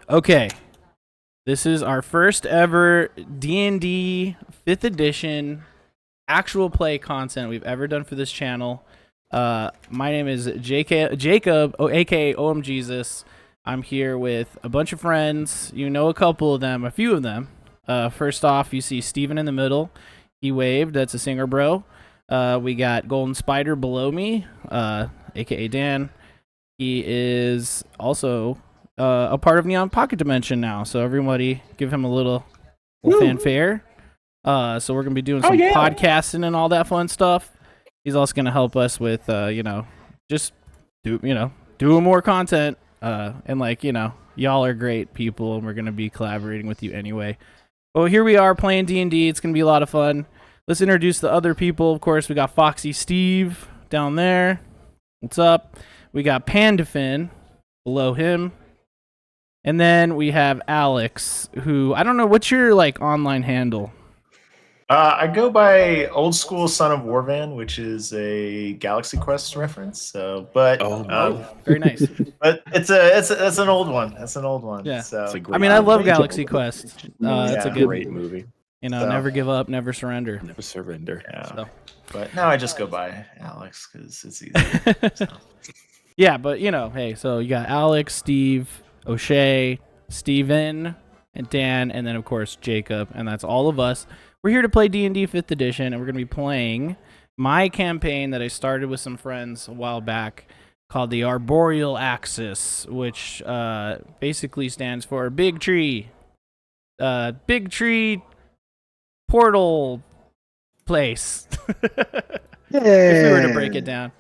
Okay, this is our first ever D&D 5th edition actual play content we've ever done for this channel. My name is Jacob, aka OM Jesus. I'm here with a bunch of friends. You know a couple of them, a few of them. First off, you see Steven in the middle. He waved. That's a singer bro. We got Golden Spider below me, aka Dan. He is also a part of Neon Pocket Dimension now. So everybody give him a little fanfare. So we're gonna be doing some podcasting and all that fun stuff. He's also gonna help us with just doing more content. And y'all are great people, and we're gonna be collaborating with you anyway. Well, here we are playing D&D. It's gonna be a lot of fun. Let's introduce the other people. Of course, we got Foxy Steve down there. What's up? We got Pandafin below him. And then we have Alex, who, I don't know, what's your online handle? I go by Old School Son of Warvan, which is a Galaxy Quest reference. So, very nice. But it's an old one. That's an old one. Yeah. So I love Galaxy Quest. It's a great movie. Never give up, never surrender. Never surrender. Yeah. So. But now I just go by Alex because it's easy. So. Yeah, but hey, so you got Alex, Steve, O'Shea, Steven, and Dan, and then of course Jacob, and that's all of us. We're here to play D&D 5th edition, and we're going to be playing my campaign that I started with some friends a while back called the Arboreal Axis, which basically stands for Big Tree Portal Place. If we were to break it down.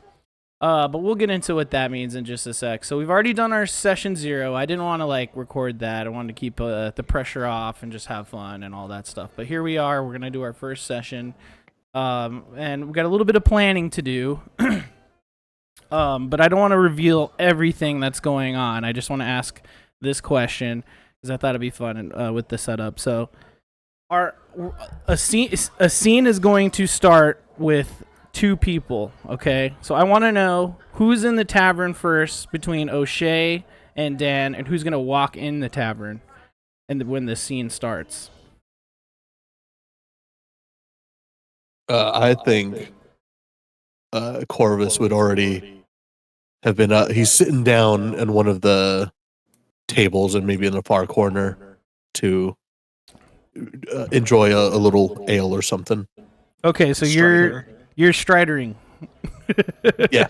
But we'll get into what that means in just a sec. So we've already done our session 0. I didn't want to record that. I wanted to keep the pressure off and just have fun and all that stuff. But here we are. We're gonna do our first session, and we've got a little bit of planning to do. But I don't want to reveal everything that's going on. I just want to ask this question because I thought it'd be fun with the setup. So, a scene is going to start with 2 people, okay? So I want to know who's in the tavern first between O'Shea and Dan, and who's going to walk in the tavern and when the scene starts. I think Corvus would already have been he's sitting down in one of the tables and maybe in the far corner to enjoy a little ale or something. Okay, so you're stridering. Yeah.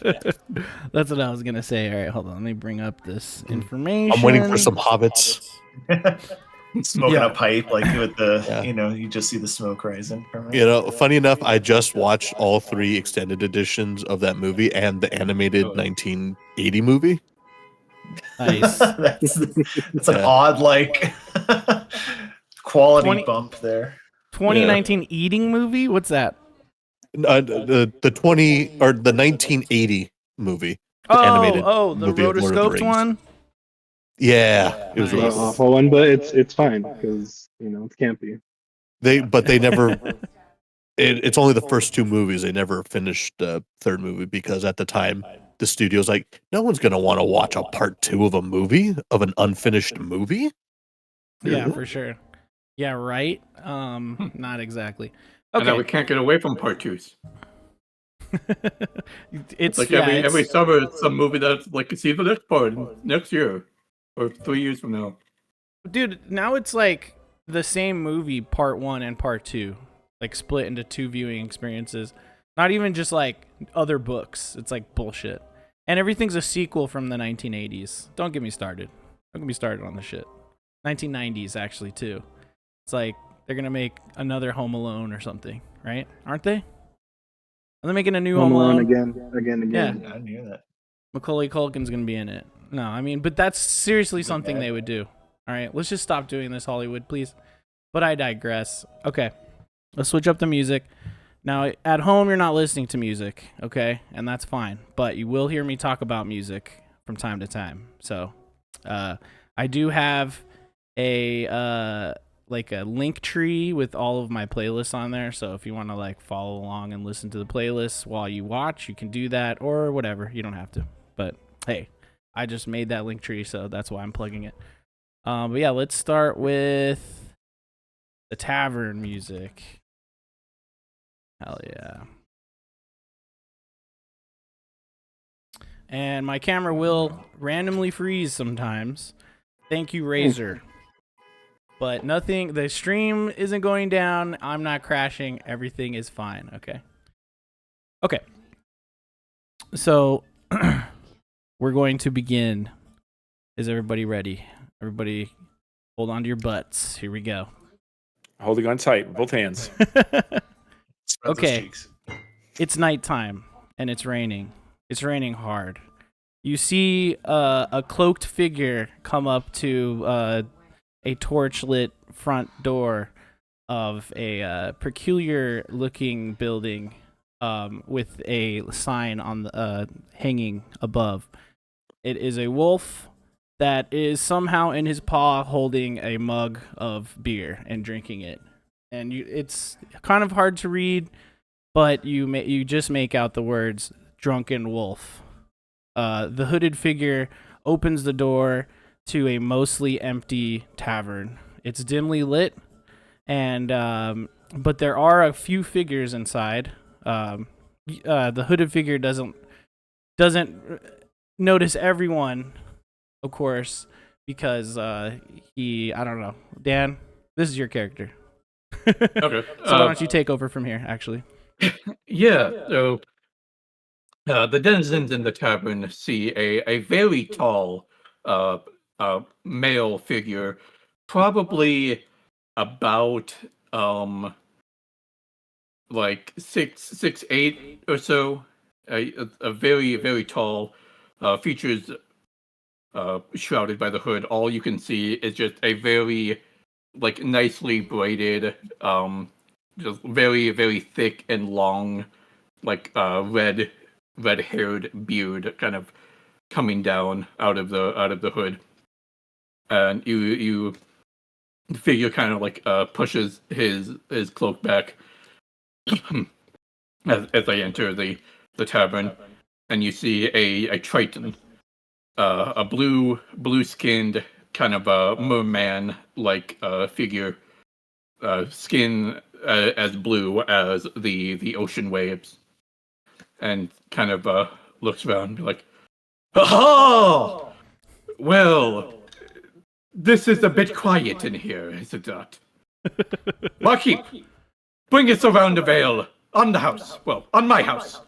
That's what I was going to say. All right, hold on. Let me bring up this information. I'm waiting for some hobbits. Smoking a pipe, with the, you just see the smoke rising from it. Funny enough, I just watched all 3 extended editions of that movie and the animated 1980 movie. Nice. That's an odd, quality bump there. 2019 eating movie? What's that? The 1980 movie. The rotoscoped one. Yeah, it was really awful one, but it's fine because it can't be. They never. It's only the first 2 movies. They never finished the 3rd movie because at the time the studio's like, no one's gonna want to watch a part 2 of a movie of an unfinished movie. Yeah, for sure. Yeah, right. Not exactly. Okay. And now we can't get away from part 2s. It's every summer, it's some movie that's you see the next part next year or 3 years from now. Dude, now it's the same movie, part 1 and part 2, split into 2 viewing experiences. Not even just other books. It's bullshit. And everything's a sequel from the 1980s. Don't get me started. Don't get me started on the shit. 1990s actually too. It's they're gonna make another Home Alone or something, right? Aren't they? Are they making a new Home Alone again? Yeah, I knew that. Macaulay Culkin's gonna be in it. No, but that's seriously something they would do. All right, let's just stop doing this, Hollywood, please. But I digress. Okay, let's switch up the music. Now, at home, you're not listening to music, okay? And that's fine. But you will hear me talk about music from time to time. So, I do have a link tree with all of my playlists on there. So if you want to follow along and listen to the playlists while you watch, you can do that, or whatever. You don't have to. But hey, I just made that link tree, so that's why I'm plugging it. But yeah, let's start with the tavern music. Hell yeah. And my camera will randomly freeze sometimes. Thank you, Razer. But nothing, the stream isn't going down. I'm not crashing. Everything is fine. Okay. Okay. So we're going to begin. Is everybody ready? Everybody hold on to your butts. Here we go. Holding on tight with both hands. Spread those Okay. cheeks. It's nighttime and it's raining. It's raining hard. You see a cloaked figure come up to a torch-lit front door of a peculiar-looking building with a sign on the hanging above. It is a wolf that is somehow in his paw holding a mug of beer and drinking it. And it's kind of hard to read, but you just make out the words "drunken wolf." The hooded figure opens the door to a mostly empty tavern. It's dimly lit, and but there are a few figures inside. The hooded figure doesn't notice everyone, of course, because I don't know. Dan, this is your character. Okay. So why don't you take over from here, actually? Yeah. So the denizens in the tavern see a very tall male figure, probably about like 6'8" or so. A very, very tall, features shrouded by the hood. All you can see is just a very like nicely braided, just very, very thick and long, like red haired beard kind of coming down out of the hood. And you the figure kind of like pushes his cloak back as I enter the tavern, and you see a Triton, a blue skinned kind of a merman like figure, skin as blue as the ocean waves, and kind of looks around like, "Aha! Well, this is a bit quiet in here, is it not? Barkeep, bring us a round of ale on the house. Well, on my house.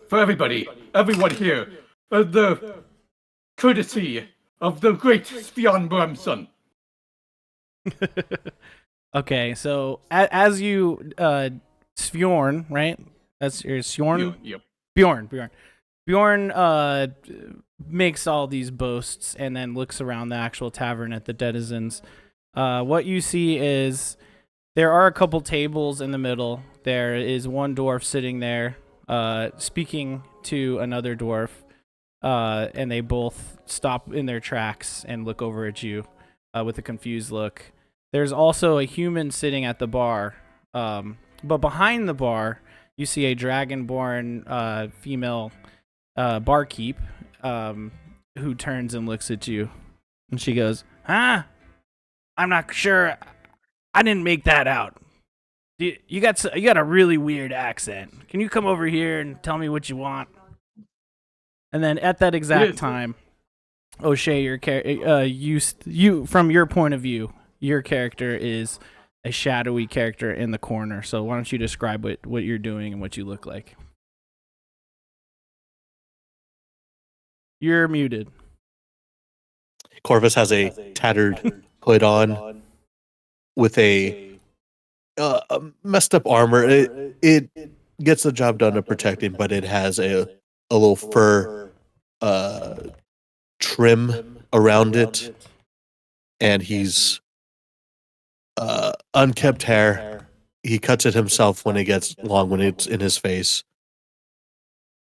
For everyone here, the courtesy of the great Spion Bramson." Okay, so as you Svorn, right? That's your Svorn. Yep. Bjorn makes all these boasts and then looks around the actual tavern at the denizens. What you see is there are a couple tables in the middle. There is one dwarf sitting there speaking to another dwarf, and they both stop in their tracks and look over at you with a confused look. There's also a human sitting at the bar, but behind the bar, you see a dragonborn female barkeep who turns and looks at you, and she goes, "Huh? I'm not sure. I didn't make that out. You got a really weird accent. Can you come over here and tell me what you want?" And then at that exact time, O'Shea, you from your point of view, your character is a shadowy character in the corner. So why don't you describe what you're doing and what you look like? You're muted. Corvus has a tattered hood on with a messed up armor. It gets the job done of protecting, but it has a little fur trim around it, and he's unkept hair. He cuts it himself when it gets long, when it's in his face,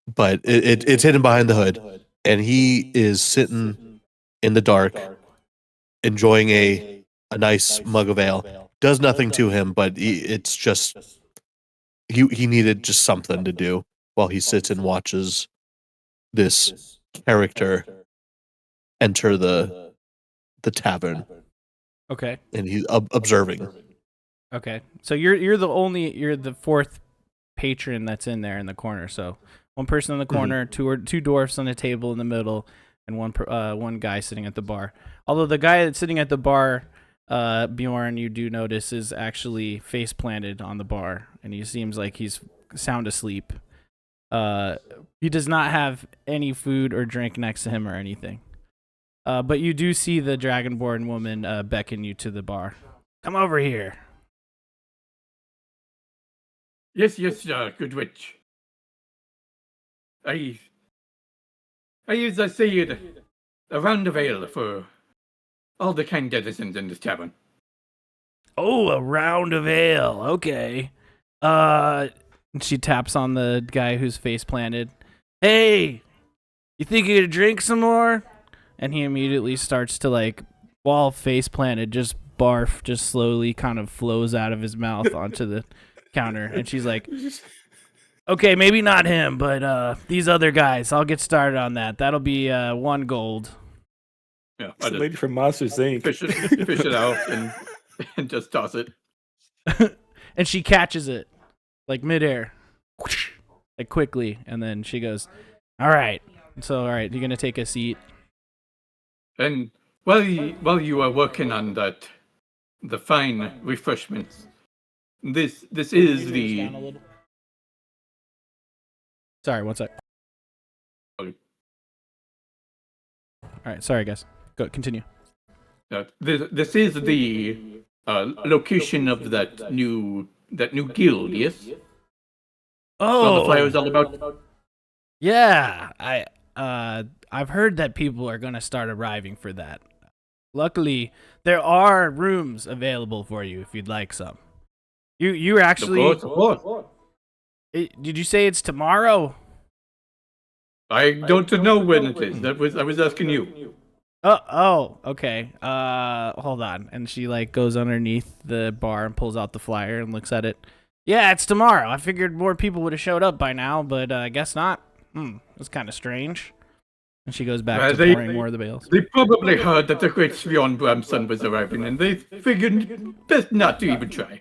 but it's hidden behind the hood, and he is sitting in the dark, enjoying a nice mug of ale. Does nothing to him, but it's just he needed just something to do while he sits and watches this character enter the the tavern, Okay. and he's observing. Okay. So you're the fourth patron that's in there in the corner. So one person in the corner, two dwarfs on a table in the middle, and one guy sitting at the bar. Although the guy that's sitting at the bar, Bjorn, you do notice is actually face planted on the bar, and he seems like he's sound asleep. He does not have any food or drink next to him or anything. But you do see the dragonborn woman beckon you to the bar. Come over here. Yes, good witch. I use a sayed a round of ale for all the kind denizens in this tavern. Oh, a round of ale. Okay. She taps on the guy whose face planted. Hey, you think you could drink some more? And he immediately starts to, like, while face planted, just barf just slowly kind of flows out of his mouth onto the counter. And she's like, okay, maybe not him, but these other guys, I'll get started on that. That'll be 1 gold. Yeah, It's the lady from Monsters Inc. fish it out and just toss it. And she catches it, like midair, like quickly. And then she goes, all right. So, all right, you're going to take a seat. And while you are working on that, the fine refreshments, this is the. Sorry, one sec. Okay. All right, sorry, guys. Go, continue. This is the location of that new guild, yes? All the flyers all about. Yeah, I've heard that people are gonna start arriving for that. Luckily, there are rooms available for you if you'd like some. You were actually. Of course. Did you say it's tomorrow? I don't know when it is. I was asking you. Oh, okay. Hold on. And she like goes underneath the bar and pulls out the flyer and looks at it. Yeah, it's tomorrow. I figured more people would have showed up by now, but I guess not. That's kind of strange. And she goes back to pouring more of the bales. They probably heard that the great Svion Bramson was arriving, and they figured best not to even try.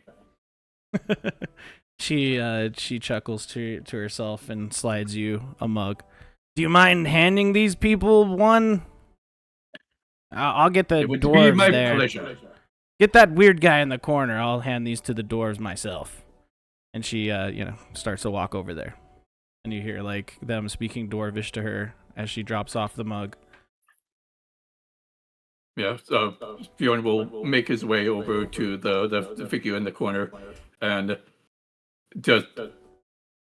She chuckles to herself and slides you a mug. Do you mind handing these people one? I'll get the It would dwarves be my there. pleasure. Get that weird guy in the corner. I'll hand these to the dwarves myself. And she, starts to walk over there. And you hear, like, them speaking Dwarvish to her as she drops off the mug. Yeah, so Bjorn will make his way over to the figure in the corner, and just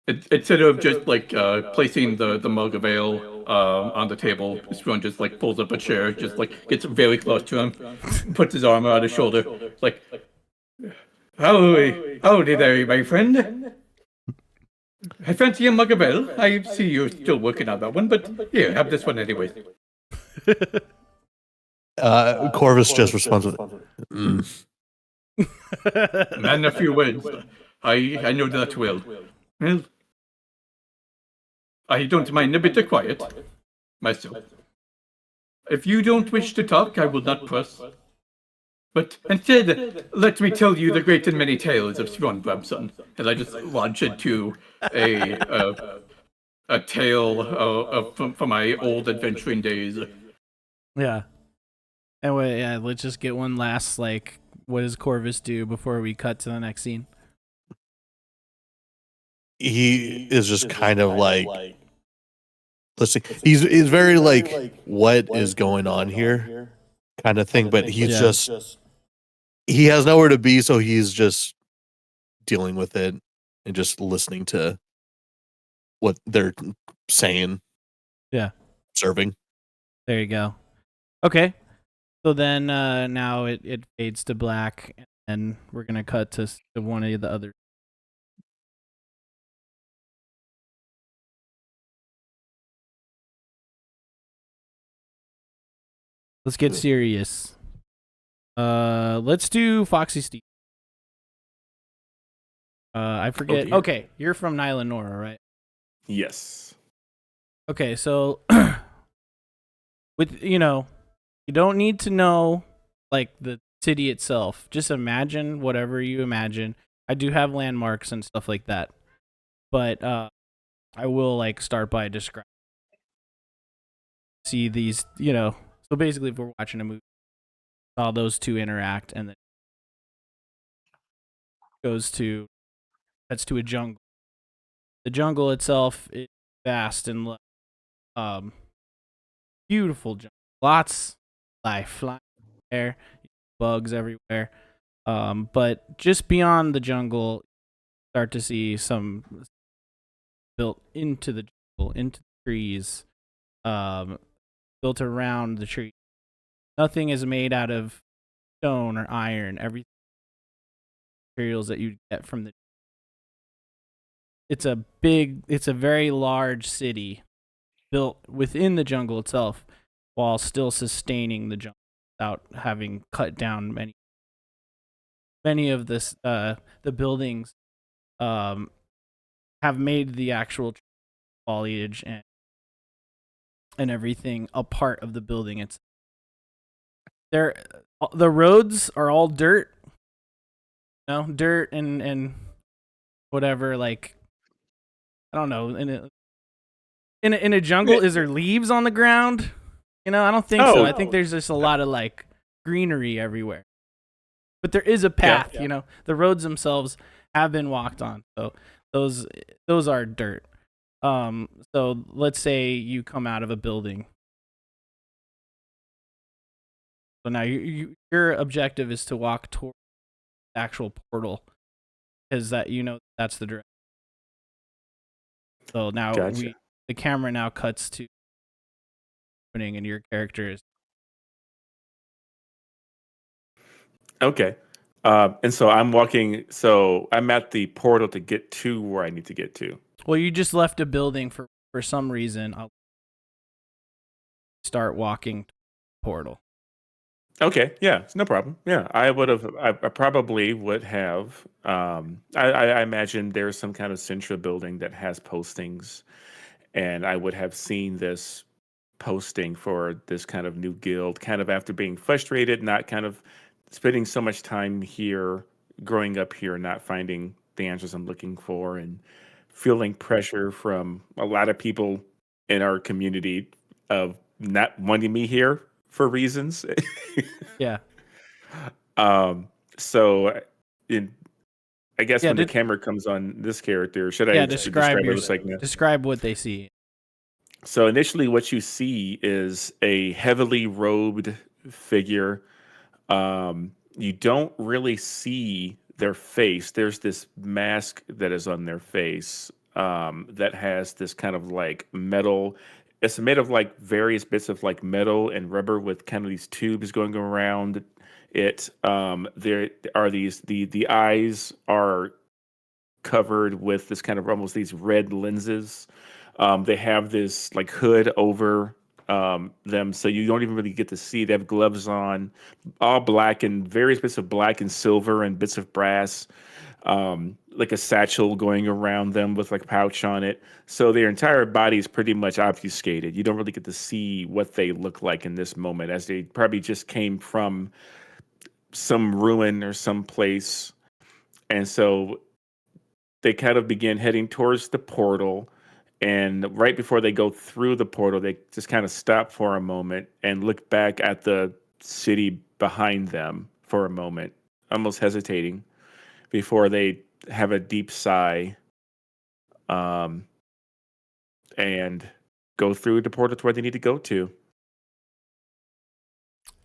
instead of just like placing the mug of ale on the table, Bjorn just like pulls up a chair, just like gets very close to him, puts his arm around his shoulder, like, howdy there, my friend. I fancy a mug of ale. I see you're still working on that one, but here, have this one anyway. Corvus just responds with, Man, a few words. I know that well. Well, I don't mind a bit of quiet, myself. If you don't wish to talk, I will not press. But instead, let me tell you the great and many tales of Swan Bramson. And I just launch into a tale from my old adventuring days. Yeah. Anyway, let's just get one last, like, what does Corvus do before we cut to the next scene? he is just kind of like, listen, he's very like, what is going on here kind of thing, but he's just, he has nowhere to be, so he's just dealing with it and just listening to what they're saying. Yeah. Serving. There you go. Okay. So then now it fades to black, and we're going to cut to one of the other. Let's get serious. Let's do Foxy Steve. I forget. Oh, okay, you're from Nyla Nora, right? Yes. Okay, so with You don't need to know like the city itself. Just imagine whatever you imagine. I do have landmarks and stuff like that, but I will like start by describing. See these, So basically, if we're watching a movie, all those two interact, and then that's to a jungle. The jungle itself is vast and beautiful jungle. Lots of life, flying there, bugs everywhere. But just beyond the jungle, start to see some built into the jungle, into the trees, built around the tree. Nothing is made out of stone or iron. Everything materials that you get from the. It's a very large city built within the jungle itself, while still sustaining the jungle without having cut down many of the buildings have made the actual foliage and everything a part of the building. The roads are all dirt, dirt and whatever. Like, I don't know. In a jungle, is there leaves on the ground? I don't think so. I think there's just a lot of like greenery everywhere. But there is a path. Yeah. The roads themselves have been walked on, so those are dirt. So let's say you come out of a building. So now your objective is to walk toward the actual portal, because that's the direction. So now Gotcha. the camera now cuts to opening, and your character is. Okay. And so I'm walking. So I'm at the portal to get to where I need to get to. Well, you just left a building for some reason. I'll start walking to the portal. Okay. Yeah. It's no problem. Yeah. I probably would have. I imagine there's some kind of central building that has postings, and I would have seen this posting for this kind of new guild, kind of after being frustrated, not kind of spending so much time here, growing up here, not finding the answers I'm looking for, and feeling pressure from a lot of people in our community of not wanting me here for reasons. Yeah. So I guess Yeah, when the camera comes on this character, should I Yeah, just describe it just like that? describe what they see. So initially, what you see is a heavily robed figure. You don't really see their face. There's this mask that is on their face that has this kind of like metal. It's made of like various bits of like metal and rubber with kind of these tubes going around it. There are the eyes are covered with this kind of almost these red lenses. They have this like hood over them, so you don't even really get to see. They have gloves on, all black and various bits of black and silver and bits of brass, like a satchel going around them with like a pouch on it. So their entire body is pretty much obfuscated. You don't really get to see what they look like in this moment, as they probably just came from some ruin or some place. And so they kind of begin heading towards the portal. And right before they go through the portal, they just kind of stop for a moment and look back at the city behind them for a moment, almost hesitating before they have a deep sigh and go through the portal to where they need to go to.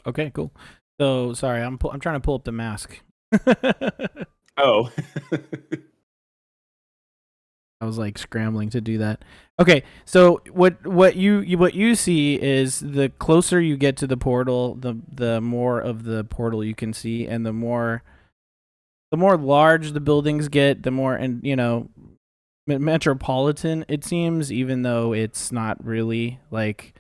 Okay, cool. So sorry, I'm trying to pull up the mask. Oh. I was like scrambling to do that. Okay, so what you see is the closer you get to the portal, the more of the portal you can see, and the more large the buildings get, the more, and metropolitan it seems, even though it's not really, like,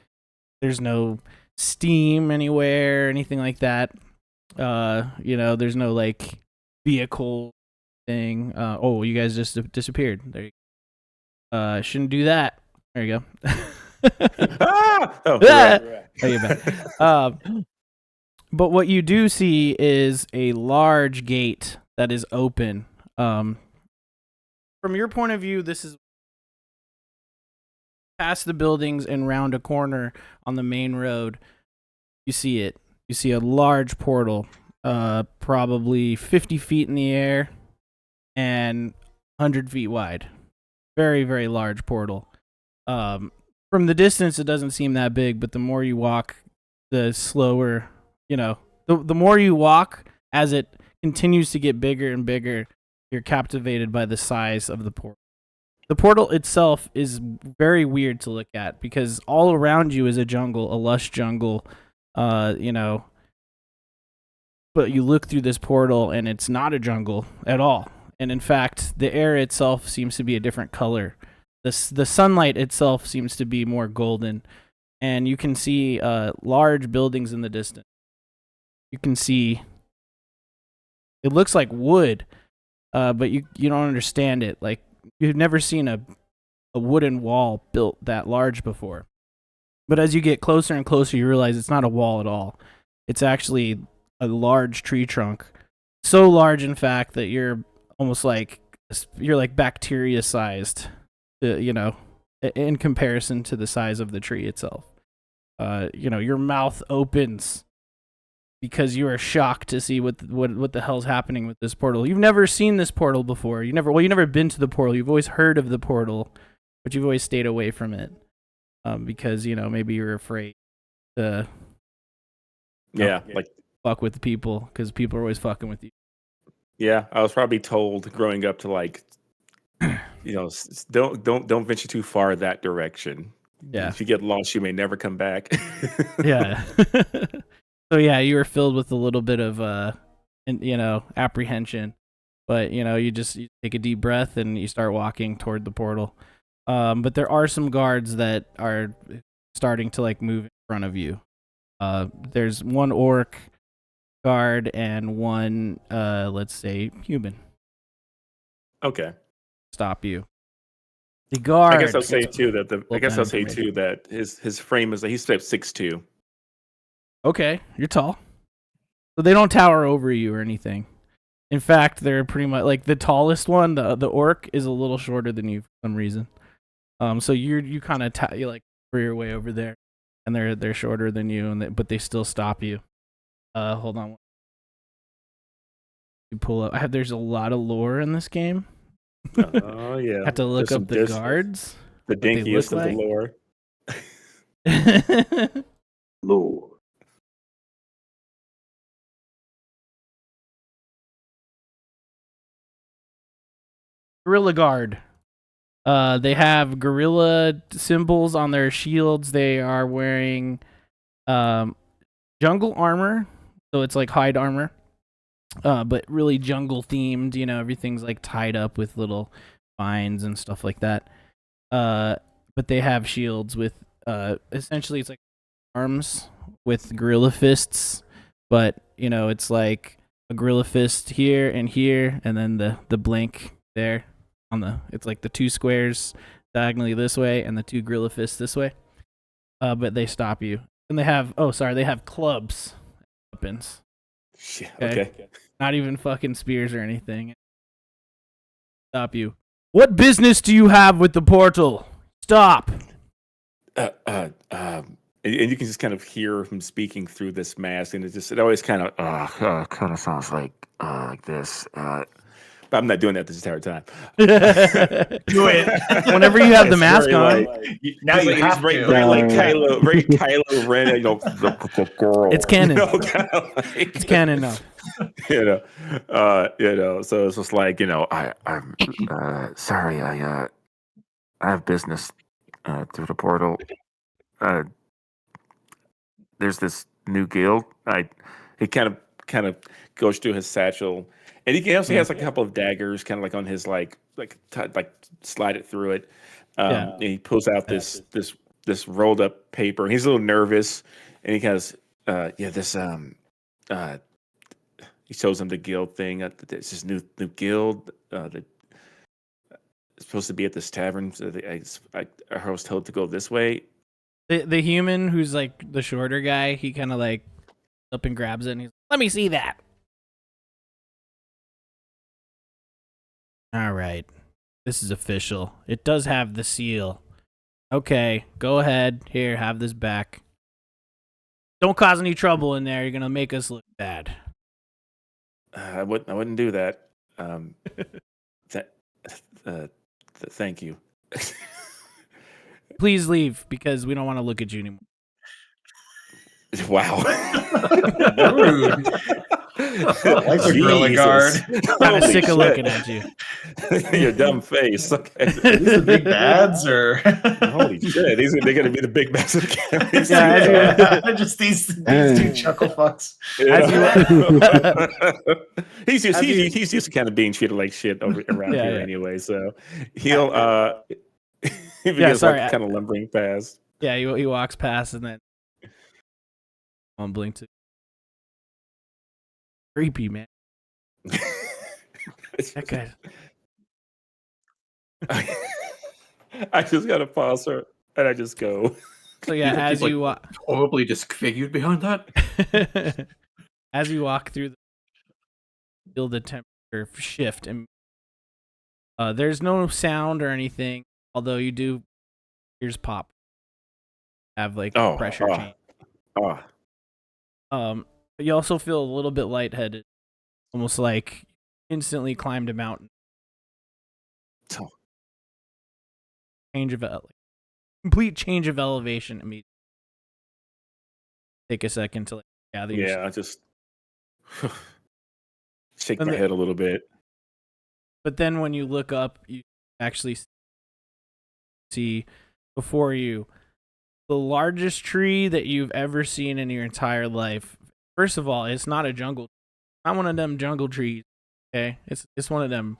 there's no steam anywhere, anything like that. There's no like vehicle thing. Oh, you guys just disappeared. There you go. Shouldn't do that. There you go. Ah! Oh, Ah! Oh, you're back. But what you do see is a large gate that is open. From your point of view, this is past the buildings and round a corner on the main road. You see it. You see a large portal, probably 50 feet in the air and 100 feet wide. Very, very large portal. From the distance, it doesn't seem that big, but the more you walk, the slower, the more you walk as it continues to get bigger and bigger, you're captivated by the size of the portal. The portal itself is very weird to look at because all around you is a jungle, a lush jungle, but you look through this portal and it's not a jungle at all. And in fact, the air itself seems to be a different color. The sunlight itself seems to be more golden, and you can see large buildings in the distance. You can see it looks like wood, but you don't understand it. Like you've never seen a wooden wall built that large before. But as you get closer and closer, you realize it's not a wall at all. It's actually a large tree trunk, so large in fact that you're almost like bacteria sized. In comparison to the size of the tree itself. Your mouth opens because you are shocked to see what the hell's happening with this portal. You've never seen this portal before. You've never been to the portal. You've always heard of the portal, but you've always stayed away from it because maybe you're afraid to fuck with the people because people are always fucking with you. Yeah, I was probably told growing up to don't venture too far that direction. Yeah. If you get lost, you may never come back. Yeah. So yeah, you were filled with a little bit of apprehension, but you take a deep breath and you start walking toward the portal. But there are some guards that are starting to move in front of you. There's one orc guard and one let's say human. Okay. Stop you. The guard. I guess I'll say too that his frame is he's 6'2". Okay, you're tall. So they don't tower over you or anything. In fact, they're pretty much the tallest one. The orc is a little shorter than you for some reason. So you kind of for your way over there, and they're shorter than you, but they still stop you. Hold on. You pull up. There's a lot of lore in this game. Oh yeah. Have to look up the guards. The dinkiest of the lore. Lord. Gorilla guard. They have gorilla symbols on their shields. They are wearing jungle armor, so it's like hide armor. But really jungle themed, everything's tied up with little vines and stuff like that. But they have shields with essentially it's like arms with gorilla fists, but it's like a gorilla fist here, and then the blank there it's like the two squares diagonally this way and the two gorilla fists this way. But they stop you. And they have clubs, weapons. Okay. Not even fucking spears or anything. Stop you. What business do you have with the portal? Stop. And you can just kind of hear him speaking through this mask, and it always kind of sounds like this. But I'm not doing that this entire time. Do it. Whenever you have the mask on. Now you have to. Kylo Ren, the girl. It's canon. It's canon now. So it's just I'm sorry, I have business through the portal. There's this new guild. He kind of goes through his satchel, and he also has a couple of daggers, kind of on his slide it through it. And he pulls out this rolled up paper. He's a little nervous, and he goes, he shows him the guild thing. It's this new guild that is supposed to be at this tavern. So I was told to go this way. The human who's the shorter guy, he kind of up and grabs it, and he's let me see that. All right. This is official. It does have the seal. Okay, go ahead. Here, have this back. Don't cause any trouble in there. You're going to make us look bad. I wouldn't do that. Thank you. Please leave because we don't want to look at you anymore. Wow. Rude. Like the gorilla guard. Kind of sick of looking at you. Your dumb face. Okay. Are these the big bads or Holy shit! They're going to be the big bags of the cameras. Yeah, just these two chuckle fucks. He's used to kind of being treated like shit around here anyway. So he'll he begins kind of lumbering past. Yeah, he walks past and then on blink to creepy, man. That guy. I just gotta pause her and I just go. So yeah, as you walk, horribly disfigured behind that. as you walk through, feel the temperature shift, and there's no sound or anything. Although you do, ears pop, have like pressure change. But you also feel a little bit lightheaded, almost like instantly climbed a mountain. Change of complete change of elevation immediately. Take a second to gather yourself. Yeah, I just shake my head a little bit. But then when you look up, you actually see before you the largest tree that you've ever seen in your entire life. First of all, it's not a jungle. Not one of them jungle trees. Okay, it's one of them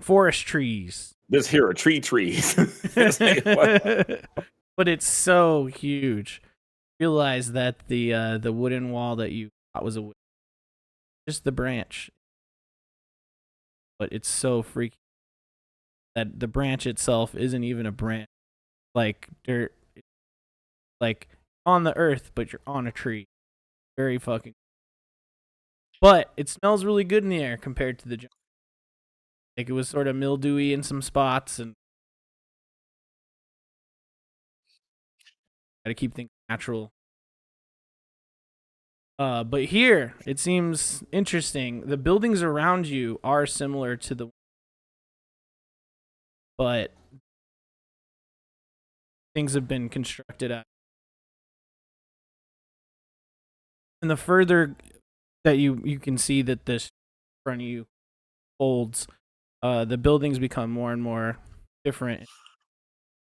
forest trees. This here are trees. But it's so huge. Realize that the wooden wall that you thought was just the branch, but it's so freaky that the branch itself isn't even a branch, like dirt, like on the earth, but you're on a tree. Very fucking. But it smells really good in the air compared to the jungle. Like it was sort of mildewy in some spots, and got to keep things natural. But here it seems interesting. The buildings around you are similar to the, but things have been constructed at. And the further that you can see that this in front of you folds, the buildings become more and more different.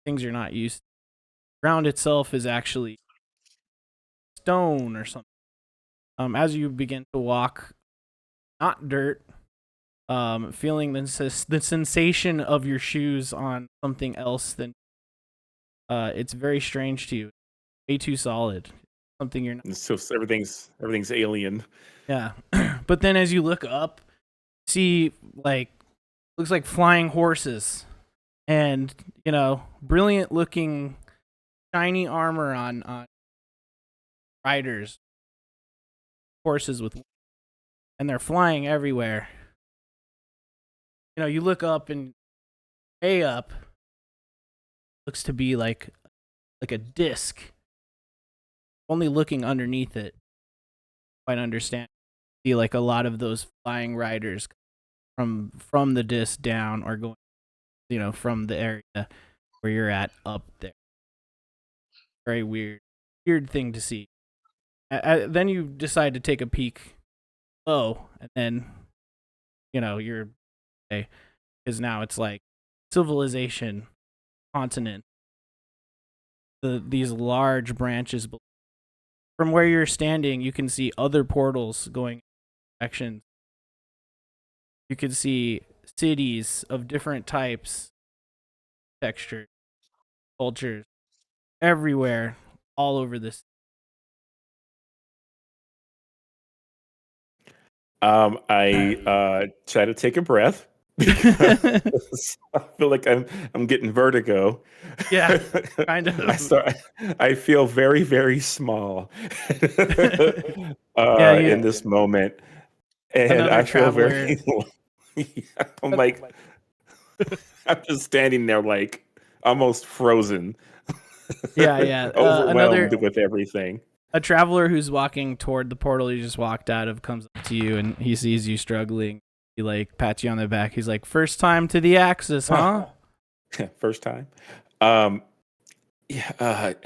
Things you're not used to. The ground itself is actually stone or something. As you begin to walk, not dirt, feeling the sensation of your shoes on something else than it's very strange to you. Way too solid. Something you're not. So everything's alien. Yeah. But then as you look up, see looks like flying horses and, brilliant looking shiny armor on riders, horses and they're flying everywhere. You look up and way up looks to be like a disc. Only looking underneath it, quite understand. See like a lot of those flying riders from the disc down or going, from the area where you're at up there. Very weird thing to see. Then you decide to take a peek low, and then you're okay, because now it's like civilization, continent. These large branches. From where you're standing, you can see other portals going in directions. You can see cities of different types, textures, cultures, everywhere, all over this. I try to take a breath because I feel like I'm getting vertigo. Yeah, kind of. I feel very, very small Yeah, you, in this moment, and another I feel traveler. very. I'm like, I'm just standing there like almost frozen. Yeah. Overwhelmed with everything. A traveler who's walking toward the portal you just walked out of comes up to you and he sees you struggling. He like pats you on the back. He's like, "First time to the Axis, huh?" First time. Yeah.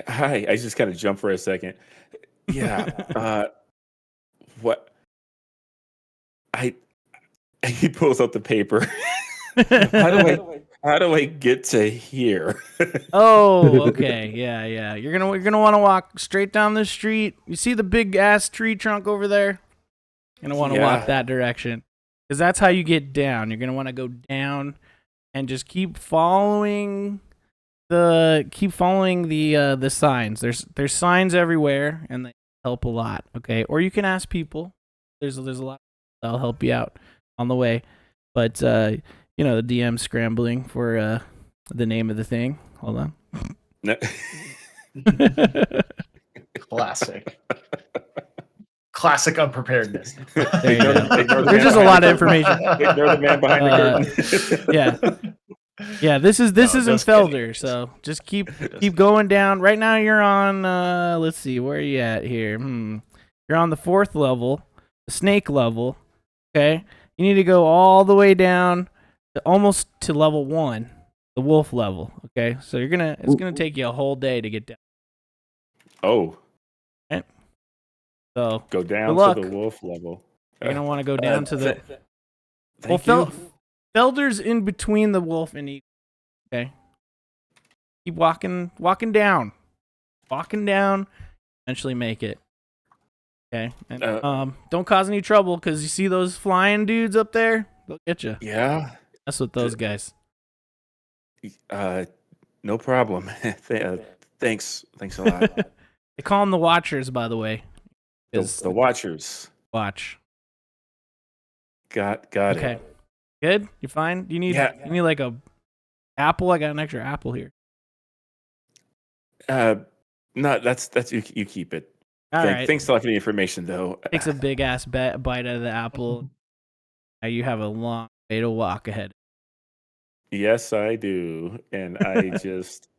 Hi. I just kind of jumped for a second. Yeah. What? He pulls out the paper. How do I get to here? Oh, okay. Yeah. You're gonna want to walk straight down the street. You see the big ass tree trunk over there? You're gonna want to walk that direction, because that's how you get down. You're gonna want to go down and just keep following the signs. There's signs everywhere, and they help a lot. Okay, or you can ask people. There's a lot that'll help you out on the way, but the DM scrambling for the name of the thing. Hold on. Classic unpreparedness. There you go. There's just a lot of information. Ignore the man behind the curtain. Yeah. This isn't Felder, so just keep going down. Right now you're on. Let's see, where are you at here? You're on the 4th level, the snake level. Okay, you need to go all the way down to almost to level 1, the wolf level. Okay, so it's gonna take you a whole day to get down. Oh. Right. So go down to the wolf level. You're gonna want to go down to the. Thank you. Felder's in between the wolf and eagle. Okay. Keep walking down. Eventually make it. Okay. And, don't cause any trouble, because you see those flying dudes up there? They'll get you. Yeah. That's what those guys. No problem. Thanks a lot. They call them the Watchers, by the way. The Watchers. Watch. Got okay. it. Good? You fine? You need like a apple? I got an extra apple here. No, that's you keep it. All right. Thanks a lot for the information, though. Takes a big ass bite out of the apple. Now you have a long way to walk ahead. Yes, I do, and I just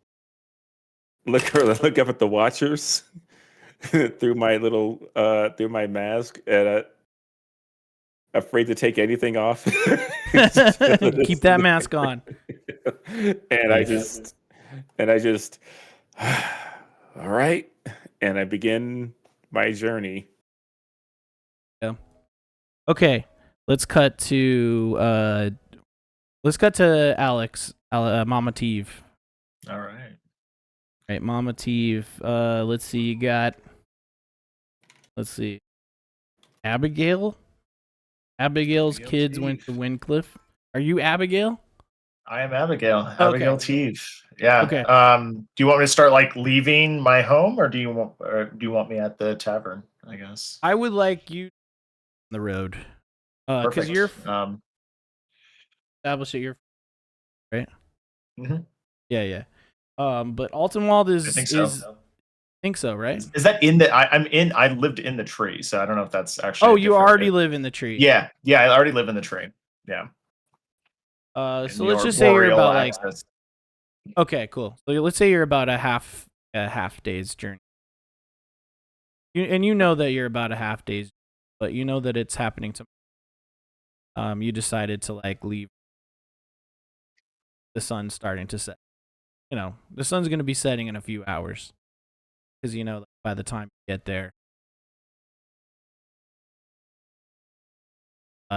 look up at the Watchers through my mask, and afraid to take anything off. Keep that mask on. And I just all right, and I begin my journey. Yeah. Okay, let's cut to Alex, Mama Teve. All right. Right, Mama Teve. Let's see. You got. Let's see. Abigail. Abigail's kids went to Windcliff. Are you Abigail? I am Abigail. Okay. Abigail Teve. Yeah. Okay. Do you want me to start like leaving my home, or do you want me at the tavern? I guess I would like you on the road. Because you're established that you're right. Mm-hmm. Yeah. But Altenwald is. I think so. Think so, right? Is that in the? I lived in the tree, so I don't know if that's actually. Oh, you already live in the tree. Yeah. I already live in the tree. Yeah. So let's just say you're about Axis. like. Okay, cool. So let's say you're about a half day's journey. You know that you're about a half day's, but you know that it's happening tomorrow. You decided to like leave. The sun's starting to set. The sun's going to be setting in a few hours, because by the time you get there.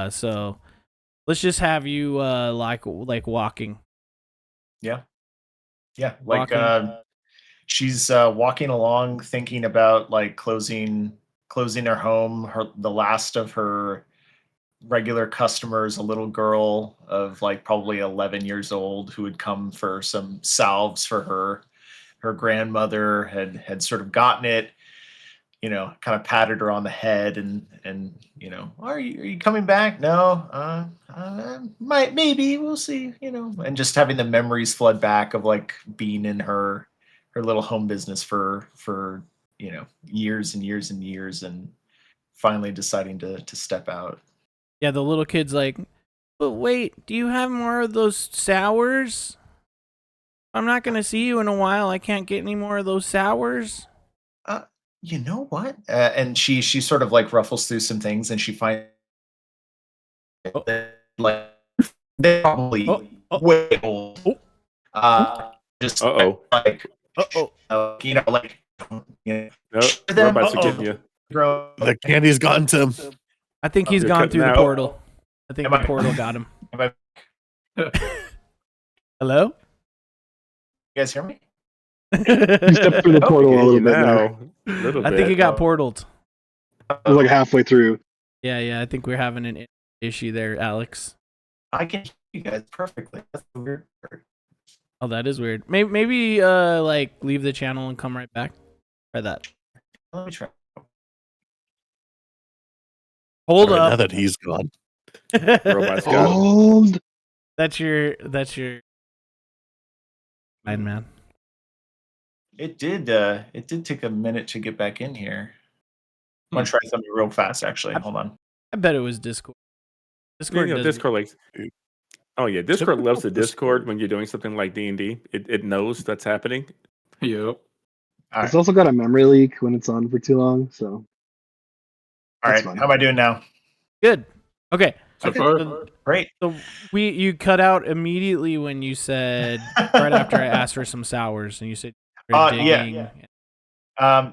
So let's just have you like walking. Yeah. Like Walking. she's walking along, thinking about like closing her home. The last of her regular customers, a little girl of like probably 11 years old, who had come for some salves for her grandmother, had sort of gotten it. kind of patted her on the head and are you coming back? No, maybe we'll see, and just having the memories flood back of like being in her little home business for years and years and years, and finally deciding to step out. Yeah, the little kid's like, but wait, do you have more of those sours? I'm not gonna see you in a while. I can't get any more of those sours. You know what? And she sort of like ruffles through some things, and she finds Oh. that like they're probably Oh. way old. Just Uh-oh. like Uh-oh. like No, share them. robots are getting you. Grow. The candy's gotten to him. I think he's You're gone cutting through the out. portal. I think Am the I- portal got him. Am I- Hello? You guys hear me? You stepped through the Oh, portal a Hear little you bit there. now. A little I bit. think he got portaled. It was like halfway through. Yeah, I think we're having an issue there, Alex. I can hear you guys perfectly. That's the weird part. Oh, that is weird. Maybe like leave the channel and come right back. Try that. Let me try. Hold All right, now up. that he's gone. Robots got him. Hold. That's your fine, man. It did take a minute to get back in here. I'm gonna try something real fast, actually. Hold on. I bet it was Discord. Discord does Discord like. Oh yeah, Discord Typical loves the Discord Discord. when you're doing something like D&D. It knows that's happening. Yep. All It's right. also got a memory leak when it's on for too long, so All that's right. fine. How am I doing now? good. Okay. So Okay. far, Great. So you cut out immediately when you said right after I asked for some sours, and you said you were Yeah. digging.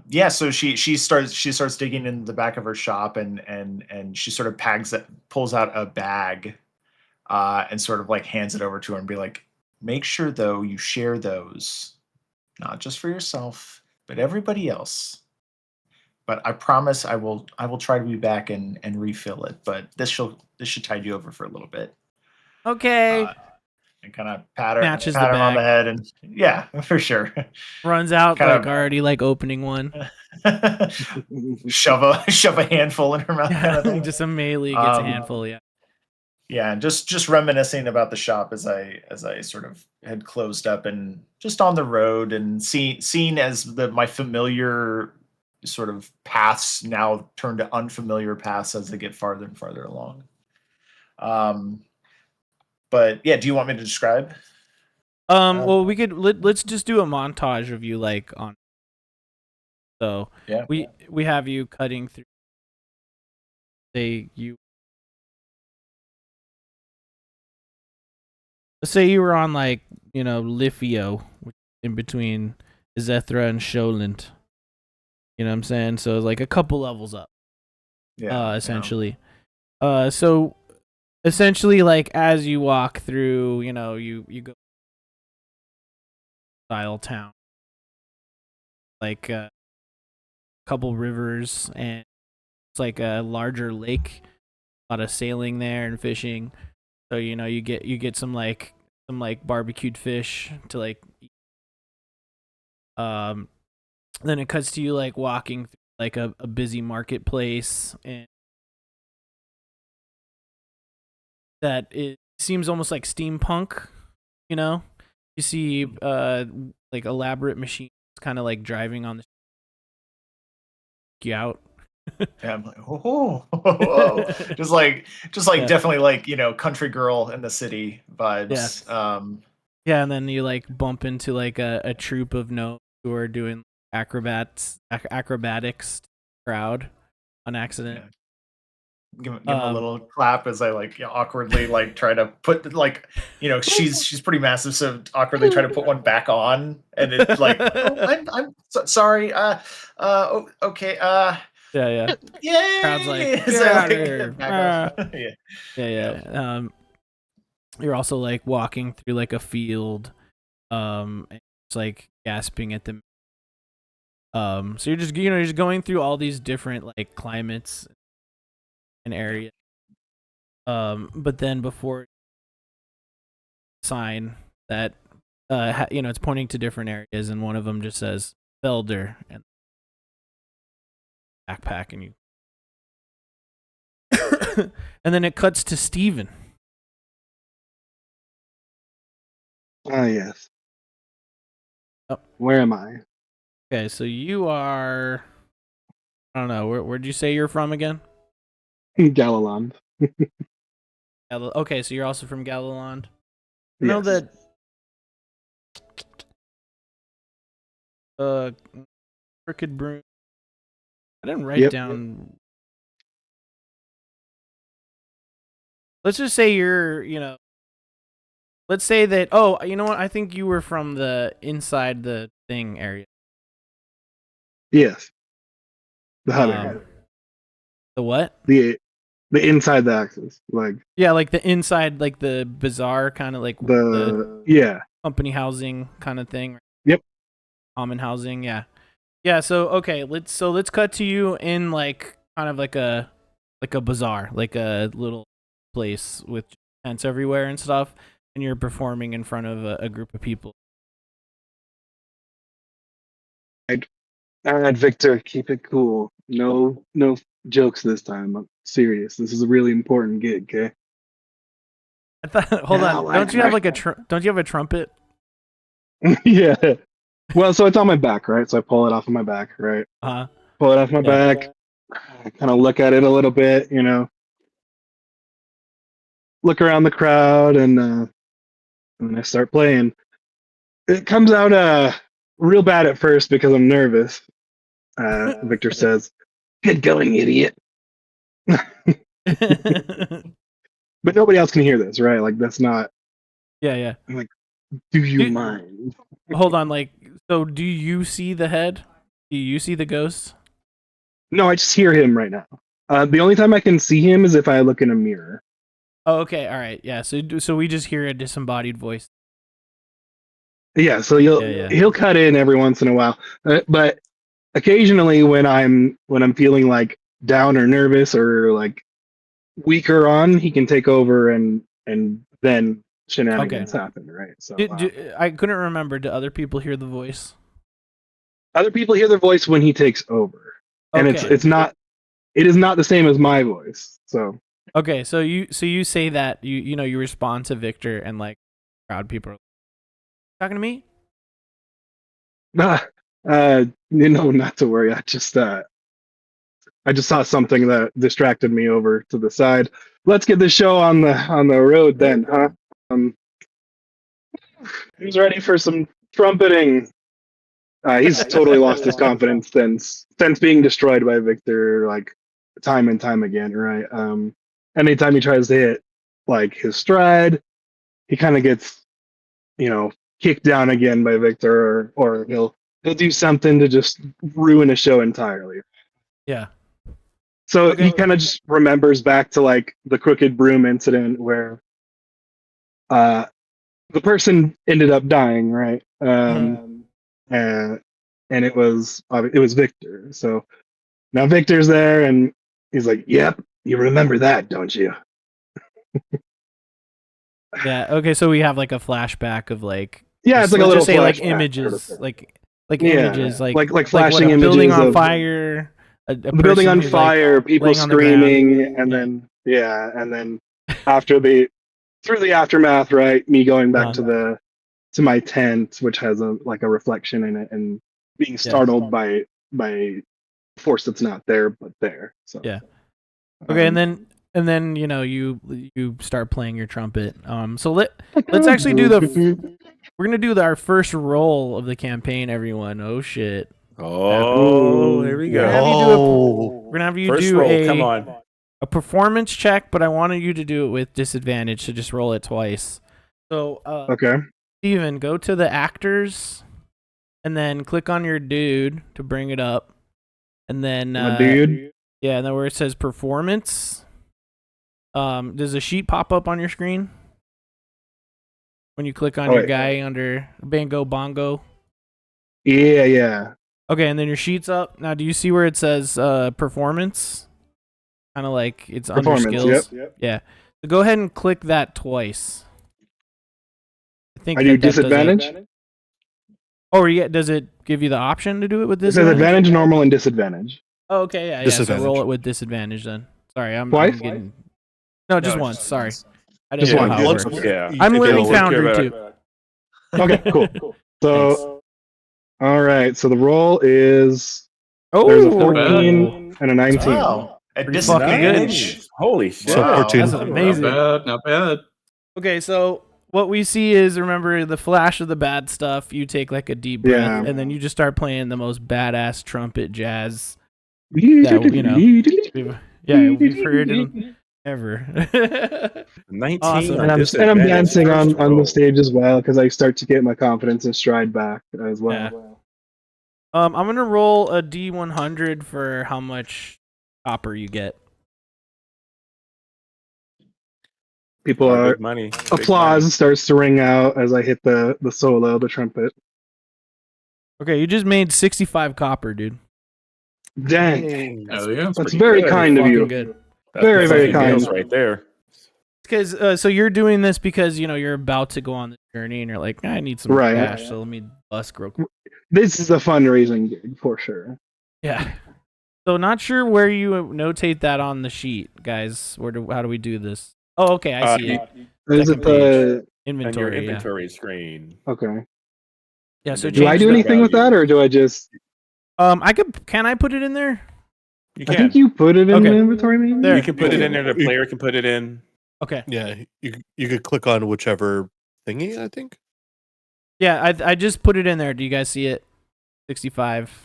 Yeah. So she starts digging in the back of her shop, and she sort of pulls out a bag, and sort of like hands it over to her and be like, make sure though you share those, not just for yourself, but everybody else. But I promise I will try to be back and refill it. But this should tide you over for a little bit. Okay. And kind of pat her Snatches the on the bag. head, and yeah, for sure. Runs out kind like of- already like opening one. shove a handful in her mouth, kind of thing. Just immediately gets a Um, handful. Yeah. Yeah, and just reminiscing about the shop as I sort of had closed up and just on the road, and seen as my familiar sort of paths now turn to unfamiliar paths as they get farther and farther along. But yeah, do you want me to describe? Well, we could let's just do a montage of you like on. So Yeah. we have you cutting through. Let's say you were on like Lithio, which is in between Zethra and Sholand. You know what I'm saying? So it's like a couple levels up. Yeah. Essentially. So essentially, like as you walk through, you go style town, like a couple rivers, and it's like a larger lake. A lot of sailing there and fishing. So you get some barbecued fish to like eat. Then it cuts to you like walking through like a busy marketplace, and that it seems almost like steampunk. You see like elaborate machines kind of like driving on the out. Yeah, I'm like, whoa. just like Yeah. definitely like country girl in the city vibes. Yeah, and then you like bump into like a troop of gnomes who are doing acrobatics crowd on accident. Yeah. Give him a little clap as I like awkwardly like try to put like she's pretty massive, so awkwardly try to put one back on, and it's like I'm sorry. Okay. Yeah. Yay! Crowd's like, So, "Get outta here." back off. Yeah. You're also like walking through like a field, and it's like gasping at the. So you're just going through all these different like climates and areas. But then before sign that it's pointing to different areas, and one of them just says Felder, and backpack, and you. And then it cuts to Steven. Ah, yes. Oh. Where am I? Okay, so you are. I don't know. Where'd you say you're from again? Gala'Lond. Okay, so you're also from Gala'Lond. You know Yes. that crooked broom. I didn't write down. Let's just say you're, let's say that. Oh, you know what? I think you were from the inside the thing area. Yes. The hut area. The what? The inside the Axis. Like Yeah, like the inside, like the bazaar kind of like yeah. company housing kind of thing. Yep. Common housing, yeah. Yeah, so okay, let's cut to you in like kind of like a bazaar, like a little place with tents everywhere and stuff, and you're performing in front of a group of people. All right, Victor, keep it cool. No jokes this time. I'm serious. This is a really important gig, okay? I thought, hold Yeah, on, like, don't you have like don't you have a trumpet? Yeah. Well, so it's on my back, right? So I pull it off of my back, right? Pull it off my back. I kind of look at it a little bit, look around the crowd, and I start playing. It comes out real bad at first because I'm nervous. Victor says, "Get going, idiot." But nobody else can hear this, right? Like that's not. Yeah. I'm like, do you mind? Hold on, like, so do you see the head? Do you see the ghost? No, I just hear him right now. The only time I can see him is if I look in a mirror. Oh, okay, all right, yeah. So we just hear a disembodied voice. Yeah, so he'll cut in every once in a while, but occasionally when I'm feeling like down or nervous or like weaker on, he can take over and then shenanigans happen, right? So I couldn't remember. Do other people hear the voice? other people hear the voice when he takes over, and it is not the same as my voice. So okay, so you say that you respond to Victor and like crowd people are talking to me. not to worry. I just saw something that distracted me over to the side. Let's get the show on the road then, huh? Who's ready for some trumpeting? He's totally lost his confidence since being destroyed by Victor, like time and time again, right? Anytime he tries to hit like his stride, he kind of gets, kicked down again by Victor, or he'll do something to just ruin a show entirely. Yeah. So he kind of just remembers back to like the crooked broom incident where the person ended up dying, right? And it was Victor. So now Victor's there, and he's like, "Yep, you remember that, don't you?" Yeah. Okay. So we have like a flashback of like. Yeah, it's like a little say like flashback images, sort of like images, like flashing a building images on of fire. A the building on who's, fire, people laying on the screaming, ground. and then after through the aftermath, right? Me going back to my tent, which has a reflection in it, and being startled by force that's not there but there. So yeah. Okay, and then you start playing your trumpet. So let's actually do we're gonna do our first roll of the campaign, everyone. Oh shit. Oh, here we go. We're gonna have you First do roll, come on. a performance check, but I wanted you to do it with disadvantage, so just roll it twice. So okay. Steven, go to the actors and then click on your dude to bring it up. And then dude? Yeah, and then where it says performance, does a sheet pop up on your screen when you click on your guy under Bango Bongo? Yeah. Okay, and then your sheet's up. Now, do you see where it says performance? Kind of like it's under skills. Yep. Yeah. So go ahead and click that twice. I think I do disadvantage? Oh, yeah. Does it give you the option to do it with It says disadvantage? advantage, normal, and disadvantage. Oh, okay, yeah. So roll Disadvantage. it with disadvantage then. Sorry, I'm Twice? getting. No, just No, once. just Sorry, once. I didn't Just know one. how it Once- works. Yeah. I'm It'll learning work. Foundry care too. about- Okay, cool. So, all right. So the roll is Oh, there's a 14 and a 19. Wow. At Pretty fucking good. disadvantage. Holy shit. So Wow. 14. That's Not amazing. bad, not bad. Okay, so what we see is, remember the flash of the bad stuff. You take like a deep breath, Yeah. and then you just start playing the most badass trumpet jazz that we've heard in ever. 19 Awesome. on And I'm disadvantage dancing first on roll. the stage as well because I start to get my confidence and stride back as well. Yeah. I'm gonna roll a D100 for how much copper you get. People Oh, are big money. Big applause money. starts to ring out as I hit the solo, the trumpet. Okay, you just made 65 copper, dude. Dang, Hell yeah. that's pretty very good. kind of Fucking you. good. That's Very, very fucking nails kind. right there. Because so you're doing this because you're about to go on the journey and you're like, I need some Right. cash, so let me bust real quick. This is a fundraising gig for sure. Yeah. So not sure where you notate that on the sheet, guys. How do we do this? Oh, okay, I see it. Is Second it the On your Inventory. Yeah. inventory screen. okay? Yeah. And So then Do I change do the anything with value. that, or do I just? Can I put it in there? You I can. think you put it in Okay. the inventory, maybe. There. You can put it in there. The You- player can put it in. Okay. Yeah, you could click on whichever thingy, I think. Yeah, I just put it in there. Do you guys see it? 65.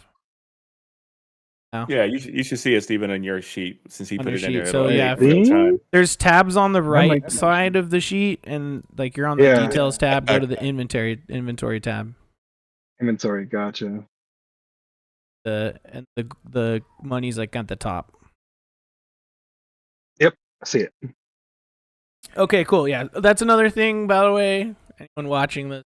Yeah, you should see it, Stephen, on your sheet since he On put your it in sheet. there. So, It'll yeah, update real time. There's tabs on the might right do that. side of the sheet, and like you're on the Yeah. details tab. Go to the inventory tab. Inventory, gotcha. The money's like at the top. I see it. Okay, cool. Yeah, that's another thing. By the way, anyone watching this,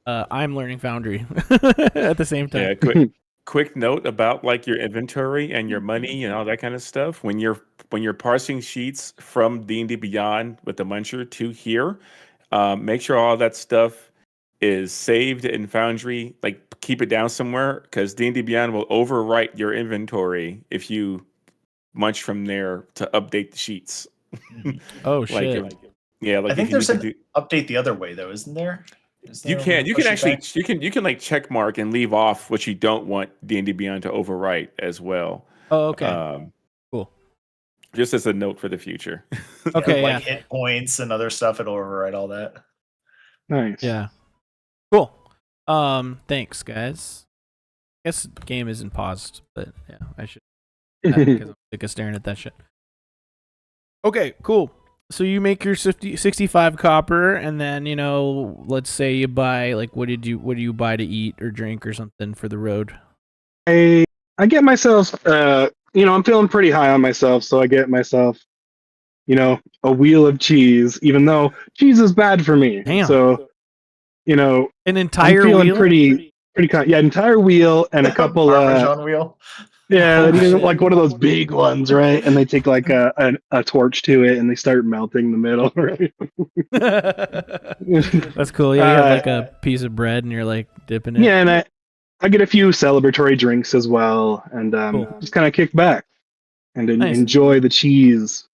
I'm learning Foundry at the same time. Yeah, quick note about like your inventory and your money and all that kind of stuff. When you're parsing sheets from D&D Beyond with the Muncher to here, make sure all that stuff is saved in Foundry. Like keep it down somewhere because D&D Beyond will overwrite your inventory if you munch from there to update the sheets. Oh Like shit! yeah, like I think if you there's need an to do. update the other way though, isn't there? Is You there can one you can pushing actually back? you can like check mark and leave off what you don't want D&D Beyond to overwrite as well. Oh, okay. Cool. Just as a note for the future. Okay, Like yeah. hit points and other stuff, it'll override all that. Nice. Yeah. Cool. Thanks, guys. I guess the game isn't paused, but yeah, I should because I'm sick of staring at that shit. Okay, cool. So you make your 65 copper, and then let's say you buy like what do you buy to eat or drink or something for the road? I get myself, I'm feeling pretty high on myself, so I get myself, a wheel of cheese, even though cheese is bad for me. Damn. So, An I'm entire feeling wheel? pretty yeah, entire wheel and a couple Parmesan wheel. yeah, Oh, they do shit. like one of those big ones, right? And they take like a torch to it and they start melting the middle, right? That's cool. Yeah, you have like a piece of bread and you're like dipping it. Yeah, and I get a few celebratory drinks as well, and Cool. just kind of kick back and Nice. enjoy the cheese.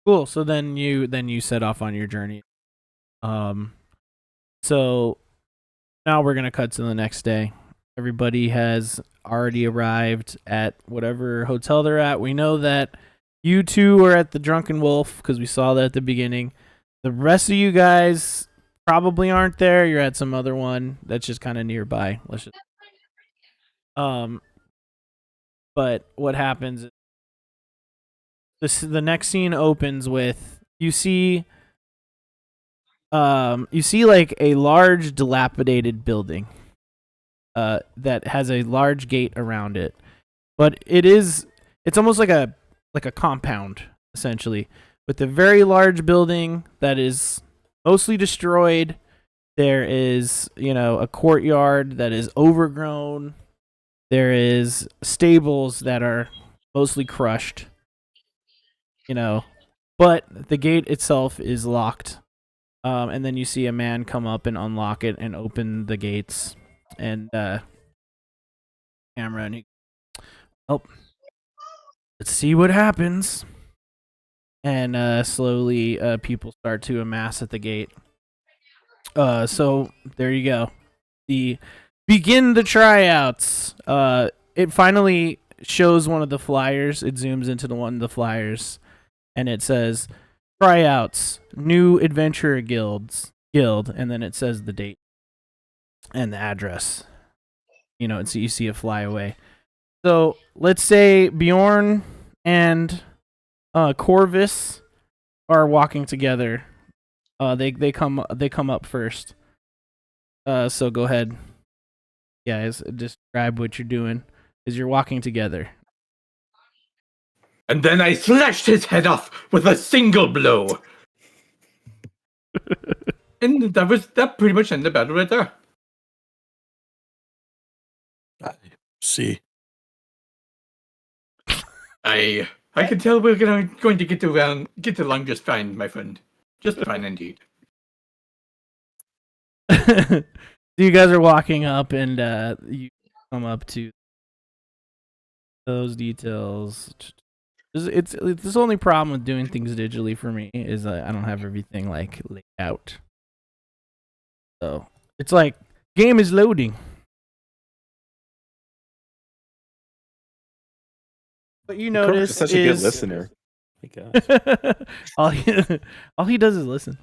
Cool. So then you set off on your journey. So now we're gonna cut to the next day. Everybody has already arrived at whatever hotel they're at. We know that you two are at the Drunken Wolf because we saw that at the beginning. The rest of you guys probably aren't there. You're at some other one that's just kind of nearby. Let's just but what happens is the next scene opens with you see like a large dilapidated building that has a large gate around it, but it's almost like a compound essentially with a very large building that is mostly destroyed. There is a courtyard that is overgrown. There is stables that are mostly crushed, but the gate itself is locked. And then you see a man come up and unlock it and open the gates. And camera and he, oh, let's see what happens. And slowly people start to amass at the gate. So there you go. Begin the tryouts. It finally shows one of the flyers. It zooms into one of the flyers, and it says tryouts, new adventurer guild, and then it says the date and the address. You know, you see it fly away. So let's say Bjorn and Corvus are walking together. They come up first. So go ahead, guys. Describe what you're doing as you're walking together. And then I slashed his head off with a single blow. And that pretty much ended the battle right there. See, I can tell we're going to get along just fine, my friend. Just fine indeed. So you guys are walking up, and you come up to those details. It's the only problem with doing things digitally for me is I don't have everything like laid out. So it's like game is loading. What you notice Such a good listener. all he does is listen.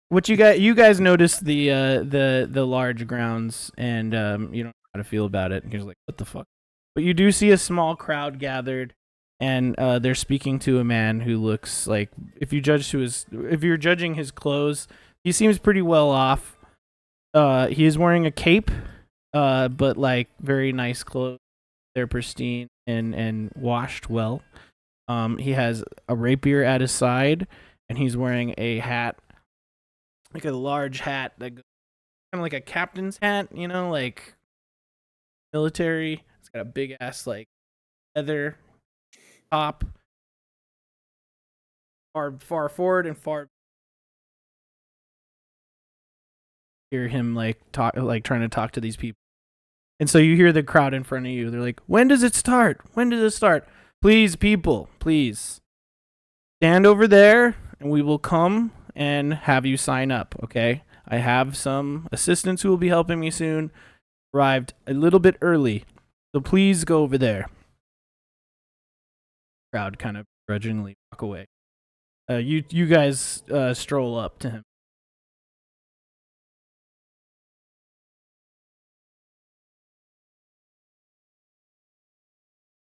What you guys notice the large grounds, and you don't know how to feel about it. And you're like, what the fuck? But you do see a small crowd gathered, and they're speaking to a man who looks like, if you're judging his clothes, he seems pretty well off. He is wearing a cape, but like very nice clothes. They're pristine and washed well. He has a rapier at his side, and he's wearing a hat, like a large hat that goes kind of like a captain's hat, you know, like military. It's got a big ass like leather top, far forward and far. Hear him like trying to talk to these people. And so you hear the crowd in front of you. They're like, when does it start? When does it start? Please, people, please. Stand over there, and we will come and have you sign up, okay? I have some assistants who will be helping me soon. Arrived a little bit early, so please go over there. Crowd kind of grudgingly walk away. You guys stroll up to him.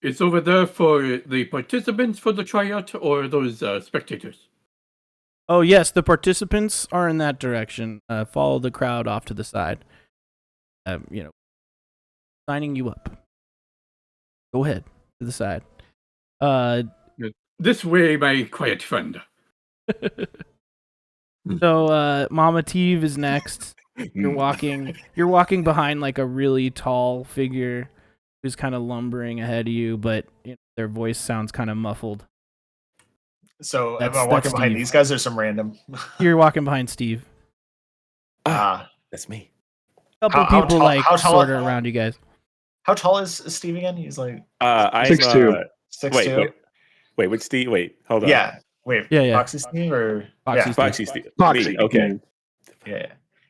It's over there for the participants for the tryout or those spectators? Oh, yes, the participants are in that direction. Follow the crowd off to the side. Signing you up. Go ahead, to the side. This way, my quiet friend. So, Mama Teve is next. You're walking behind like a really tall figure who's kind of lumbering ahead of you, but their voice sounds kind of muffled. So am I walking behind these guys or some random? You're walking behind Steve. That's me. A couple people sort of around you guys. How tall is Steve again? He's like I'm 6'2". 6'2". Wait, which Steve? Wait, hold on. Yeah. Wait. Yeah. Foxy Steve or Foxy Steve. Foxy. Me, okay.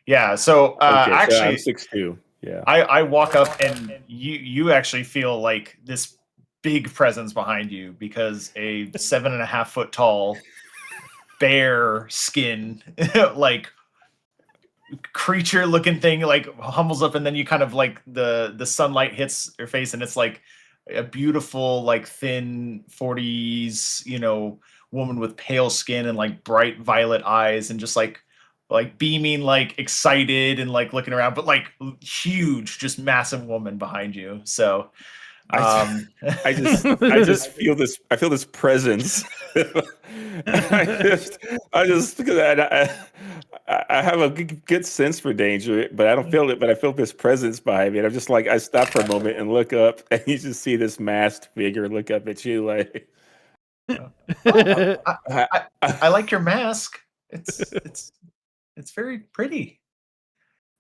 Yeah. So actually, so I'm 6'2". Yeah. I walk up and you actually feel like this big presence behind you because a 7.5 foot tall bear skin like creature looking thing like humbles up, and then you kind of like the sunlight hits your face, and it's like a beautiful like thin 40s woman with pale skin and like bright violet eyes, and just like beaming, like excited and like looking around, but like huge, just massive woman behind you. So I just feel this. I feel this presence. I just because I have a good sense for danger, but I don't feel it. But I feel this presence behind me, and I'm just like I stop for a moment and look up, and you just see this masked figure look up at you like. I like your mask. It's very pretty.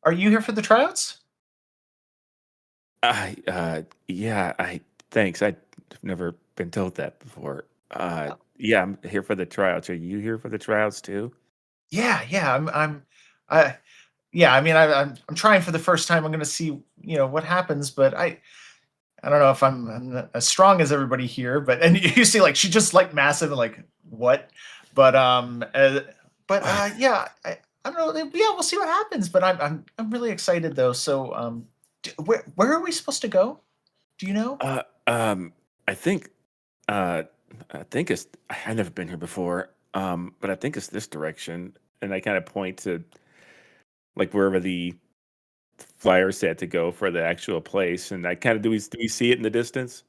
Are you here for the tryouts? I thanks. I've never been told that before. Yeah, I'm here for the tryouts. Are you here for the tryouts too? Yeah. I yeah. I mean, I'm trying for the first time. I'm going to see, what happens. But I don't know if I'm not as strong as everybody here. But and you see, like, she just like massive and like what? But yeah. I don't know. Yeah, we'll see what happens. But I'm really excited though. So where are we supposed to go? Do you know? Uh, um, I think, uh, I think it's. I've never been here before. But I think it's this direction, and I kind of point to like wherever the flyer said to go for the actual place, and I kind of do we see it in the distance?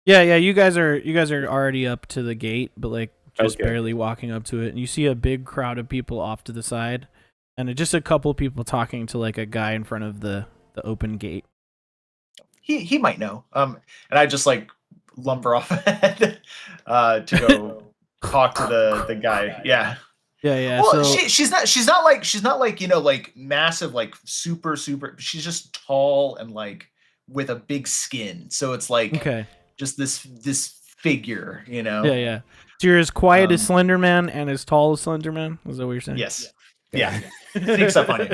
Yeah. You guys are already up to the gate, but like just Okay. barely walking up to it, and you see a big crowd of people off to the side, and just a couple people talking to like a guy in front of the open gate. He might know. And I just like lumber off ahead to go talk to the guy. Yeah. Yeah. Well, So she's not like like massive, like super. She's just tall and like with a big skin. So it's like okay. just this figure. Yeah. So you're as quiet as Um, Slender Man and as tall as Slender Man. Is that what you're saying? Yes. Yeah. Sneaks up on you.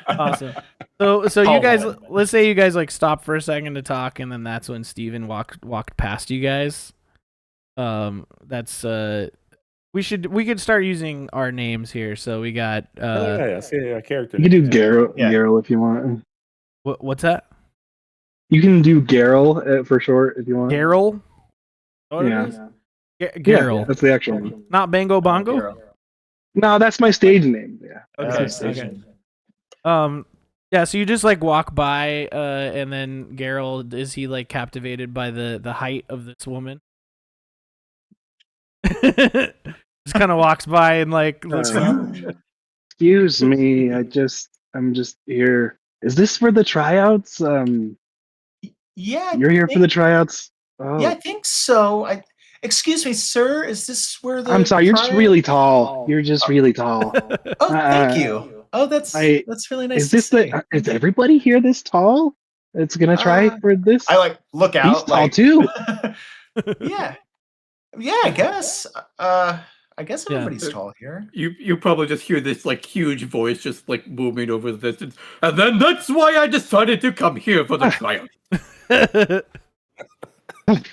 Awesome. So you Tall guys, woman. let's say you guys like stop for a second to talk, and then that's when Steven walked past you guys. That's we could start using our names here. So we got I see a character. You can do name. Garrel, Yeah. Garrel if you want. what's that? You can do Garrel for short if you want. Garrel. What Yeah. it is? Yeah, Garrel, that's the actual one. not Bango Bongo. Hero. No, that's my stage name. Yeah. Okay. Station. Yeah, so you just like walk by, and then Geralt, is he like captivated by the height of this woman? Just kind of walks by and like looks. Excuse me, I'm just here. Is this for the tryouts? Yeah. You're here for the tryouts? Oh, Yeah, I think so. Excuse me, sir. Is this where the? I'm sorry. You're just trial- really tall. You're just really tall. Oh, thank you. Oh, that's really nice. Is this to see. is everybody here this tall? It's gonna try for this. I like look out. He's tall like, too. yeah. I guess. I guess Yeah. everybody's tall here. You probably just hear this like huge voice just like booming over the distance, and then that's why I decided to come here for the trial.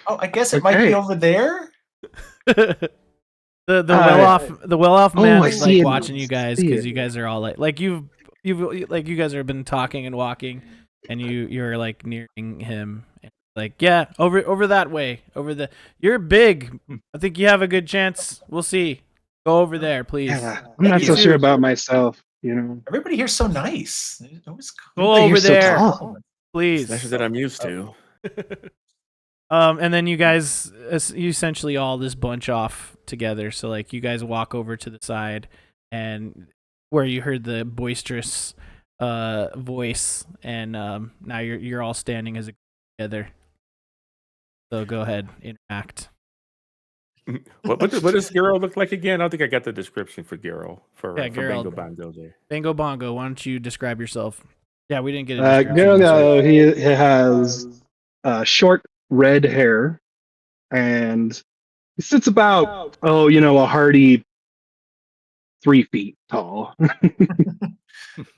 Oh, I guess it might Okay. be over there. the well off man I is see like it. watching you guys See because it. you guys are all like you've like you guys have been talking and walking, and you're like nearing him. Like, yeah, over that way, you're big. I think you have a good chance. We'll see. Go over there, please. Yeah, I'm not you. so sure about myself. You know. Everybody here's so nice. They always Go Everybody over here's so there, tall. please. That's that I'm used to. And then you guys, you essentially all just bunch off together. So like you guys walk over to the side, and where you heard the boisterous voice, and now you're all standing as a group together. So go ahead, interact. What does Gero look like again? I don't think I got the description for Gero for Geralt. Bingo Bongo there. Bango Bongo, why don't you describe yourself? Yeah, we didn't get a description. Garrel, he has short red hair, and he sits about a hearty 3 feet tall.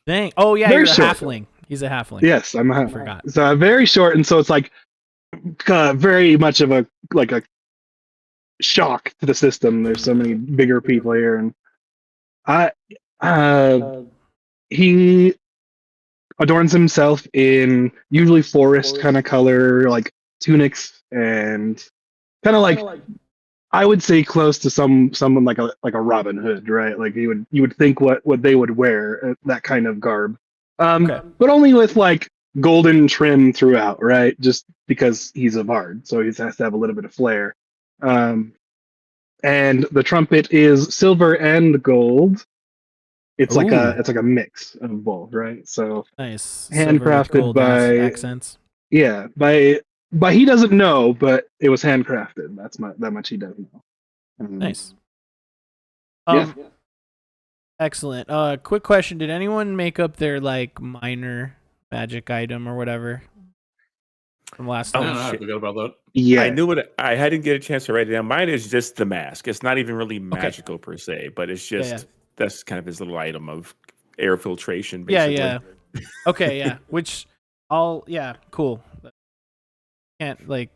Dang. Oh yeah, Very you're a short. halfling. He's a halfling. Yes, I'm I forgot. So very short, and so it's like very much of a shock to the system. There's so many bigger people here, and he adorns himself in usually forest kind of color, like tunics, and kind of like I would say close to someone like a Robin Hood, right? Like you would think what they would wear, that kind of garb. Okay. But only with like golden trim throughout, right? Just because he's a bard, so he has to have a little bit of flair. And the trumpet is silver and gold. It's like a mix of both, right? So Nice. handcrafted Silver with gold by accents. yeah, by he doesn't know, but it was handcrafted. That much he does know. Nice. Yeah. Excellent. Quick question: did anyone make up their like minor magic item or whatever from last Oh, I time. don't know. I shit. forgot about that. Yeah. I knew it. I hadn't get a chance to write it down. Mine is just the mask. It's not even really magical per se, but it's Yeah, just that's kind of his little item of air filtration, Yeah, basically. yeah. Okay, yeah. Which cool. Can't like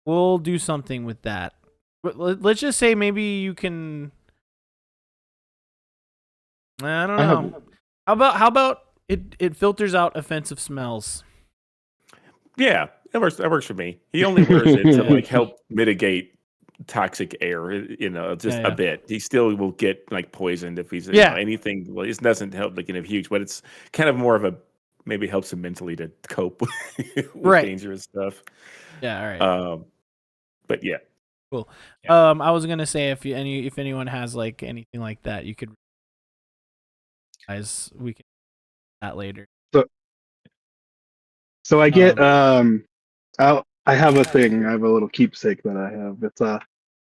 we'll do something with that. But let's just say maybe you can. I don't I know. have- How about it filters out offensive smells? Yeah, that works. That works for me. He only wears it to like help mitigate toxic air, just Yeah, a yeah. bit. He still will get like poisoned if he's Yeah. anything. Well, it doesn't help like huge, but it's kind of more of a maybe helps him mentally to cope with Right. dangerous stuff. Yeah, all right. But yeah, Cool. Yeah. I was gonna say if anyone has like anything like that, you could guys we can do that later. So I get I have a thing. I have a little keepsake that I have.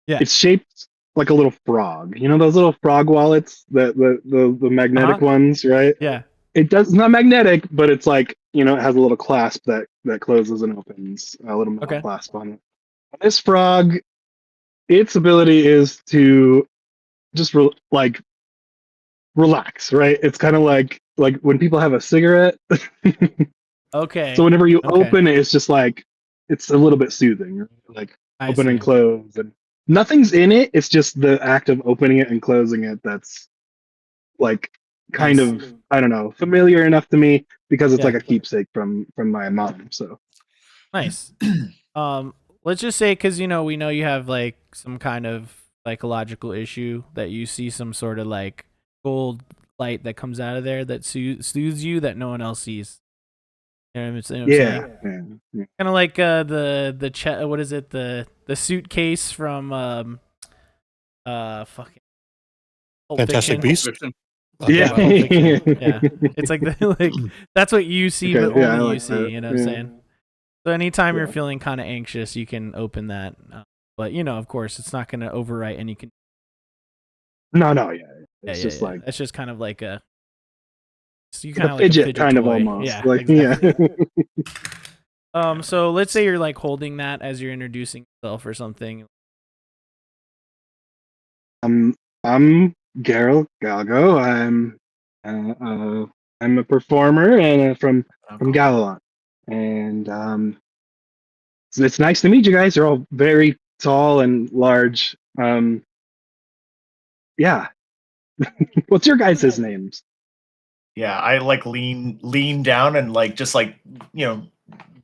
Yeah. It's shaped like a little frog. You know those little frog wallets, the magnetic ones, right? Yeah. It's not magnetic, but it's like, it has a little clasp that closes and opens, a little metal Okay. clasp on it. This frog, its ability is to just relax, right? It's kind of like when people have a cigarette. Okay. So whenever you Okay. open it, it's just like it's a little bit soothing, right? Like I open and see. close, and nothing's in it. It's just the act of opening it and closing it that's like kind Nice. of, I don't know, familiar enough to me because it's Yeah. like a keepsake from my mom. So Nice. Let's just say because we know you have like some kind of psychological issue that you see some sort of like gold light that comes out of there that soothes you that no one else sees. You know what I'm saying? yeah. Kind of like the what is it, the suitcase from fucking Pulp Fantastic Fiction. Beast. Fiction. Yeah. Pulp Fiction. Yeah, it's like like that's what you see, Okay, but yeah, I only you like see. that. You know what I'm Yeah. saying? So anytime you're Yeah. feeling kind of anxious, you can open that. But of course, it's not going to overwrite any. No, yeah. Yeah, It's yeah, just yeah. like It's just kind of like a. So you like kind a of like a fidget, fidget kind of toy. almost. Yeah, Like exactly. yeah. So let's say you're like holding that as you're introducing yourself or something. I'm Galgo. I'm a performer and from Gala'Lond, and so it's nice to meet you guys. You're all very tall and large. Yeah. What's your guys' names? Yeah, I like lean down and like just like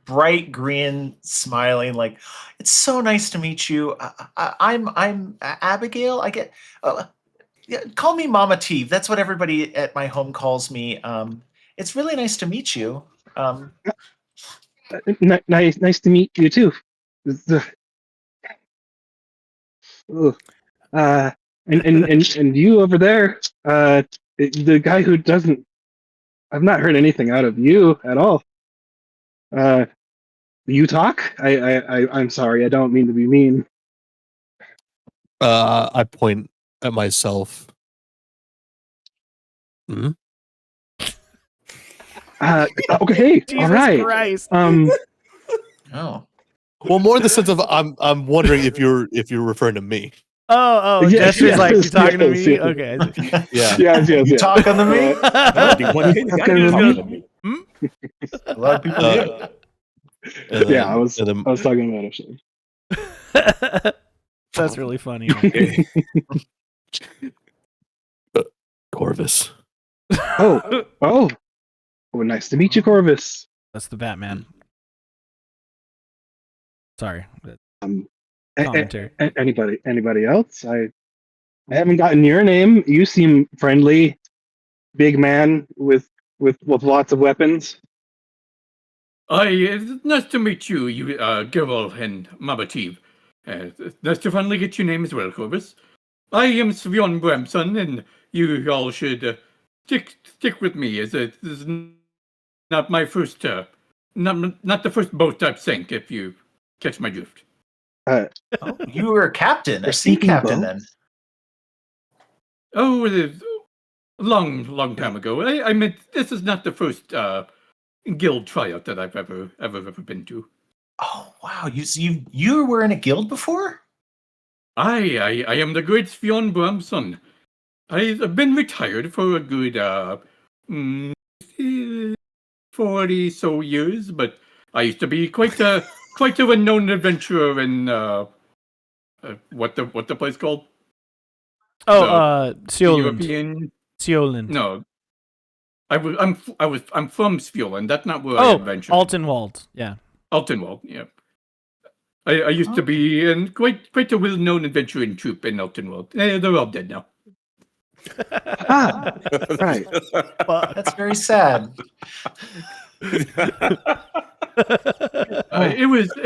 bright grin, smiling. Like, it's so nice to meet you. I'm Abigail. I get yeah, call me Mama T. That's what everybody at my home calls me. It's really nice to meet you. Nice to meet you too. Ugh. And you over there, the guy who doesn't. I've not heard anything out of you at all. You talk? I'm sorry. I don't mean to be mean. I point at myself. Hmm? Okay. Jesus All right. Christ. Oh, Well, more in the sense of I'm wondering if you're referring to me. Oh, Yes, Jester's like, yes, you're talking to yes, me? yes. Okay. I see. Yeah. Yes. you talking to me? A lot of people do. And then, Yeah, I was and then, talking about it. That's really funny. Man. Corvus. Oh, well, nice to meet you, Corvus. That's the Batman. Sorry. A- Commentary. anybody else? I haven't gotten your name. You seem friendly, big man with lots of weapons. It's nice to meet you, Geralt and Mabativ. Nice to finally get your name as well, Corvus. I am Svion Bramson, and you all should stick with me, as this is not my first, not the first boat I've sank, if you catch my drift. Oh, you were a captain, a sea sinking captain, boats? then. Oh, it is a long time ago. I meant this is not the first guild tryout that I've ever been to. Oh wow, you were in a guild before? I am the great Fionn Bramson. I've been retired for a good mm, 40 so years, but I used to be quite a renowned adventurer in what the place called? Oh, The Seoland. European. Seoland. No, I'm from Spioland. That's not where I Oh, adventured. Altenwald. Yeah. Altenwald. Yeah. I used to be in quite a well-known adventuring troupe in Altenwald. They're all dead now. Ah, right. That's very sad. It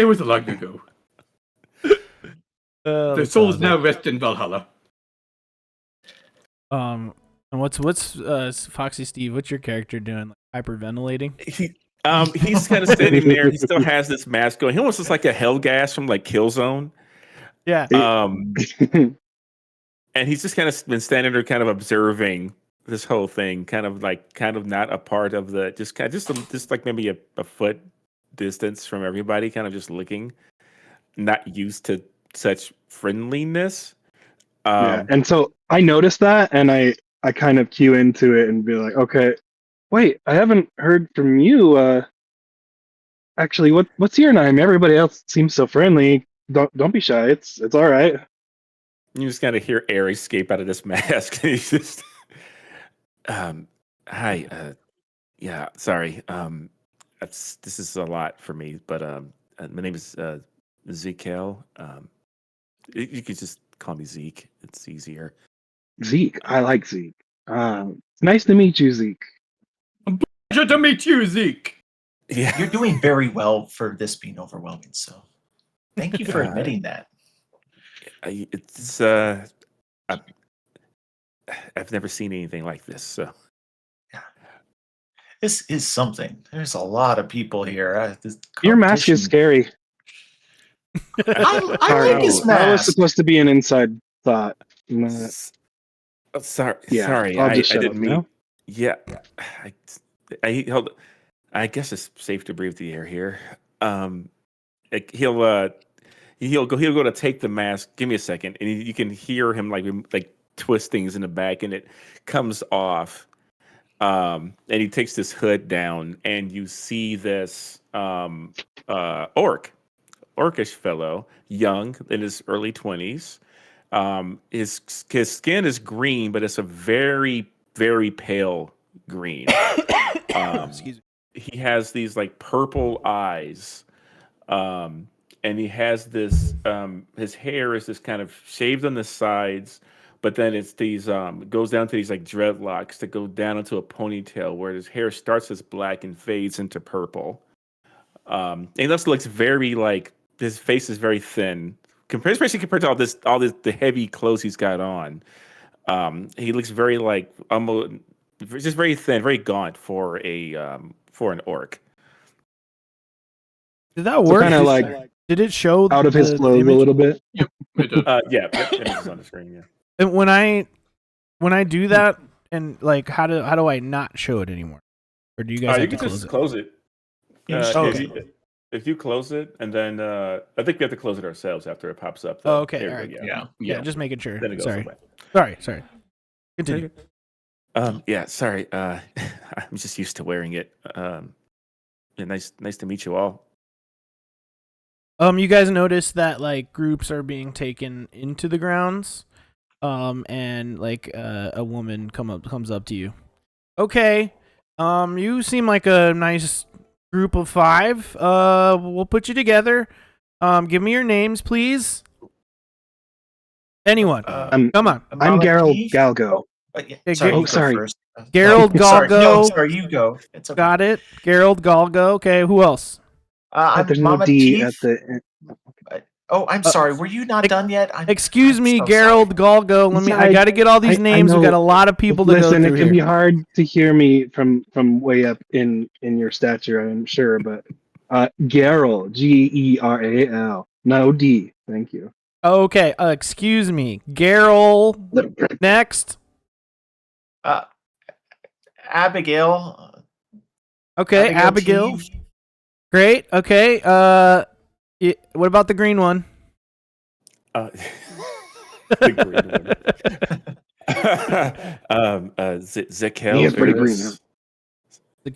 was long ago. Oh, The that's souls awesome. now rest in Valhalla. And what's Foxy Steve? What's your character doing? Like, hyperventilating? He's kind of standing there. He still has this mask going. He almost looks like a Hellgas from like Killzone. Yeah. And he's just kind of been standing there, kind of observing this whole thing, kind of not a part of the, just like maybe a foot distance from everybody, kind of just looking, not used to such friendliness. Yeah, and so I noticed that, and I kind of cue into it and be like, okay, wait, I haven't heard from you. Actually, what's your name? Everybody else seems so friendly. Don't be shy. It's all right. You just kind of hear air escape out of this mask. He's just, hi, yeah, sorry. This is a lot for me, but my name is Zekel. You could just call me Zeke. It's easier. Zeke, I like Zeke. Nice to meet you, Zeke. Pleasure to meet you, Zeke. Yeah, You're doing very well for this being overwhelming. So, thank you for admitting that. it's I've never seen anything like this. So This is something. There's a lot of people here. Your mask is competition- scary. I Sorry, like his that was mask. supposed to be an inside thought. sorry, Yeah, sorry, I'll I just shut didn't up mean. now. Yeah, I guess it's safe to breathe the air here. He'll go to take the mask. Give me a second, and you can hear him like twist things in the back, and it comes off. And he takes this hood down, and you see this orcish fellow, young in his early 20s. His skin is green, but it's a very, very pale green. Excuse me. He has these like purple eyes, and he has this. His hair is this kind of shaved on the sides, but then it's these. It goes down to these like dreadlocks that go down into a ponytail, where his hair starts as black and fades into purple. And he also looks very like his face is very thin, especially compared to all this the heavy clothes he's got on. He looks very like almost just very thin, very gaunt for an orc. Did that So work? kind of like Did it show out of his the clothes a image? little bit. Yeah, Yeah, images on the screen. Yeah. And when I do that, and like, how do I not show it anymore? Or do you guys You have to can close just it? close it. You just Oh, close okay. it. If you close it, and then I think we have to close it ourselves after it pops up. Oh, though. okay, There you alright. go, Yeah. Yeah, just making sure. Then it goes Sorry. away. Sorry. Continue. Yeah, sorry. I'm just used to wearing it. Yeah, nice to meet you all. You guys notice that like groups are being taken into the grounds, and like a woman comes up to you. Okay, you seem like a nice group of 5. We'll put you together. Give me your names, please. Anyone? Come on. I'm Mama Geralt Eve? Galgo. Yeah, Hey, sorry, oh, you go sorry. first. Geralt Sorry. No, Galgo. sorry, you go. It's okay. Got it. Gerald Galgo. Okay, who else? I'm There's Mama no D Teef. at the. Oh, I'm sorry. Were you not done yet? Excuse I'm me, so Gerald Galgo. I got to get all these I names. We know. got a lot of people to Listen, go it through can here. be hard to hear me from way up in your stature, I'm sure, but Geral, Geral, no D. Thank you. Okay, excuse me. Gerald. Next. Abigail. Okay, Abigail. Teef. Great. Okay. What about the green one? The green one. Zekel. He is pretty green. Varys.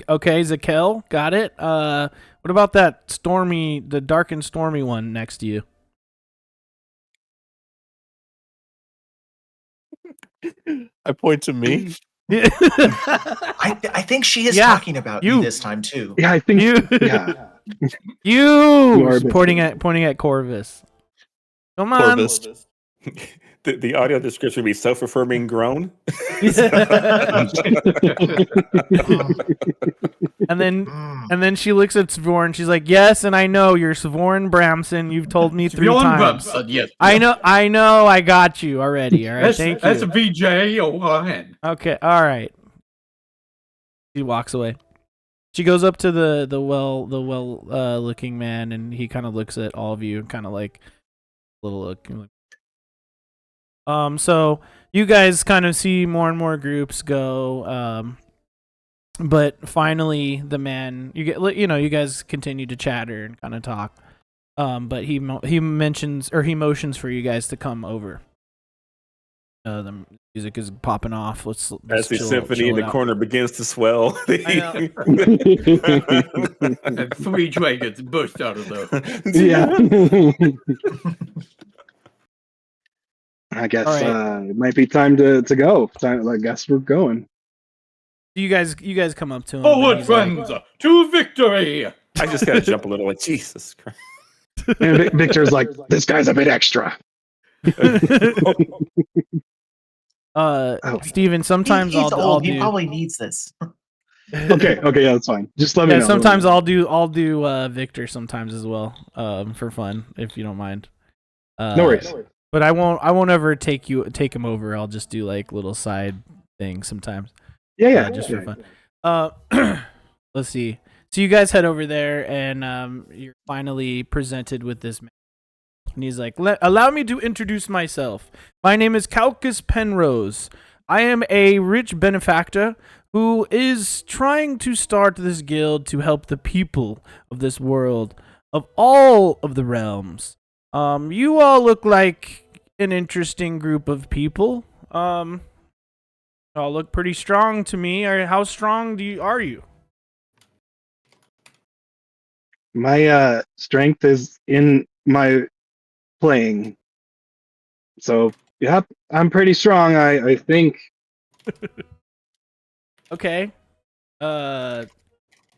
Okay, Zakel, got it. What about that the dark and stormy one next to you? I point to me. I think she is talking about you this time too. Yeah, I think You. yeah. You are a bit pointing at Corvus. Come on. Corvus. The audio description would be self-affirming groan. And then she looks at Svorn and she's like, "Yes, and I know you're Svorn Bramson. You've told me 3 times. Yes. I know. I got you already. All right, thank you. SVJON. Okay, all right." She walks away. She goes up to the well looking man, and he kind of looks at all of you and kind of like a little look. So you guys kind of see more and more groups go. But finally, the man you guys continue to chatter and kind of talk. But he motions for you guys to come over. The music is popping off. Let's As the chill- symphony chill in the out. corner begins to swell. I And 3 dragons burst out of there. Yeah. I guess All right. it might be time to go. I guess we're going. You guys come up to him. Forward, and he's like, friends, to victory! I just gotta jump a little like Jesus Christ. And Victor's like, this guy's a bit extra. Steven, sometimes He's I'll old. do. He probably needs this. Okay, yeah, that's fine. Just let me Yeah, know. sometimes I'll do Victor sometimes as well, for fun, if you don't mind. No worries. But I won't ever take him over. I'll just do like little side things sometimes. Yeah, Just yeah. for fun. Let's see. So you guys head over there, and you're finally presented with this man. And he's like, "Allow me to introduce myself. My name is Calcus Penrose. I am a rich benefactor who is trying to start this guild to help the people of this world, of all of the realms. You all look like an interesting group of people. All look pretty strong to me. How strong are you?" My strength is in my playing. So, yep, I'm pretty strong, I think. Okay.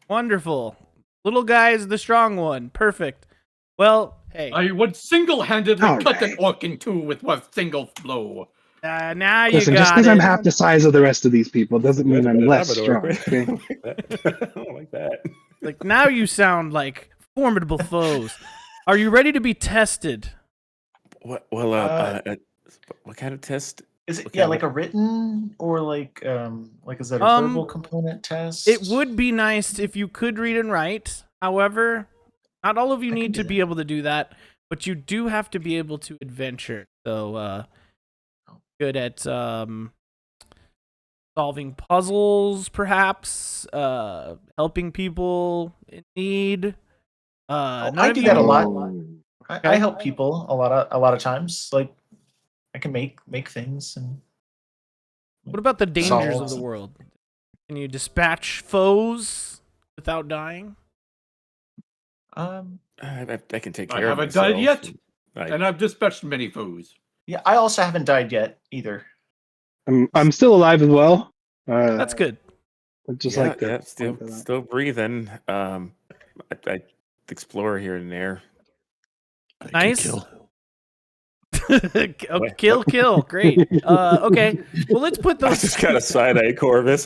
Wonderful. Little guy is the strong one. Perfect. Well, hey. I would single-handedly All cut right. an orc in 2 with one single blow. Now you Listen, got just because it. I'm half the size of the rest of these people doesn't mean I'm less Labrador. strong. Okay? I don't like that. Like, now you sound like formidable foes. Are you ready to be tested? What kind of test? Is it Okay, like a written or like is that a verbal component test? It would be nice if you could read and write. However, not all of you I can need do to be able to do that, but you do have to be able to adventure. So, good at solving puzzles, perhaps, helping people in need. None I of do you- that a lot. Oh. I help people a lot of times. Like I can make things and What about the dangers of Solves. the world? Can you dispatch foes without dying? I can take I care of haven't died myself. yet. I- And I've dispatched many foes. yeah, I also haven't died yet either. I'm still alive as well. That's good. I'd just yeah, like to yeah, still breathing. I explore here and there. I can Nice. kill. Kill. Great. Okay. Well, let's put I those. just got a side eye, Corvus.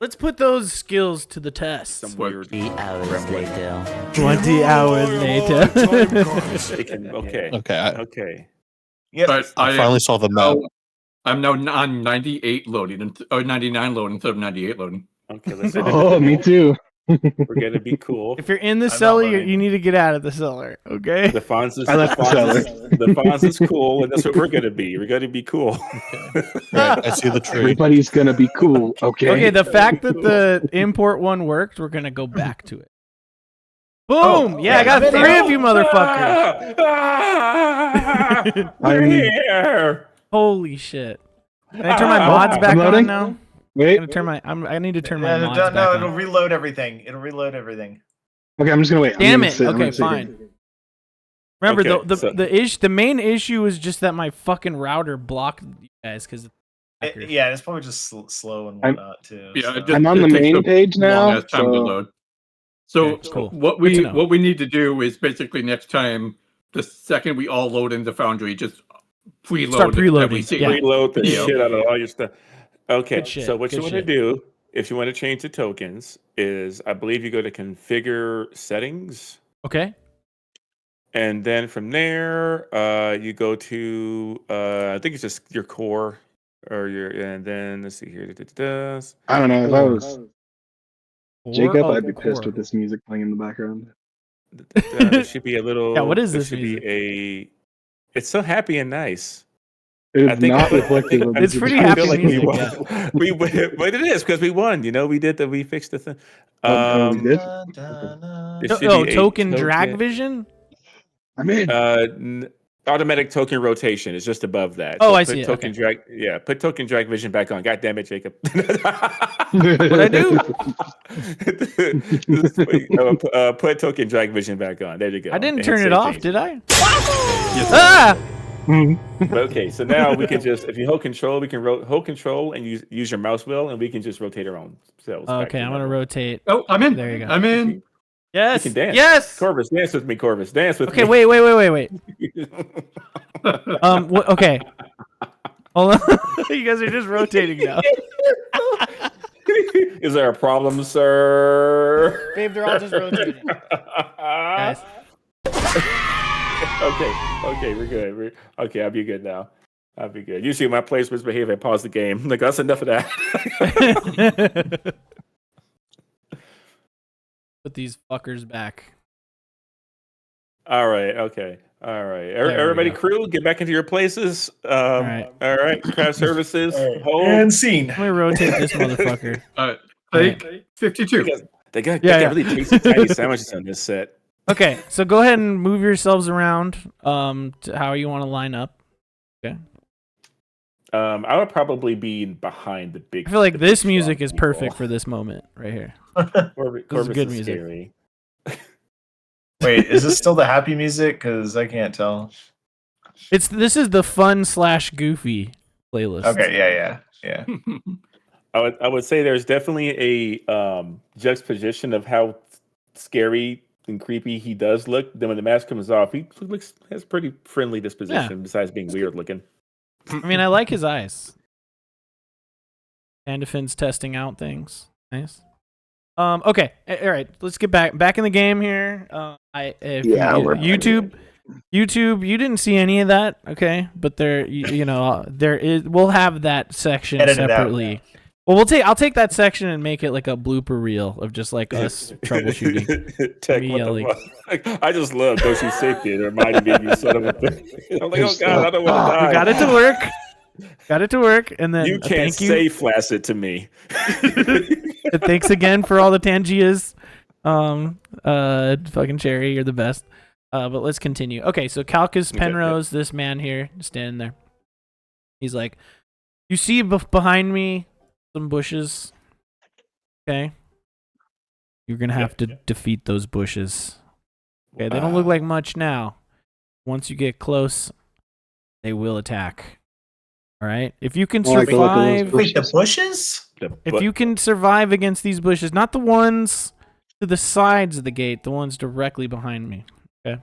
Let's put those skills to the test. Some weird 3 hours gremlin. later. 20 hours later. Okay. Okay, Yeah, But I I finally saw the map. I'm now on 98 loading, or 99 loading instead of 98 loading. Okay, listen. Oh, me too. We're gonna be cool. If you're in the I'm not cellar, learning. you need to get out of the cellar. Okay. The Fonz is I left the cellar. the Fonz is cool, and that's what we're gonna be. We're gonna be cool. Right, I see the tree. Everybody's gonna be cool, okay? Okay. The fact that the import one worked, we're gonna go back to it. Boom! Yeah, I got I'm in 3 it. of you motherfuckers. We're I'm- here. Holy shit! Can I turn my mods back on loading. now? Wait. I need to turn my No, mods no, back no, on. it'll reload everything. It'll reload everything. Okay, I'm just gonna wait. I'm Damn gonna it. sit- I'm Okay, gonna sit here. fine. Remember, Okay, the main issue is just that my fucking router blocked you guys because. Yeah, it's probably just slow and I'm- whatnot too. Yeah, so. just- I'm on the It takes main a page long now. ass time to So load. So Okay, cool. what Good to we know. what we need to do is basically next time, the second we all load into Foundry, just preload Start preloading, everything. yeah. Reload the Yeah. shit out of all your stuff. Okay, Good shit, so what good you want to shit. do, if you want to change the tokens, is I believe you go to configure settings, Okay. and then from there, you go to I think it's just your core or your, and then let's see here. I don't know if I Core. was Jacob, Oh, I'd be pissed core. with this music playing in the background. There should be a little. Yeah, what is there this should music? be it's so happy and nice. It I is think not reflective of It's this pretty music. happy I feel like music, we won. But it is because we won. You know, we fixed the thing. Oh, we did? There should Oh, be a token drag vision. I'm in. Automatic token rotation is just above that. Oh, So I put see it, Token okay. drag, yeah, put token drag vision back on. God damn it, Jacob. What'd I do? Put token drag vision back on. There you go. I didn't And turn hit it save off, change. did I? Ah! But okay, so now we can just, if you hold control, we can hold control and use your mouse wheel, and we can just rotate our own cells. back Okay, to I'm gonna normal. rotate. Oh, I'm in. There you go. I'm in. Yes. You can dance. Yes. Corvus, dance with me, Corvus. Dance with Okay, me. wait. Okay. Hold on. You guys are just rotating now. Is there a problem, sir? Babe, they're all just rotating. Guys. Okay, we're good. Okay, I'll be good now. I'll be good. Usually, my players misbehave. I pause the game. Like that's enough of that. Put these fuckers back. All right. Okay. All right. There we Everybody, go. crew, get back into your places. right. All right. Craft services. Hold. And scene. Let me rotate this motherfucker. Take 52. They got Yeah. really tasty tiny sandwiches on this set. Okay, so go ahead and move yourselves around to how you want to line up. I would probably be behind the big. I feel like the this big music strong is people. perfect for this moment right here. Corvus This is good is music. scary. Wait, is this still the happy music? Because I can't tell. This is the fun / goofy playlist. Okay, yeah. I would say there's definitely a juxtaposition of how scary and creepy he does look. Then when the mask comes off, he has pretty friendly disposition. Besides being weird looking. I mean, I like his eyes. Pandafin's testing out things. Nice. Okay. All right. Let's get back in the game here. YouTube, you didn't see any of that, okay? But there is. We'll have that section Edit it out. separately. Well, I'll take that section and make it like a blooper reel of just like us troubleshooting. Tech, Me what the yelling. fuck? I just love Doshi Safety. It reminded me of you son of a bitch. I'm like, oh god, I don't want to die. We got it to work, and then You can't thank you. say flaccid to me. Thanks again for all the Tangias. Fucking Cherry, you're the best. But let's continue. Okay, so Calcus Penrose, this man here, standing there. He's like, you see behind me some bushes? Okay. You're going to have to defeat those bushes. Okay, they don't look like much now. Once you get close, they will attack. All right? If you can I like the look of those survive... Wait, the bushes? If you can survive against these bushes, not the ones to the sides of the gate, the ones directly behind me. Okay.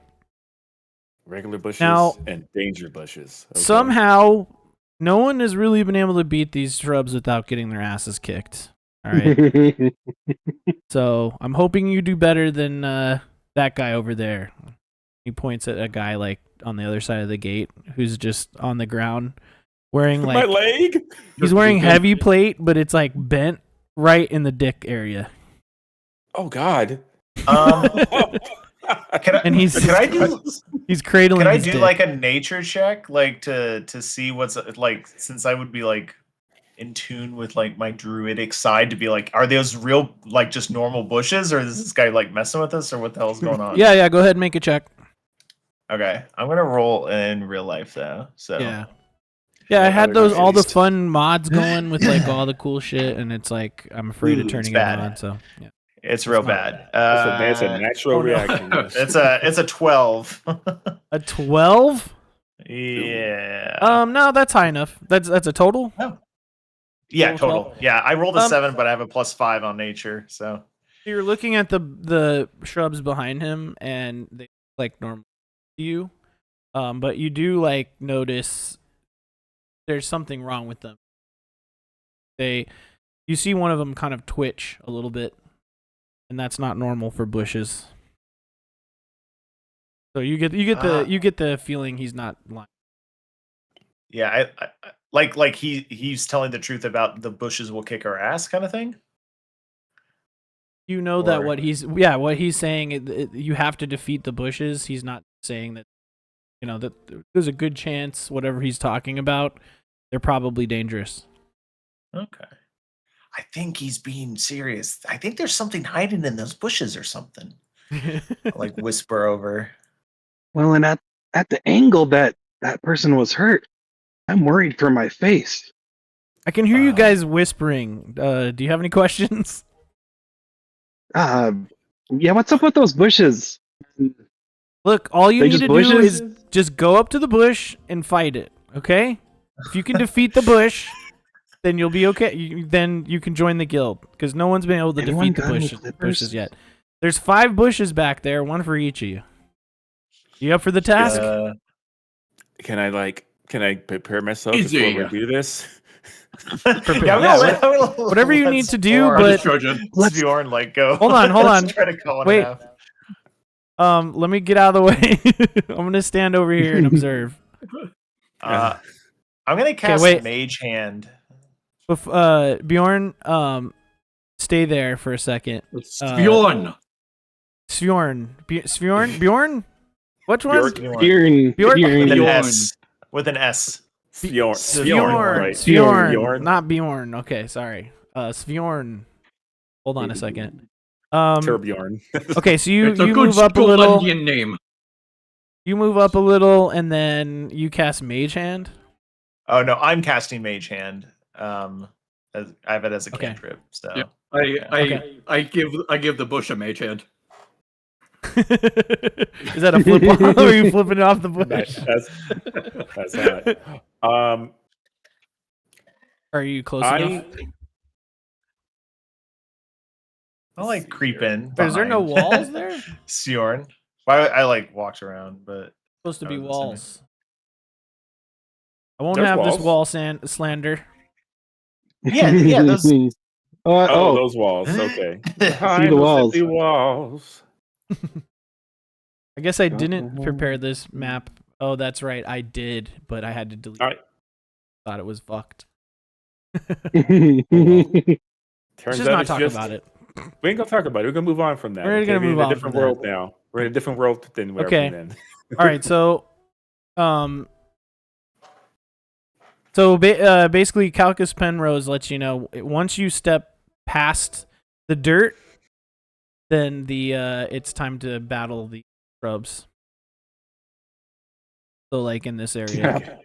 Regular bushes Now- and danger bushes. Okay. Somehow, no one has really been able to beat these shrubs without getting their asses kicked. All right. So I'm hoping you do better than that guy over there. He points at a guy like on the other side of the gate who's just on the ground wearing my like leg. he's wearing heavy plate, but it's like bent right in the dick area. Oh god. And he's cradling. Can I his do dick. like a nature check, like to see what's like, since I would be like in tune with like my druidic side to be like, are those real like just normal bushes, or is this guy like messing with us, or what the hell's going on? Yeah, go ahead and make a check. Okay, I'm gonna roll in real life though. So Yeah, I had all the fun mods going with like all the cool shit, and it's like I'm afraid of turning it bad. on. So yeah, it's real not bad. That's a natural reaction. It's a 12. a 12. Yeah. No, that's high enough. That's a total. Oh. Yeah, Total total. Yeah, I rolled a 7, but I have a +5 on nature. So You're looking at the shrubs behind him, and they look like normal to you, but you do like notice there's something wrong with them. You see one of them kind of twitch a little bit, and that's not normal for bushes. So you get the feeling he's not lying. yeah, I like he's telling the truth about the bushes will kick our ass kind of thing. You know that what he's saying, you have to defeat the bushes. He's not saying that, that there's a good chance whatever he's talking about, they're probably dangerous. Okay. I think he's being serious. I think there's something hiding in those bushes or something. I'll, like whisper over. Well, and at the angle that person was hurt, I'm worried for my face. I can hear you guys whispering. Do you have any questions? Yeah, what's up with those bushes? Look, all you They need just to do bushes? is just go up to the bush and fight it, okay? If you can defeat the bush, then you'll be okay. Then you can join the guild, because no one's been able to Anyone defeat the got any bushes clippers? yet. There's 5 bushes back there, one for each of you. You up for the task? Can I prepare myself Easy. before we do this? Whatever you need to do, but let's Bjorn like go. Hold on. Try to call it Wait. out. Let me get out of the way. I'm gonna stand over here and observe. I'm gonna cast Mage Hand. Bjorn, stay there for a second. Bjorn. Bjorn? Which one? Bjorn. With an S. Bjorn, not Bjorn. Okay, sorry. Bjorn. Hold on a second. Bjorn. Okay, so you It's a good move up a little. Indian name. You move up a little, and then you cast Mage Hand. Oh no, I'm casting Mage Hand. I have it as a cantrip. So yeah. I give the bush a mage hand. Is that a flip off? Or are you flipping it off the bush? That's hot. Are you close enough? I like creep in. Is there no walls there? Sjorn. I like walked around, but Supposed to be walls. I won't There's have walls. this wall sand slander. Yeah, those. Those walls. Okay. See the walls. The walls. I guess I didn't prepare this map. Oh, that's right, I did, but I had to delete it. Thought it was fucked. Turns Let's just out not it's talk just, about it. We ain't gonna talk about it. We're gonna move on from that. We're gonna move in on a different from world that. now. We're in a different world than where Okay. we've been. All right, so basically, Calcus Penrose lets you know once you step past the dirt, then it's time to battle the shrubs. So, like in this area,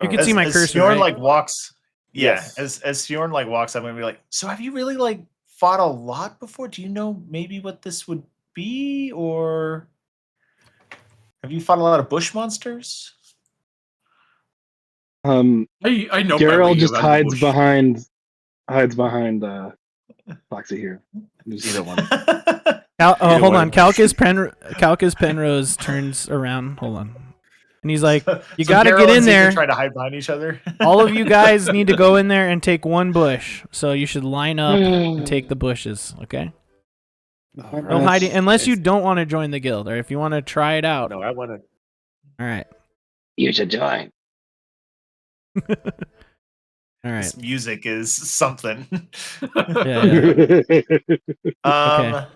you can see my cursor. Sjorn Right? like walks. Yeah, Yes. as Sjorn like walks up, I'm gonna be like, so have you really like fought a lot before? Do you know maybe what this would be, or have you fought a lot of bush monsters? I know. Geralt just hides behind Foxy here. Either one. Hold on. Calcus Penrose turns around. Hold on. And he's like, you So gotta Geralt get in and Zeke there. Try to hide behind each other. All of you guys need to go in there and take one bush. So you should line up and take the bushes, okay? No hiding, unless you don't want to join the guild, or if you want to try it out. No, I want to. All right. You should join. All right. This music is something. Yeah. Okay.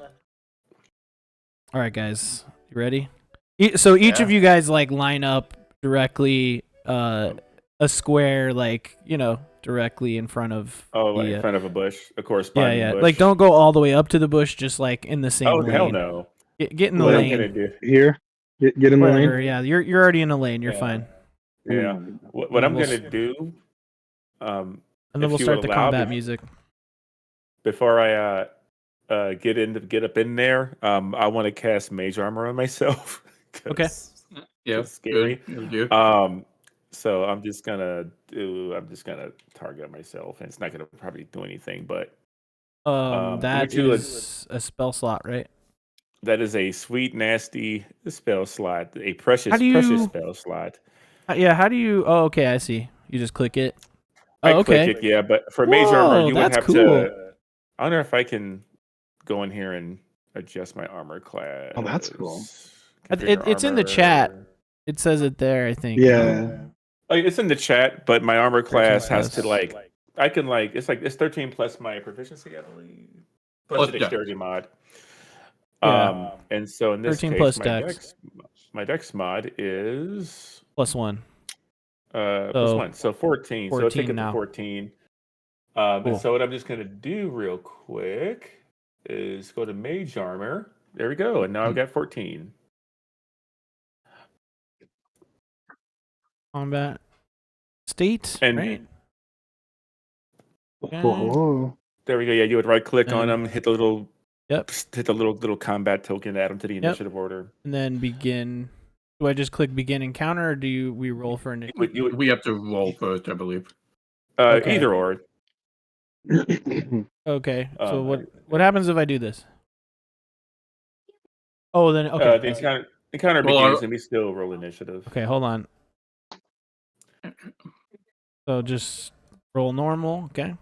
All right, guys. You ready? So each of you guys like line up directly a square, like, directly in front of. Oh, like the, in front of a bush, a yeah, corresponding yeah. bush. Like don't go all the way up to the bush. Just like in the same Oh lane. hell no! Get in the What I'm lane. gonna do? Here, get in the Whatever. lane. Yeah, you're already in a lane. You're Yeah. fine. Yeah. Mm. What I'm we'll gonna do? And then if we'll you start the allow, combat music. before I get up in there, I want to cast Mage Armor on myself. 'Cause Okay. Yeah, it's scary. Good. Yeah. So I'm just gonna target myself, and it's not gonna probably do anything. But That do is a spell slot, right? that is a sweet, nasty spell slot, a precious, How do precious you- spell slot. Yeah. How do you? Oh, okay. I see. You just click it. I Oh, okay. click it, yeah. But for Mage Armor, Whoa, you would that's have cool. to. I wonder if I can go in here and adjust my armor class. Oh, that's cool. It's in the chat. It says it there. I think. Yeah. Oh, it's in the chat, but my armor class has to plus. I can it's 13 plus my proficiency, I believe, plus Plus the dex. dexterity mod. Yeah. And so in this 13 case, plus my dex. my dex mod is +1. plus So, 1, so 14. So I'll take 14 it now. to 14. Cool. And so what I'm just gonna do real quick is go to Mage Armor. There we go, and now I've got 14. Combat state, And- right? Oh. There we go. Yeah, you would right click on And- them, hit the little Yep. hit the little combat token, add them to the initiative order. And then begin. Do I just click begin encounter, or we roll for initiative? You would, We have to roll first, I believe. Okay. Either or. Okay. So Um, what happens if I do this? Oh, then okay. The encounter Well, begins, and we still roll initiative. Okay, hold on. So just roll normal, okay?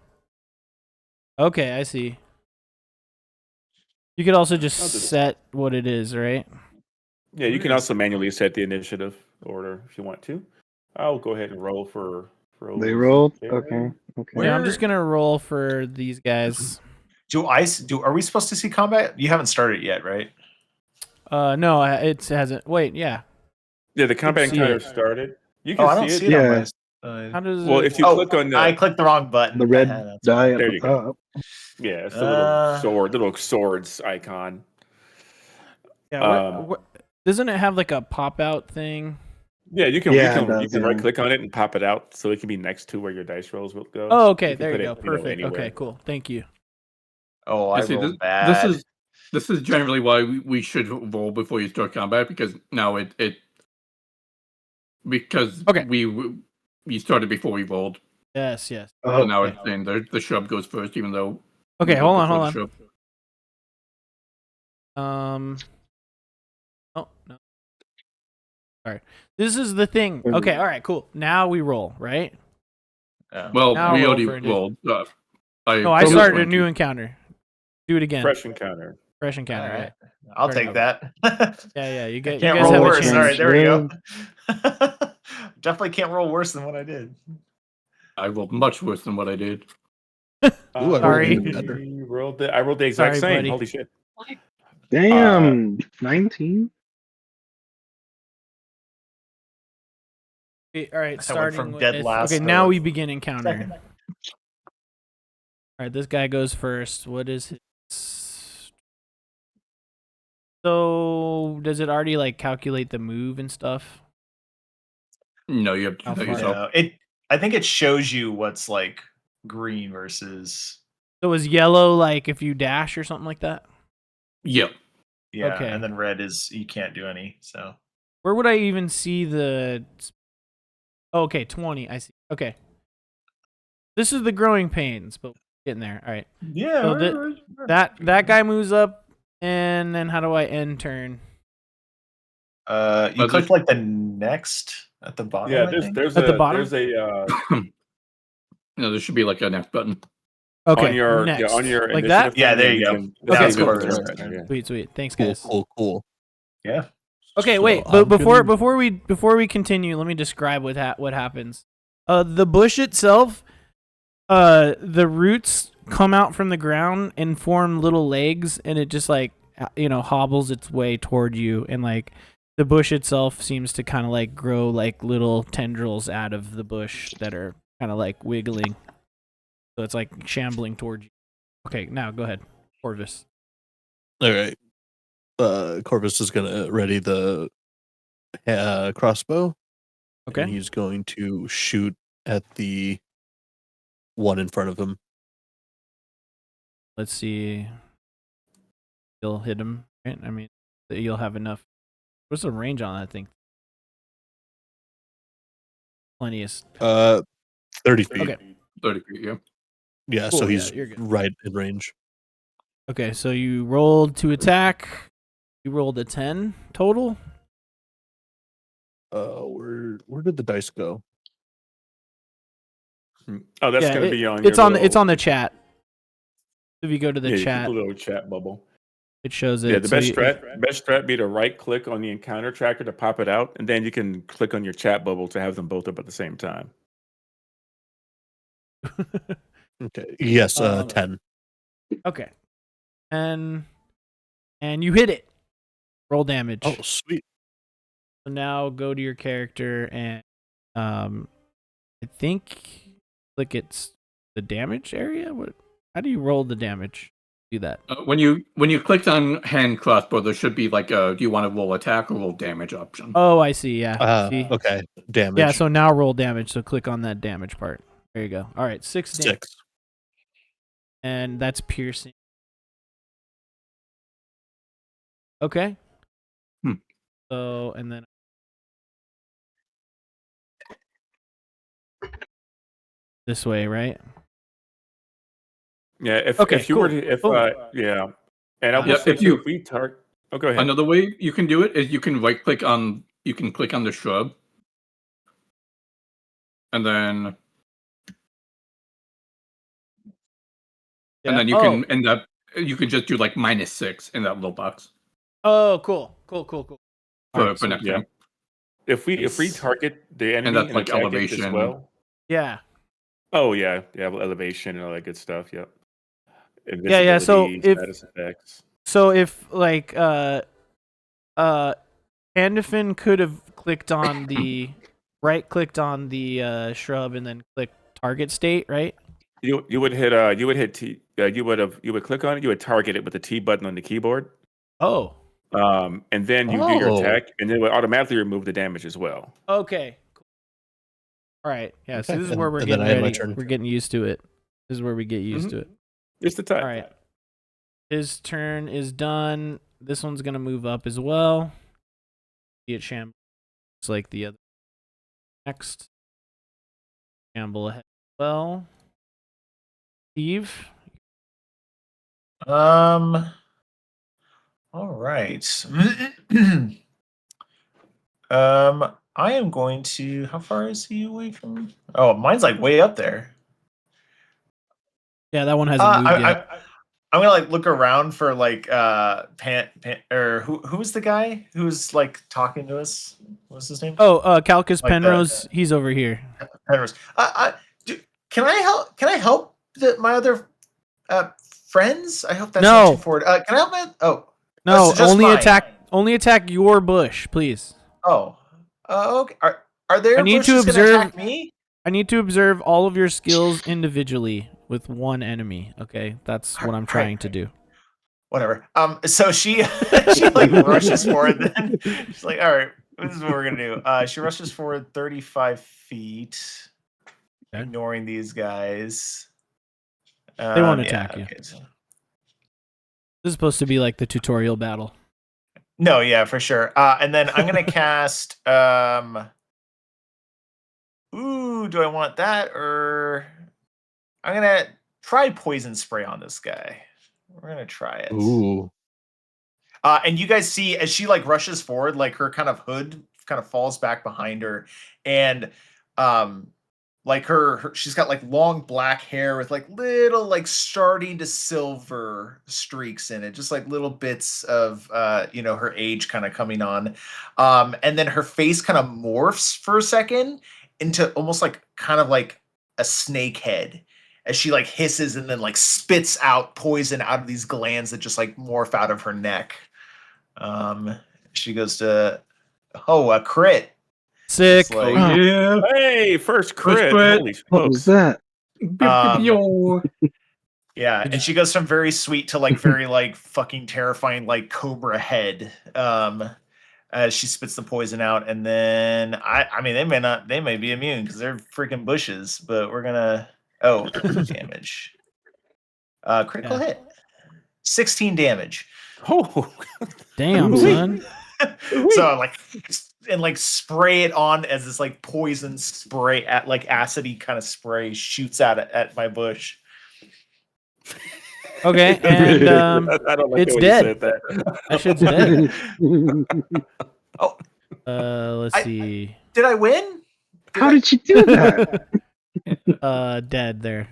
Okay, I see. You could also just I'll do this. set what it is, right? Yeah, you can also manually set the initiative order if you want to. I'll go ahead and roll for. They rolled. Okay. Okay. Okay. Yeah, I'm just gonna roll for these guys. Are we supposed to see combat? You haven't started yet, right? No, it hasn't. Wait, yeah. Yeah, the combat see encounter it. started. You can Oh, I don't see it Yeah. on my. How does Well, it? if you Oh, click on I clicked the wrong button. The red That's die at There the you go. top. yeah, it's the little Uh, little swords icon. Yeah, doesn't it have like a pop out thing? Yeah, you can Yeah, it you does, can yeah. right click on it and pop it out, so it can be next to where your dice rolls will go. Oh, okay, You can there put you it, go. you know, Perfect. anywhere. Okay, cool. Thank you. Oh, I See, rolled this bad. this is generally why we should roll before you start combat, because now because Okay. we started before we rolled. Yes. So Oh, now okay. it's saying the shrub goes first, even though. Okay, we hold rolled on, hold before on. the shrub. Oh no. All right. This is the thing. Okay. All right. Cool. Now we roll, right? Well, Now we roll already for initiative. rolled. No, I rolled started a 20. new encounter. Do it again. Fresh encounter. Fresh encounter. All Yeah. right. I'll Start take over. that. Yeah. You Can't guys roll have a worse. chance. All right, there we go. Definitely can't roll worse than what I did. I rolled much worse than what I did. Ooh, I rolled Sorry. even better. I rolled the exact Sorry, same. buddy. Holy shit. damn. 19. All right. went Starting from with, dead last okay, to, now like, we begin encounter. second. All right. This guy goes first. What is his? So does it already like calculate the move and stuff? No, you have to How do that far? yourself. No, I think it shows you what's like green versus So is yellow like if you dash or something like that? Yep. yeah, Okay. and then red is you can't do any. So Where would I even see the? Oh, okay, 20. I see. Okay. This is the growing pains, but we're getting there. All right. yeah, So that guy moves up, and then how do I end turn? you click like the next at the bottom. Yeah, I think. there's At the a bottom? there's a No, there should be like a next button. Okay. on your next. on your like initiative that. Yeah, thing, there you go. can- That's you can what it turn is. it, yeah. Sweet. Thanks, Cool, guys. cool. Yeah. Okay, So wait, I'm but before gonna- before we continue, let me describe what happens. The bush itself, the roots come out from the ground and form little legs, and it just like hobbles its way toward you, and like the bush itself seems to kind of like grow like little tendrils out of the bush that are kind of like wiggling. So it's like shambling towards you. Okay, now go ahead, Corvus. All right. Corvus is gonna ready the crossbow. Okay. And he's going to shoot at the one in front of him. Let's see. You'll hit him, right? I mean, you'll have enough. What's the range on that thing? Plenty of. 30 feet. Okay. 30 feet, yeah. Yeah, Cool, so yeah, he's you're good. right in range. Okay, so you rolled to attack. You rolled a 10 total. Where did the dice go? Oh, that's Yeah, going to be on. It's your on. little, It's on the chat. If you go to the you chat, click the little chat bubble. it shows it. Yeah, the So best strat be to right click on the encounter tracker to pop it out, and then you can click on your chat bubble to have them both up at the same time. Okay. Yes, 10. Okay. And you hit it. Roll damage. Oh, sweet. So now go to your character and I think click it's the damage area. What? How do you roll the damage? Do that. When you clicked on hand crossbow, there should be like a do you want to roll attack or roll damage option. Oh, I see. Yeah. See? Okay. Damage. Yeah. So now roll damage. So click on that damage part. There you go. All right. 6 damage. 6. And that's piercing. Okay. So and then this way, right? Yeah, if Okay, you were cool. to, Cool. yeah, and I will Yeah, say if you- if we target, oh, go ahead. Another way you can do it is you can right click on the shrub, and then you can end up you can just do like -6 in that little box Oh, cool. Cool. for next yeah. time. If we target the enemy that's like attack it elevation. as well. Yeah. Oh yeah, elevation and all that good stuff. Yep. Yeah, so Invisibility, status effects. So if like Andifin could have clicked on the clicked on the shrub and then click target state, right? You would hit T. You would click on it. You would target it with the T button on the keyboard. Oh. And then you do your attack, and it would automatically remove the damage as well. Okay. Cool. All right. Yeah. So Okay, this is where we're and getting then I have my ready. turn. We're getting used to it. This is where we get used to it. It's the time. All right. His turn is done. This one's gonna move up as well. See it shamble. It's like the other. Next. Shamble ahead as well. Steve. All right. I am going to. How far is he away from? Oh, mine's like way up there. Yeah, that one hasn't moved yet. I'm gonna like look around for like or who's the guy who's like talking to us? What's his name? Oh, Calcus Like Penrose. He's over here. Penrose. Can I help? Can I help my other friends? I hope that's No. not too forward. Can I help? No, it's just only mine. attack your bush, please. Oh. Okay. Are there I need to bushes gonna observe- attack me? I need to observe all of your skills individually with one enemy. Okay, that's what I'm trying to do. Whatever. So she like rushes forward. Then she's like, "All right, this is what we're gonna do." She rushes forward 35 feet, Okay. ignoring these guys. They won't attack you. Okay, so- This is supposed to be like the tutorial battle. No, yeah, for sure. And then I'm gonna cast. Ooh, do I want that or? I'm gonna try poison spray on this guy. We're gonna try it. Ooh. And you guys see as she like rushes forward, like her kind of hood kind of falls back behind her, and like her she's got like long black hair with like little like starting to silver streaks in it, just like little bits of her age kind of coming on. And then her face kind of morphs for a second into almost like kind of like a snake head as she like hisses and then like spits out poison out of these glands that just like morph out of her neck. She goes to a crit. Sick. It's like- Yeah. Hey, first crit. crit. Holy What was smokes. that? Yeah, and she goes from very sweet to like very like fucking terrifying, like cobra head. As she spits the poison out, and then I mean they may be immune because they're freaking bushes, but we're gonna damage. Critical hit. 16 damage. Oh, Damn, son. So like spray it on as this like poison spray at like acidy kind of spray shoots at my bush. Okay, and I don't like it's the way dead. you said that. That shit's dead. Oh, Let's see. did I win? How did you do that? Dead there.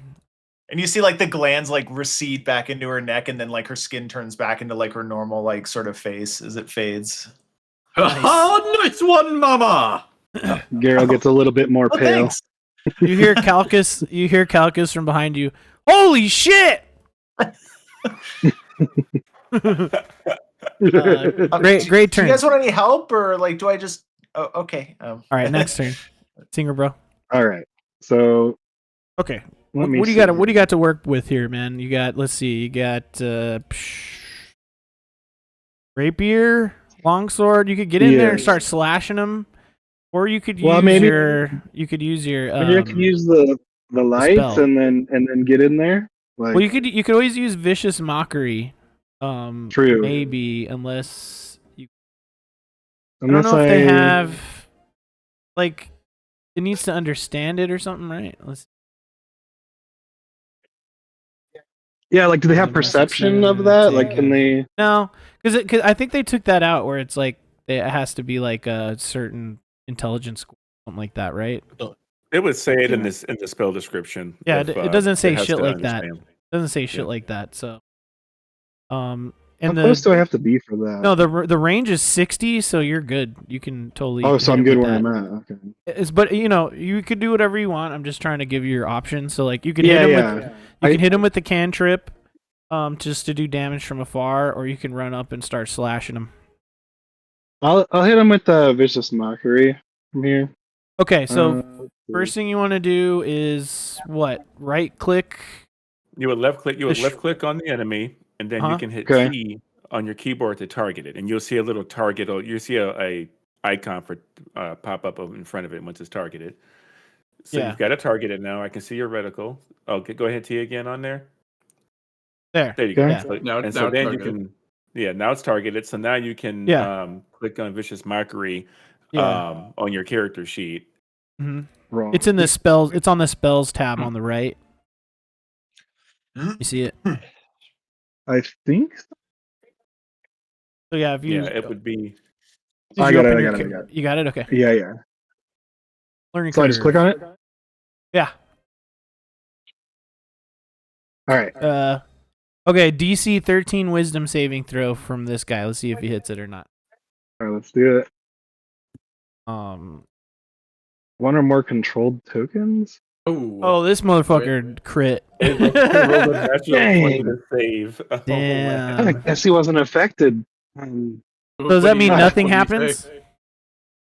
And you see like the glands like recede back into her neck, and then like her skin turns back into like her normal like sort of face as it fades. Oh, nice one, mama. Geralt gets a little bit more Oh, pale. thanks. You hear Calcus. You hear Calcus from behind you. Holy shit! Great Do turn. you guys want any help, or like do I just? Oh, okay. All right, next turn. Singer bro. All right. So Okay. let What me do you see got? What do here. you got to work with here, man? You got. Let's see. You got rapier, longsword. You could get in there and Yes. start slashing them, or you could use Well, maybe- your. You could use your. Maybe I could use the lights spell. and then get in there. Like, Well, you could always use vicious mockery. True. Maybe unless you. I unless don't know if they have. Like, it needs to understand it or something, right? Yeah, like, do they have The perception of message that? Like, can they? No, because I think they took that out where it's like it has to be like a certain intelligence score, something like that, right? It would say it in the spell description. Yeah, if, it doesn't say has shit to like that. understand. It doesn't say shit Yeah. like that. So, and How close do I have to be for that? no, the range is 60, so you're good. You can totally. Oh, so hit I'm him good with where that. I'm at. Okay. But you could do whatever you want. I'm just trying to give you your options. So like you could Yeah, hit him yeah. with you can hit him with the cantrip, just to do damage from afar, or you can run up and start slashing him. I'll hit him with the vicious mockery from here. Okay, so let's see. first thing you want to do is what? Right click. You would left click. You would The sh- left click on the enemy, and then Uh-huh. you can hit Okay. T on your keyboard to target it, and you'll see a little target. You see a icon for pop up in front of it once it's targeted. So Yeah. you've got to target it now. I can see your reticle. Okay, go ahead, T again on there. There. There you go. Okay. So- Now- and now so it's then you targeted. can, yeah, now it's targeted. So now you can Yeah. click on vicious mockery Yeah. on your character sheet. hmm Wrong. It's in the spells. It's on the spells tab on the right. You see it? I think. So. So yeah, if you Yeah, it would be. did I you got it, open I your got it, I ca- got it. You got it. Okay. Yeah, yeah. Learning So I just curve. click on it. Yeah. All right. Okay. DC 13 Wisdom saving throw from this guy. Let's see if he hits it or not. All right. Let's do it. Um. One or more controlled tokens. Oh, this motherfucker crit. It rolled a natural 20 Dang. to save. Oh, Damn. I guess he wasn't affected. So does that mean nothing happens?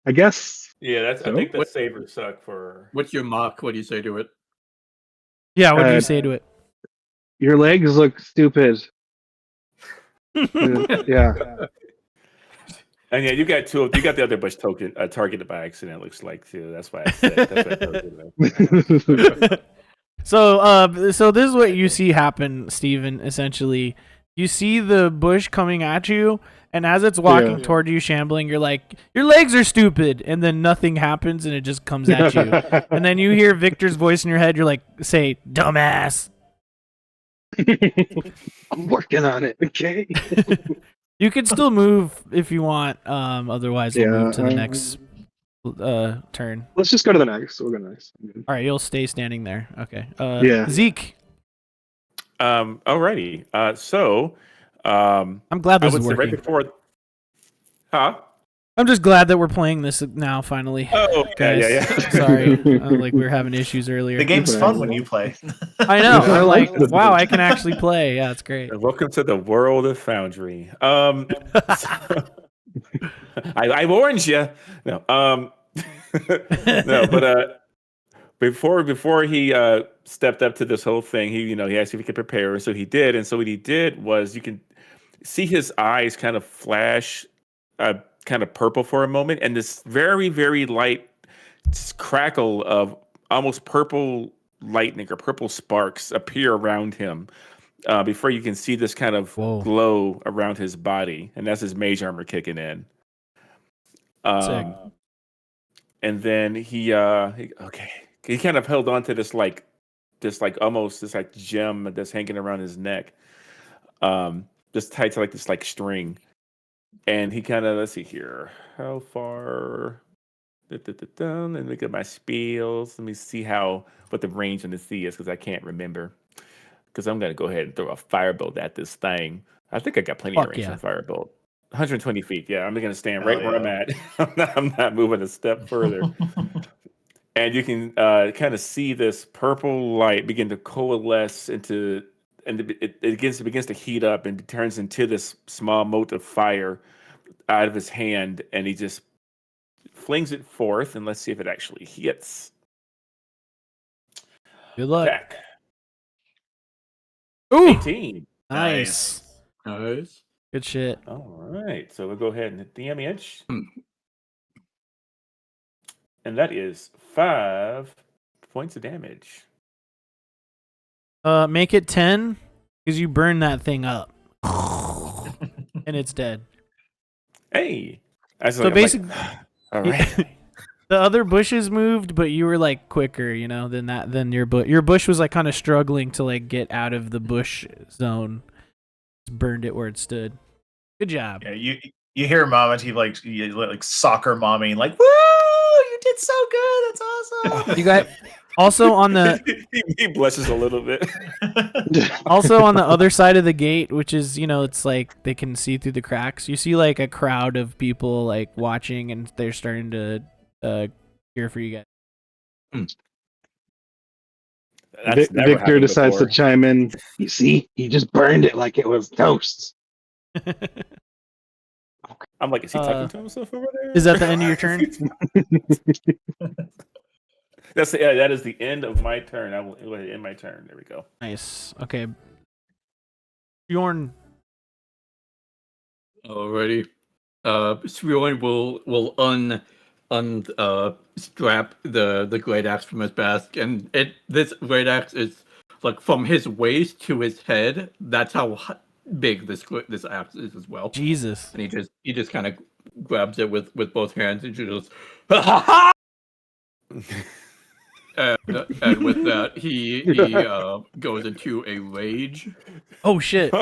I guess. Yeah, that's. I So? think the What- savers suck for. What's your mock? What do you say to it? Yeah. What do you Uh, say to it? Your legs look stupid. Yeah. And yeah, you got the other bush token targeted by accident. It looks like too. That's why I said. That's why I told you that. So this is what you see happen, Steven, essentially. You see the bush coming at you, and as it's walking Yeah. toward you, shambling, you're like, your legs are stupid, and then nothing happens, and it just comes at you. And then you hear Victor's voice in your head, you're like, say, dumbass. I'm working on it. Okay. You can still move if you want, otherwise we'll Yeah, move to the next turn. Let's just go to the next. We'll go next. Alright, you'll stay standing there. Okay. Yeah. Zeke, Alrighty. So, I'm glad I this would is say right working. before. Huh? I'm just glad that we're playing this now, finally. Oh, Guys, yeah. sorry. Like we were having issues earlier. The game's fun when you play. I know. I I'm like like, this wow, game. I can actually play. Yeah, it's great. Welcome to the world of Foundry. I warned you. No, no, before he stepped up to this whole thing, he asked if he could prepare, and so he did. And so what he did was, you can see his eyes kind of flash, kind of purple for a moment, and this very, very light crackle of almost purple lightning or purple sparks appear around him, before you can see this kind of glow around his body, and that's his mage armor kicking in. Sick. And then he kind of held on to this gem that's hanging around his neck, just tied to this string. And he kind of, let's see here, how far? Let me look at my spells. Let me see what the range on the sea is, because I can't remember. Because I'm gonna go ahead and throw a firebolt at this thing. I think I got plenty of range on firebolt. 120 feet. Yeah, I'm gonna stand right where I'm at. I'm not moving a step further. And you can kind of see this purple light begin to coalesce into, and it begins to heat up and turns into this small mote of fire out of his hand, and he just flings it forth, and let's see if it actually hits. Good luck. Attack. Ooh, 18. nice. Nice. Good shit. All right, so we'll go ahead and hit the damage. And that is 5 points of damage. Make it 10, because you burn that thing up. And it's dead. Hey. So basically, all right. the other bushes moved, but you were quicker, than your bush. Your bush was kind of struggling to get out of the bush zone. Just burned it where it stood. Good job. Yeah, you hear Mama T soccer momming, woo! You did so good. That's awesome. You got also on the he blushes a little bit. Also on the other side of the gate, which is it's they can see through the cracks. You see a crowd of people watching, and they're starting to cheer for you guys. Victor decides to chime in. You see, he just burned it like it was toast. I'm is he talking to himself over there? Is that the end of your turn? That is the end of my turn. I will end my turn. There we go. Nice. Okay. Bjorn. Alrighty. Bjorn will strap the great axe from his back, and this great axe is from his waist to his head. That's how big this axe is as well. Jesus. And he just kind of grabs it with both hands and just and with that he goes into a rage. Oh shit.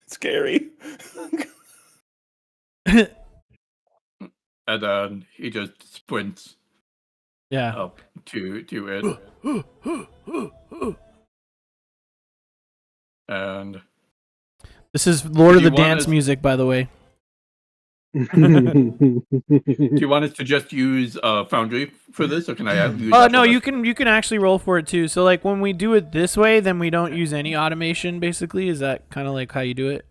Scary. And then he just sprints up to it. And this is Lord of the Dance music, by the way. Do you want us to just use Foundry for this, or can I use? No, you can actually roll for it too. So when we do it this way, then we don't use any automation. Basically, is that kind of how you do it?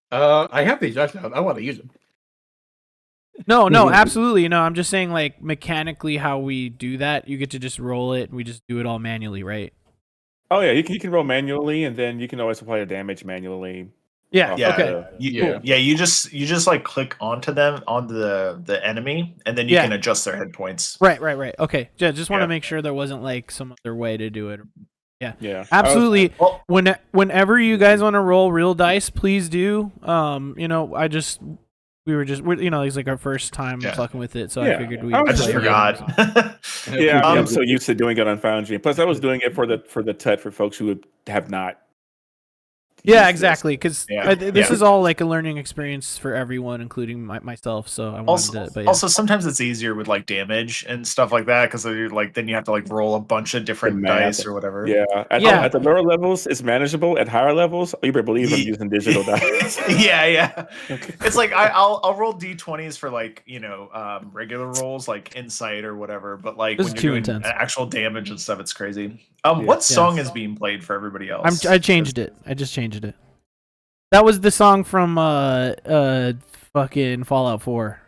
I have these actually. I want to use them. No, absolutely no. I'm just saying mechanically how we do that. You get to just roll it, and we just do it all manually, right? Oh yeah, you can roll manually, and then you can always apply the damage manually. Yeah. Okay. You just click onto them on the enemy, and then you can adjust their hit points. Right. Okay. Yeah, just want to make sure there wasn't some other way to do it. Yeah. Absolutely. Whenever you guys want to roll real dice, please do. It's our first time fucking with it, so I figured we. I just forgot. I'm so used to doing it on Foundry. Plus, I was doing it for the TUT for folks who would have not. Yeah, exactly. Because this is all a learning experience for everyone, including myself. So I wanted to. Also, sometimes it's easier with damage and stuff like that, because then you have to roll a bunch of different dice or whatever. Yeah. At the lower levels, it's manageable. At higher levels, you better believe I'm using digital dice. Yeah. Okay. It's I'll roll d20s for regular rolls insight or whatever, but when you're doing intense. Actual damage and stuff, it's crazy. What song is being played for everybody else? I changed it. I just changed it. That was the song from fucking Fallout 4.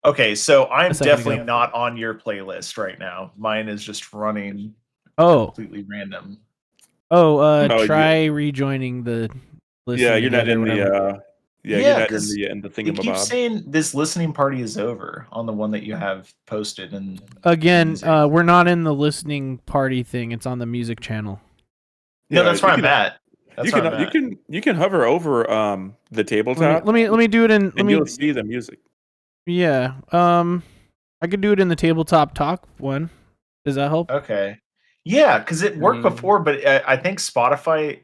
Okay, so I'm A second definitely ago. not on your playlist right now. Mine is just running Oh, completely random. Oh, try rejoining the listen Yeah, you're not together, in whatever. the. Yeah, Yeah, you're not in 'cause the It keeps thingamabob. saying this listening party is over on the one that you have posted. And Again, we're not in the listening party thing. It's on the music channel. no, that's you where I'm can- at. That's You where can I'm you at. can you can hover over the tabletop. Let me do it in. Let and me. you'll see the music. Yeah. I could do it in the tabletop talk one. Does that help? Okay. Yeah, because it worked Mm. before, but I think Spotify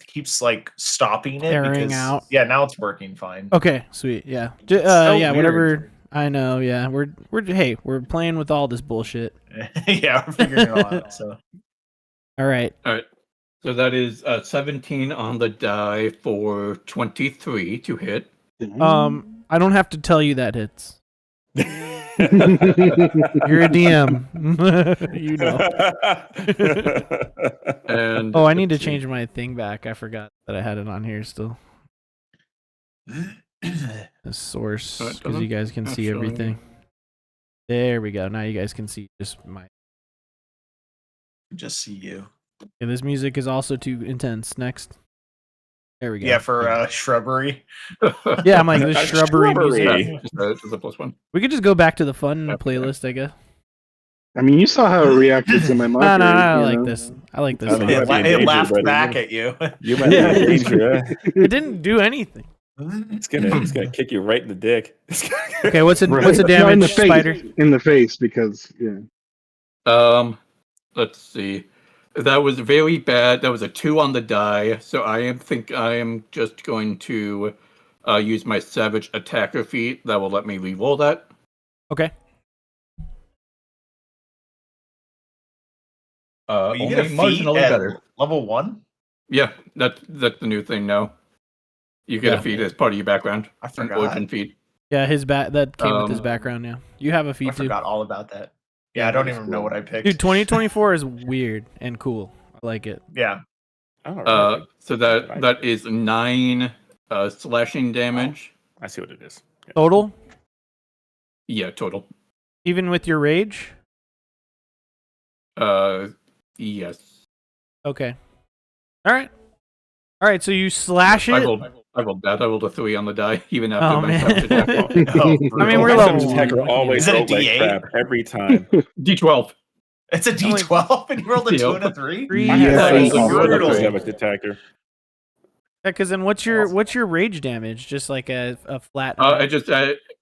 keeps like stopping it Airing because out. yeah, now it's working fine. Okay, sweet. Yeah. so Yeah, weird. whatever. I know. Yeah, we're playing with all this bullshit. Yeah, we're figuring it all out. So All right. All right. So that is 17 on the die for 23 to hit. I don't have to tell you that hits. You're a DM. You know. And Oh, I need to let's see. change my thing back. I forgot that I had it on here still. The source, Oh, it because you doesn't- guys can not see showing. everything. There we go. Now you guys can see just my. just see you. Okay, this music is also too intense. Next. There we go. Yeah, for shrubbery. Yeah, I'm like this A shrubbery shrubbery. music. Just a +1. We could just go back to the fun Yep. playlist, I guess. I mean, you saw how it reacted to my No, mockery. I you like know? this. I like this. I don't one. know. It, might be in it danger, laughed buddy. back at you. You might be in danger. It didn't do anything. It's gonna kick you right in the dick. Okay, what's a Right. what's a No, damage, in the face, Spider? in the face, because yeah. Let's see. That was very bad. That was a 2 on the die. So I am just going to use my savage attacker feat. That will let me re-roll that. Okay. You get a feat marginally at better. level 1? Yeah, that's the new thing now. You get Yeah. a feat as part of your background. I An forgot. origin feat. Yeah, that came with his Um, background. Yeah, you have a I feat too. forgot all about that. Yeah, Yeah, I don't that is even know cool. what I picked. Dude, 2024 is weird and cool. I like it. Yeah. All right. So that is 9 slashing damage. I see what it is. Yeah. Total, Yeah, total. even with your rage. Yes. Okay. All right. So you slash I it. rolled that. I rolled a 3 on the die, even after Oh, my man. savage attack roll. Oh, I mean, brutal. we're My level savage 1. attacker always Is it a rolled like D8? crap every time. D12. It's a I'm like- D12 and you rolled a 2 Yep. and a 3? Three. I had Yeah, friends it's who rolled like brutal. a savage attacker. Yeah, because then what's your rage damage? Just like a flat.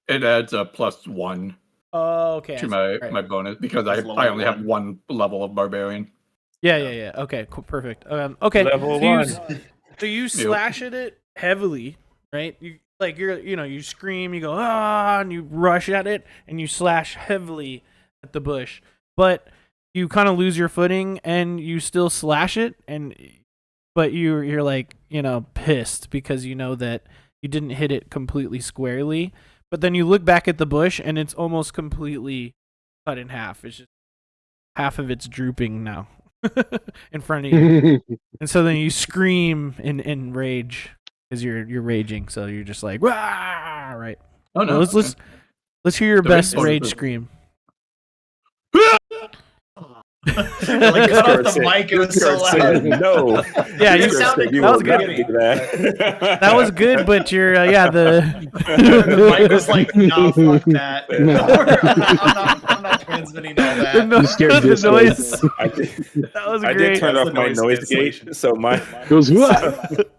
It adds a +1 Oh, okay. to my bonus because It's I level only have 1. 1 level of barbarian. Yeah. Okay, cool, perfect. Okay. Level so you, 1. so you slash at it heavily, right? You scream, you go and you rush at it, and you slash heavily at the bush, but you kind of lose your footing, and you still slash it, but you're like pissed because you know that you didn't hit it completely squarely, but then you look back at the bush and it's almost completely cut in half. It's just half of it's drooping now in front of you. And so then you scream in rage because you're raging. So you're just like, "Wah!" Right. Oh no! Let's hear your The best rage rage bonus is- scream. Like, cut off the mic, it was so loud. No. Yeah, It you sounded you cool will at the not beginning. do that. That was good, but you're The mic was like, no, fuck that. I'm not transmitting all that. the, You scared the this noise. I did, That was I great. did turn That's off the my noise noise cancellation. gate, so my It goes, "What?"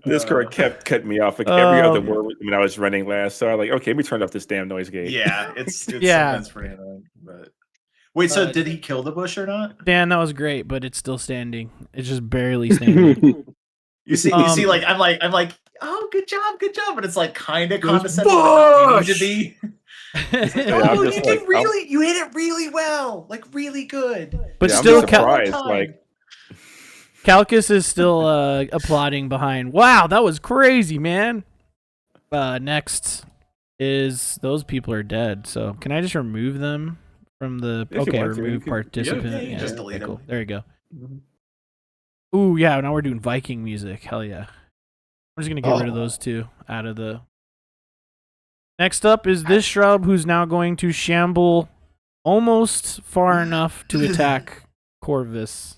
Discord kept cutting me off like every Oh. other word when I was running last. So I'm like, okay, let me turn off this damn noise gate. Yeah, it's Yeah. sometimes pretty annoying. But wait, so did he kill the bush or not? Dan, that was great, but it's still standing. It's just barely standing. You see, Um, like I'm like, oh, good job, but it's like kind of Goes, condescending, but not meaning to "Bush!" be. Yeah, I'm Oh, just you like, did really, you hit it really well, like really good. But Yeah, I'm still, just Cal- surprised. Like, Calcus is still applauding behind. Wow, that was crazy, man. Next is those people are dead. So can I just remove them from the? If you Okay, want to, you remove can- participant. yeah, you can just delete okay, cool. them. There you go. Ooh, yeah. Now we're doing Viking music. Hell yeah. I'm just gonna get rid of those two out of the. Next up is this shrub who's now going to shamble almost far enough to attack Corvus.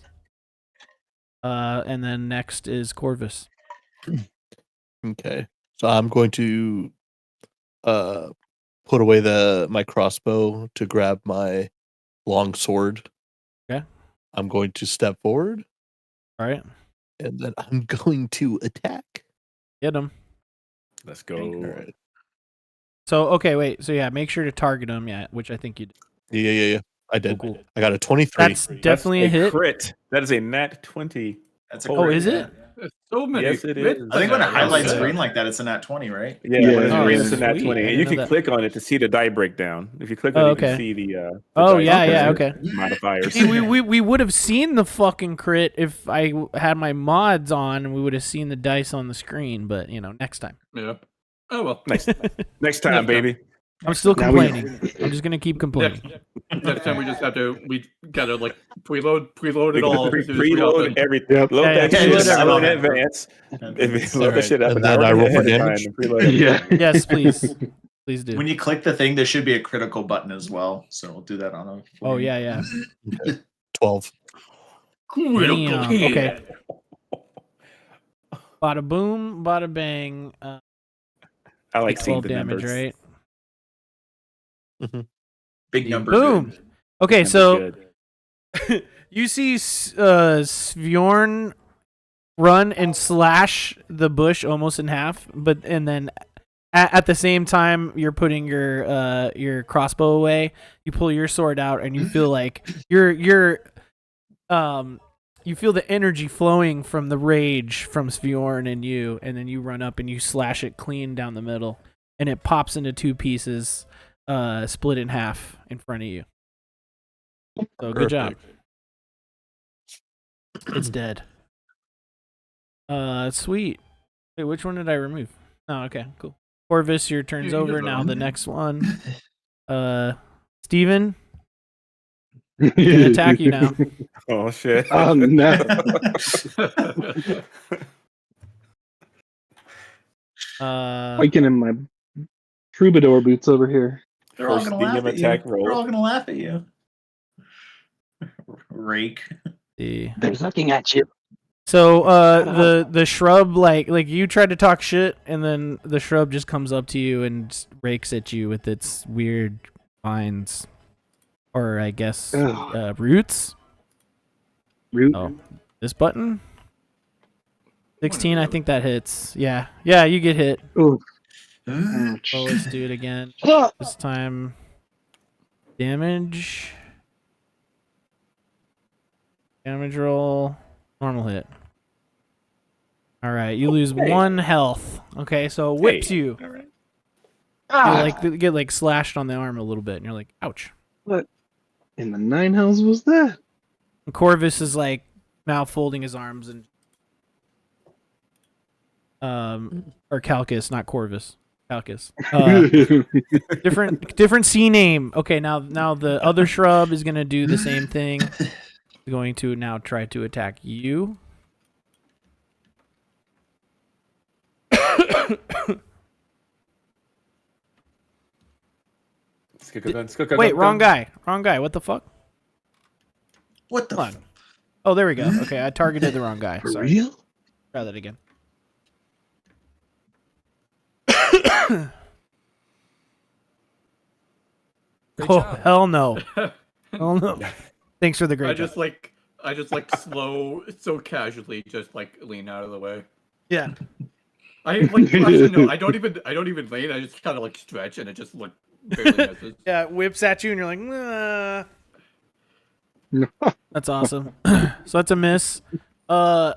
And then next is Corvus. Okay. So I'm going to put away my crossbow to grab my long sword. Okay. I'm going to step forward. All right. And then I'm going to attack. Hit him. Let's go. All right. So, okay, wait. So, yeah, make sure to target him, which I think you did. Yeah. I did. Cool. I got a 23. That's definitely That's a hit. Crit. That is a nat 20. That's a Oh, crit, is yeah. it? There's so many. Yes, it crits is. I think when it there. highlights Yeah. green like that, it's a nat 20, right? Yeah, Yeah. when it's Oh, green, it's a nat sweet. 20. I And didn't you know can that. click on it to see the die breakdown. If you click on Oh, it, you okay. can see the Oh, dice yeah, and okay. modifiers. See, we would have seen the fucking crit if I had my mods on, and we would have seen the dice on the screen. But next time. Yeah. Oh well. Next time, baby. I'm still Now we complaining. I'm just gonna keep complaining. Next time we gotta like preload it all. as soon as we hop Preload in. everything. Yep. Load Yeah, that yeah, shit preload up in everything. advance. If you load Alright. that shit up And an then hour I and a roll for half ahead of damage? time and preload it. Yeah. Yes, please, please do. When you click the thing, there should be a critical button as well. So we'll do that on a. Oh yeah. 12. Damn. Okay. Bada boom, bada bang. I like seeing 12 the damage, numbers. right? Big number. Boom. Good. Okay, Numbers so good. you see Svjorn run and slash the bush almost in half, and then at the same time you're putting your crossbow away. You pull your sword out, and you feel like you feel the energy flowing from the rage from Svjorn and you, and then you run up and you slash it clean down the middle, and it pops into two pieces, split in half in front of you. So good job. It's dead. Sweet. Wait, which one did I remove? Oh, okay, cool. Corvus, your turn's You over. did Now one. the next one. Steven, gonna attack you now. Oh shit. Oh no. Hiking in my troubadour boots over here. They're all First gonna laugh DM at you. attack roll. They're all gonna laugh at you. Rake. See. They're looking at you. So the shrub like you tried to talk shit, and then the shrub just comes up to you and rakes at you with its weird vines, or I guess Ugh. roots. Root. Oh, this button. 16, I think that hits. Yeah, you get hit. Ooh. Ooh. Ouch. Well, let's do it again. This time, damage. Damage roll. Normal hit. All right, you lose 1 health. Okay, so it whips you. All right. You get like slashed on the arm a little bit, and you're like, ouch. What in the nine hells was that? And Corvus is like now folding his arms and or Calcus, not Corvus. Calcus. Different C name. Okay, now the other shrub is gonna do the same thing. Going to now try to attack you. Wait, wrong guy. Wrong guy. What the fuck? What the? Hold on. Oh, there we go. Okay, I targeted the wrong guy. For Sorry. real? Try that again. Oh, hell no. Hell no. Thanks for the great I job. just slow, so casually, just like lean out of the way. Yeah. I like actually no, I don't even lean. I just kind of like stretch, and it just like barely misses. Yeah, it whips at you, and you're like, nah. That's awesome. So that's a miss. I'm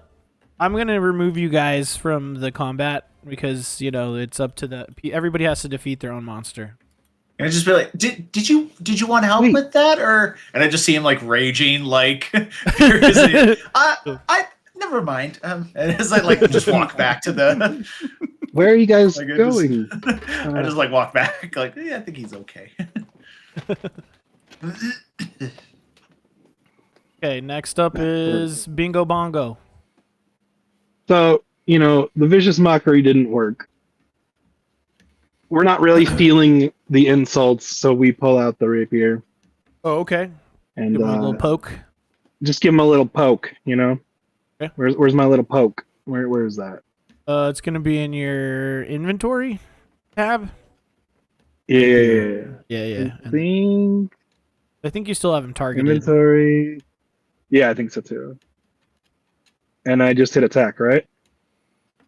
gonna remove you guys from the combat because it's up to everybody has to defeat their own monster. And I just be like, did you want help Wait. with that, or? And I just see him like raging, like furiously. I never mind. And as I like just walk back to the, Where are you guys like, going? I just like walk back, like yeah, I think he's okay. Okay, next up is Bingo Bongo. So, the vicious mockery didn't work. we're not really feeling the insults, so we pull out the rapier Oh, okay. and Give him a little poke. just give him a little poke. You know, Okay. where's my little poke? Where is that? It's gonna be in your inventory tab. Yeah. Yeah. I think you still have him targeted. Inventory. Yeah, I think so too. And I just hit attack, right?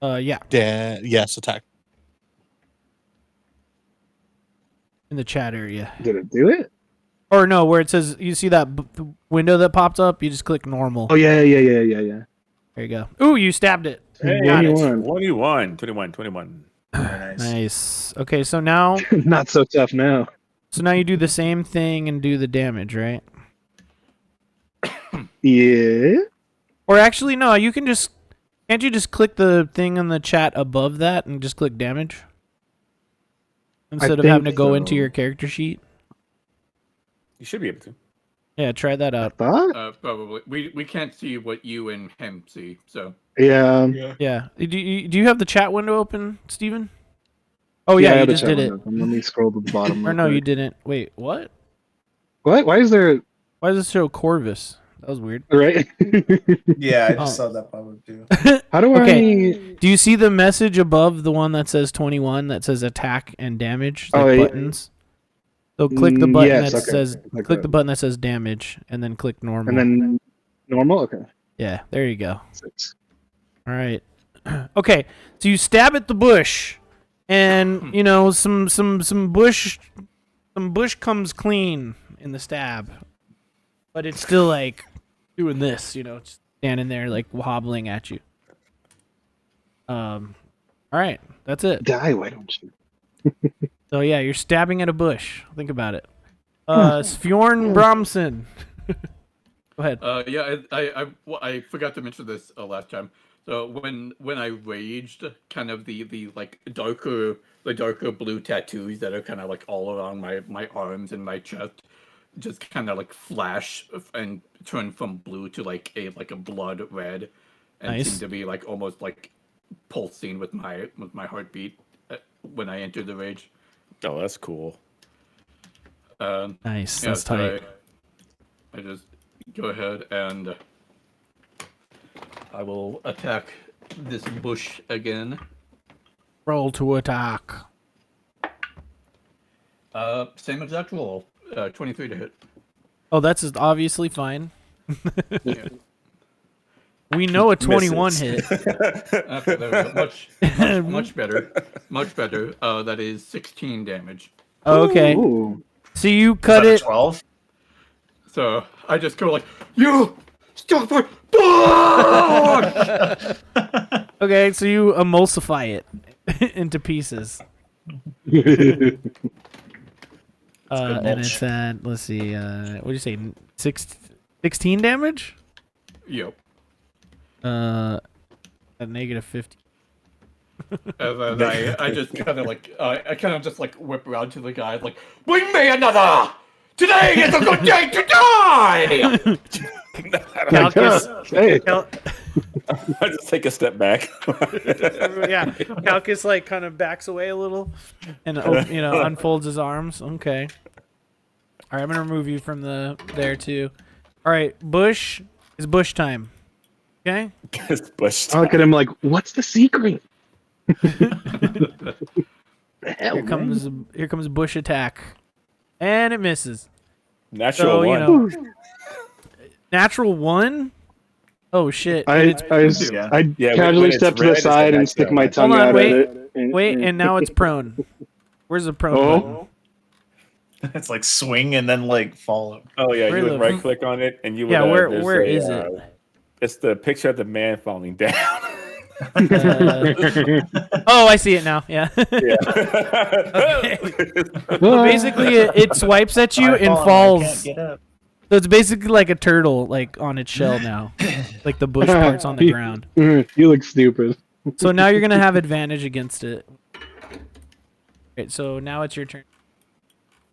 Yeah, Yes, attack. in the chat area. Did it do it? Or no, where it says you see that window that popped up. You just click normal. Oh yeah. There you go. Ooh, you stabbed it. Hey, Got it. 21. Very nice. Nice. Okay, so now Not so tough now. you do the same thing and do the damage, right? Yeah. Or actually, no. You can just can't you just click the thing in the chat above that and just click damage instead of having to think go so. into your character sheet? You should be able to. Yeah, try that out. Thought? Probably. We can't see what you and him see, so. Yeah. Yeah. Do you have the chat window open, Steven? Oh yeah, I you have the just chat did it. window. Let me scroll to the bottom. Or real no, you quick. didn't. Wait, what? What? Why is there Why does it show Corvus? That was weird. right? Yeah, I Oh. just saw that pop up too. How do Okay. I? Do you see the message above the one that says 21 that says attack and damage? Like Oh, yeah. buttons. So click the button yes, that okay. says Like click that. the button that says damage and then click normal. And then normal. Okay. yeah, there you go. 6. All right. Okay. So you stab at the bush and you know some bush comes clean in the stab. But it's still like doing this, you know, it's standing there like wobbling at you. All right. That's it. Die. Why don't you? So yeah, you're stabbing at a bush. Think about it. Sfjorn Bramson. Go ahead. Yeah, I forgot to mention this last time. So when I raged, kind of the like darker blue tattoos that are kind of like all around my arms and my chest, just kind of like flash and turn from blue to like a blood red, and Nice. seem to be like almost like pulsing with my heartbeat when I enter the rage. Oh, that's cool. Nice. Yeah, That's so tight. I just go ahead and I will attack this bush again. Roll to attack. Same exact roll. 23 to hit. Oh, that's obviously fine. Yeah. We know a 21 Misses. hit. Okay, there we go. Much better. Much better. That is 16 damage. Okay. Ooh. So you Is cut that a it. 12? So I just go like, you stop it, bush! Okay, so you emulsify it into pieces. good And mulch. it's at, let's see, what do you say, 16 damage? Yep. At negative 50. And then I just kind of like, I kind of just like whip around to the guy like, bring me another! Today is a good day to die! Calcus, Hey. I just take a step back. yeah, Calcus like kind of backs away a little and unfolds his arms. Okay. All right, I'm gonna remove you from there too. All right, Bush is Bush time. Okay. It's bush I look at him like, what's the secret? The hell, Here man? comes Bush attack, and it misses. Natural So one. you know, natural 1. Oh shit! I And it's- Yeah. Yeah, when casually it's step to red, the it's the side and next stick one. my tongue Hold on, out wait. at it. wait, and now it's prone. Where's the prone Oh. button? It's like swing and then like fall. Oh yeah, Where you the would right click on it and you would. Yeah, there's where a, is it? It's the picture of the man falling down. Oh, I see it now. Yeah. Yeah. So basically, it swipes at you I've and fallen, I can't falls. get up. So it's basically like a turtle, like on its shell now, like the bush parts on the ground. You look stupid. So now you're gonna have advantage against it. Okay, so now it's your turn.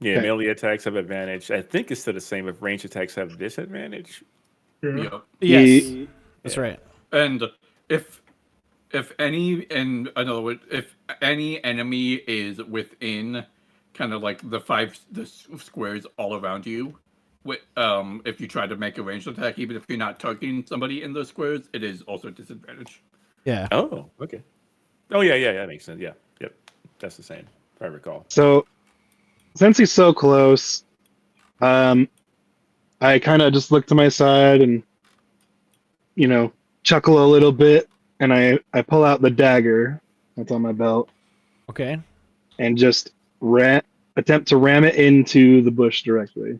Yeah, Okay. melee attacks have advantage. I think it's still the same if range attacks have disadvantage. Yep. Yes, that's right. And if if any, in another word, if any enemy is within kind of like the squares all around you, if you try to make a ranged attack, even if you're not targeting somebody in those squares, it is also disadvantage. Yeah. Oh, okay. Oh yeah, that makes sense. Yeah, yep, that's the same. If I recall. So since he's so close, I kind of just look to my side and chuckle a little bit, and I pull out the dagger that's on my belt Okay. and just attempt to ram it into the bush directly.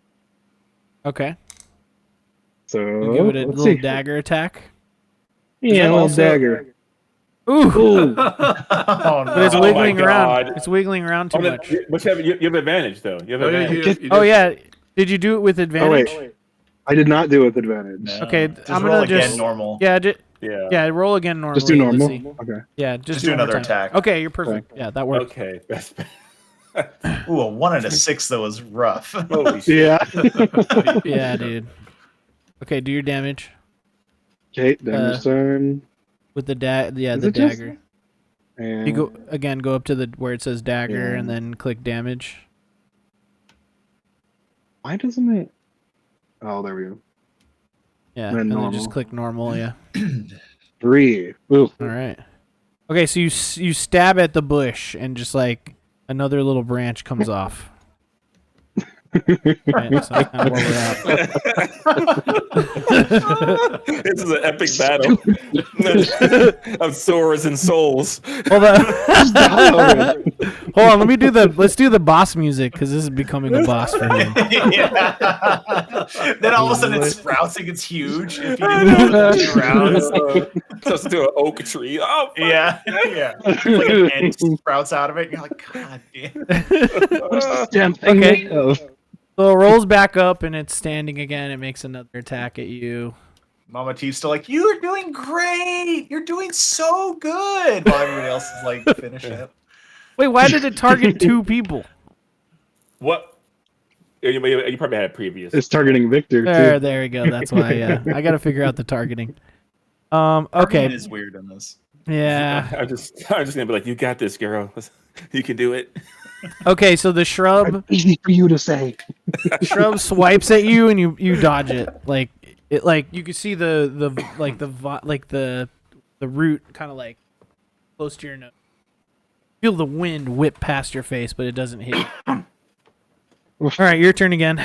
Okay. So You give it a let's little see. dagger attack. Yeah, that a little also- dagger. Ooh. Ooh. Oh, But it's no. wiggling my around. God. It's wiggling around too much. But you have advantage though. You have Oh, yeah, advantage. you Oh do. yeah. Did you do it with Oh advantage? wait, I did not do it with advantage. No. Okay, Just I'm roll gonna again just normal. yeah, Yeah. roll again normally. Just do Let's normal. see. Okay. Yeah, just do one more another time. attack. Okay, you're perfect. Yeah, that works. Okay. That's Ooh, a 1 and a 6 though is rough. holy shit. Yeah. Yeah, dude. Okay, do your damage Okay, damage turn. with the Is the it just- dagger. And You go up to the where it says dagger Yeah. and then click damage. why doesn't it? Oh, there we go. Yeah, Then and then normal. just click normal. Yeah. 3. Ooh. All right. Okay, so you stab at the bush and just like another little branch comes off. Right, so that's kind of where we're at. This is an epic battle of swords and souls. Hold on. Hold on. Let's do the boss music because this is becoming a boss for him. Yeah. Then all of a sudden it sprouts and gets huge. If you do 2 rounds. Just to an oak tree. Oh, fuck. Yeah. It's like an ant sprouts out of it. And you're like, God damn. Damn thing Okay. made of. So it rolls back up and it's standing again. It makes another attack at you. Mama T's still like, you're doing great. You're doing so good. While everybody else is like finishing it. Wait, why did it target 2 people? What? You probably had a previous. It's targeting Victor too. There we go. That's why. Yeah, I got to figure out the targeting. Targeting Okay. is weird in this. Yeah. I'm just gonna be like, you got this, girl. You can do it. Okay, so the shrub Easy for you to say. swipes at you and you dodge it. Like you can see the root kind of like close to your nose. Feel the wind whip past your face, but it doesn't hit you. All right, your turn again.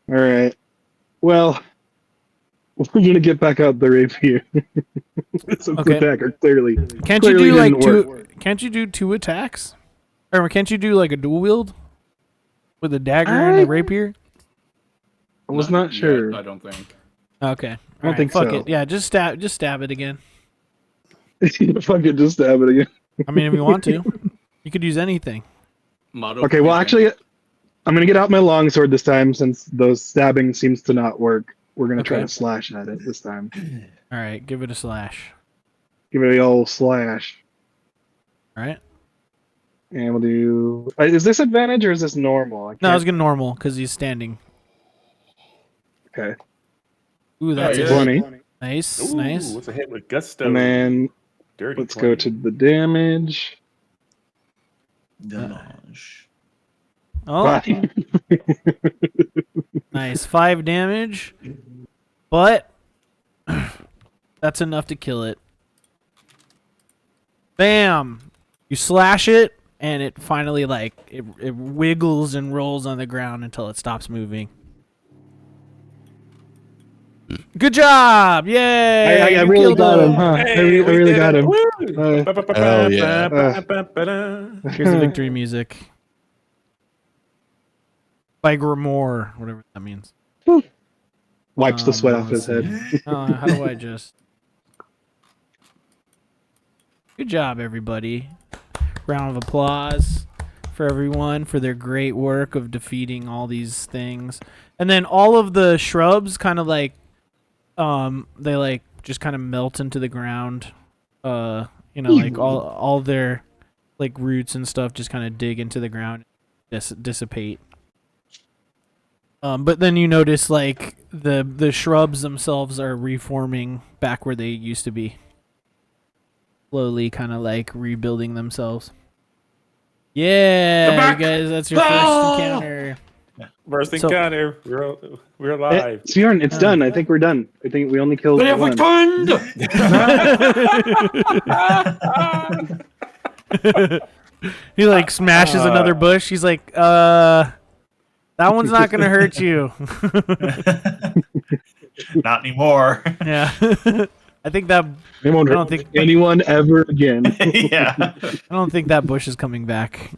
All right. Well, we're gonna get back out the rapier. Since Okay. the dagger clearly. Can't you clearly do like didn't two? work. Can't you do 2 attacks? Or can't you do like a dual wield with a dagger and a rapier? I was not sure. I don't think. Okay, I don't think fuck so. it. Yeah, just stab it again. Fucking just stab it again. I mean, if you want to, you could use anything. Model Okay, well, three, actually, I'm gonna get out my longsword this time since those stabbing seems to not work. We're gonna try Okay. to slash at it this time. All right, give it a slash. Give it a old slash, All right. and we'll do. Is this advantage or is this normal? I No, I was can't- gonna normal because he's standing. Okay, Ooh, that's yeah. a 20, nice, Ooh, nice. What's a hit with gusto? and then Dirty. let's go to the damage. Damage. Oh, Five. nice. 5 damage, but that's enough to kill it. Bam! You slash it, and it finally it wiggles and rolls on the ground until it stops moving. Good job! Yay! I You really killed got him, it. huh? Hey, I really we did got it. him. Woo! Hell yeah. Here's the victory music by Grimoire, whatever that means. Wipes the sweat off his let's head. How do I just? Good job, everybody. Round of applause for everyone for their great work of defeating all these things. And then all of the shrubs kind of they like just kind of melt into the ground. Like all their like roots and stuff just kind of dig into the ground, dissipate. But then you notice like the shrubs themselves are reforming back where they used to be. slowly kind of like rebuilding themselves. Yeah, back. you guys, that's your first Oh! encounter. First So- encounter. We're alive. Bjorn, it's done. I think we're done. I think we only killed They have one. returned. He like smashes another bush. He's like, that one's not gonna hurt you. Not anymore. Yeah. I think that They won't I don't hurt think- anyone ever again. Yeah. I don't think that bush is coming back.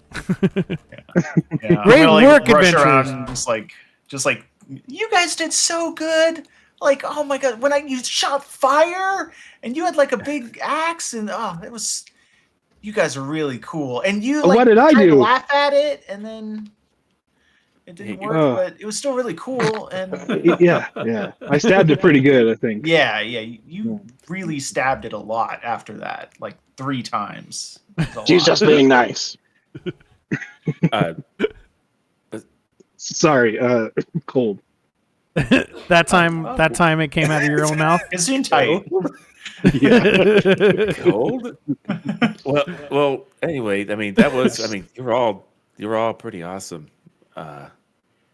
Yeah, I'm Great gonna, like, work, rush adventurers. around and just like you guys did so good. Like, oh my god, when you shot fire and you had like a big axe and it was, you guys are really cool. And you like What did I tried to do? laugh at it and then it didn't work, Oh. but it was still really cool. And Yeah. I stabbed it pretty good, I think. yeah, you really stabbed it a lot after that, like 3 times. It was a She's lot. just being nice. Uh, Sorry, cold. That time it came out of your own mouth. It's in tight. cold. Well. Anyway, I mean, that was. I mean, you're all pretty awesome.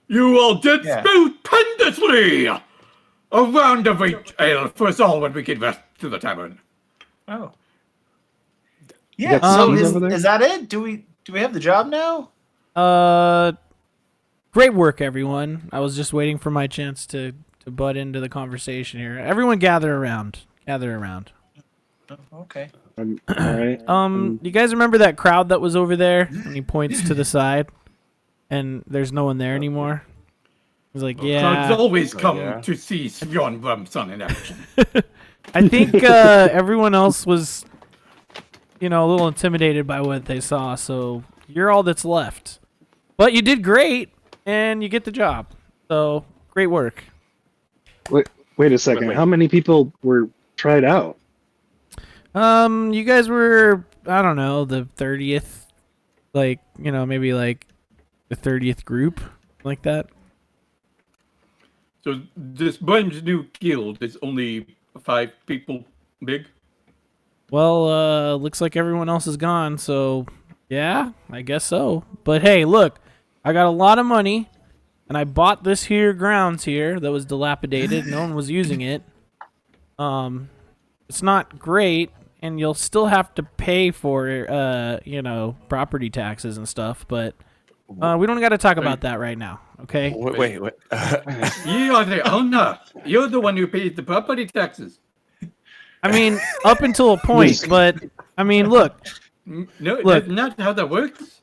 You all did Yeah. stupendously. A round of ale for us all when we get back to the tavern. Oh. Yeah, got so cheese over there? is that it? Do we have the job now? Great work, everyone. I was just waiting for my chance to butt into the conversation here. Everyone gather around. Oh, okay. All right. You guys remember that crowd that was over there? And he points to the side, and there's no one there anymore. He's like, Crowds yeah. always come yeah. to see Svjon Bramson in action. I think everyone else was, a little intimidated by what they saw. So you're all that's left. But you did great, and you get the job. So great work. Wait a second. Wait. How many people were tried out? You guys were, I don't know, the 30th, maybe like the 30th group, like that. So this brand new guild is only 5 people big. Well, looks like everyone else is gone, so yeah, I guess so. But hey, look, I got a lot of money, and I bought this here grounds here that was dilapidated. No one was using it. It's not great, and you'll still have to pay for, property taxes and stuff, but we don't got to talk about that right now, okay? Wait. You are the owner. You're the one who pays the property taxes. I mean, up until a point, but, I mean, look, No, Look. that's not how that works.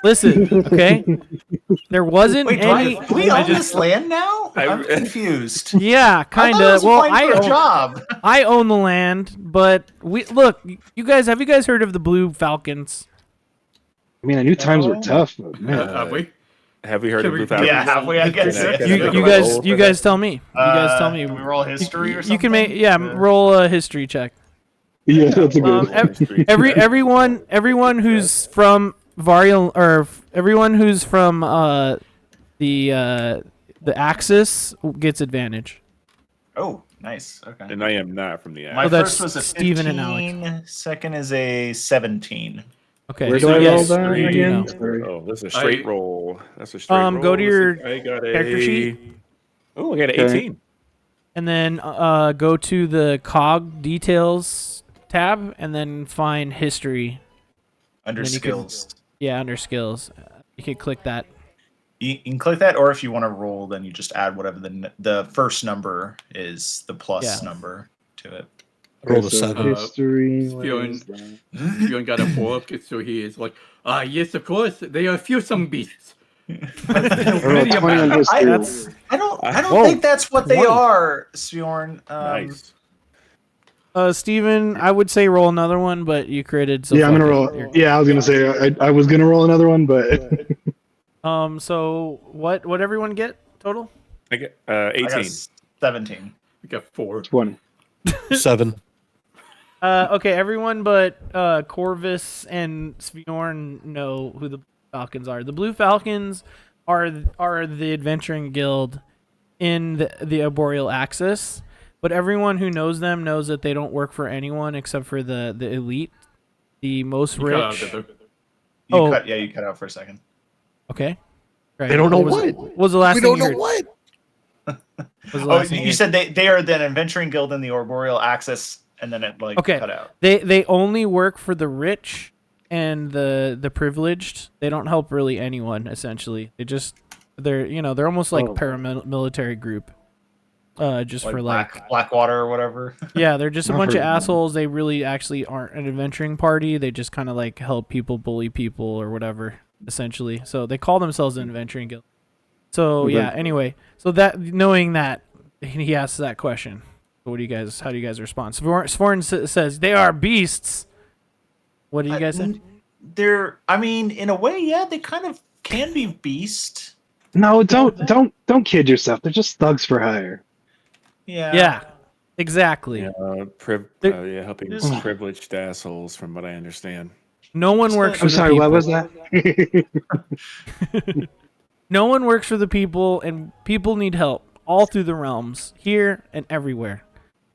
listen, okay? There wasn't Wait, any... do we own this land now? I'm confused. Yeah, I kind thought I of. was Well, applying for a job. I own the land, but you guys, have you guys heard of the Blue Falcons? I mean, I knew times were tough, but man. Have we? Have we heard Should of we- Blue Falcons? Yeah, have we? I guess. Can I- can I You, make a you roll guys, for you that? guys tell me. You guys tell me. Can we roll history or something? You can make, roll a history check. Yeah, that's a good. Everyone who's from Varial, or everyone who's from the Axis gets advantage. Oh, nice. Okay. And I am not from the My Oh, that's first was a Steven 15. and Alex. Second is a 17. Okay. Where so do I roll yes, that you do again? know. Sorry. Oh, that's a straight I- roll. That's a straight roll. go to your I got a character sheet. Oh, I got an Okay. 18. And then go to the cog details tab, and then find history. Under Then you can- skills. Yeah, under skills. You can click that. You can click that, or if you want to roll, then you just add whatever the first number is, the plus Yeah. number to it. Rolled a So 7. History. Spewing. what is that? Svjon got a book, so he is like, yes, of course, they are fearsome beasts. I rolled 20 on history. That's I don't Whoa, think that's what they 20. are, Spjorn. Nice. Steven, I would say roll another one, but you critted. So Yeah, I'm gonna fuck roll. it. Here. Yeah, I was gonna say I was gonna roll another one, but So what everyone get total? I got I got 18. 17. We got 4. 20. 7. Okay, everyone but Corvus and Svjorn know who the Falcons are. The Blue Falcons are the adventuring guild in the Arboreal Axis. but everyone who knows them knows that they don't work for anyone except for the elite, the most You cut out rich. there. You cut out for a second. Okay. Right. They don't know What was the last We thing don't you know heard? what. What was the Oh, last thing you said they are an adventuring guild in the Arboreal Axis, and then it Okay. cut out. They only work for the rich and the privileged. They don't help really anyone, essentially. They're almost like paramilitary group. Just for Blackwater or whatever. yeah, they're just a I've bunch of heard of them. assholes. They really actually aren't an adventuring party. They just kind of like help people, bully people, or whatever, essentially. So they call themselves an adventuring guild. So Okay. yeah. Anyway, so that knowing that, he asks that question. So how do you guys respond? Svorn says they are beasts. What do you guys say? I mean, in a way, yeah, they kind of can be beast. No, don't kid yourself. They're just thugs for hire. Yeah. Yeah, exactly. Helping There's- privileged assholes, from what I understand. No one works for I'm the sorry, people. what was that? No one works for the people, and people need help all through the realms, here and everywhere.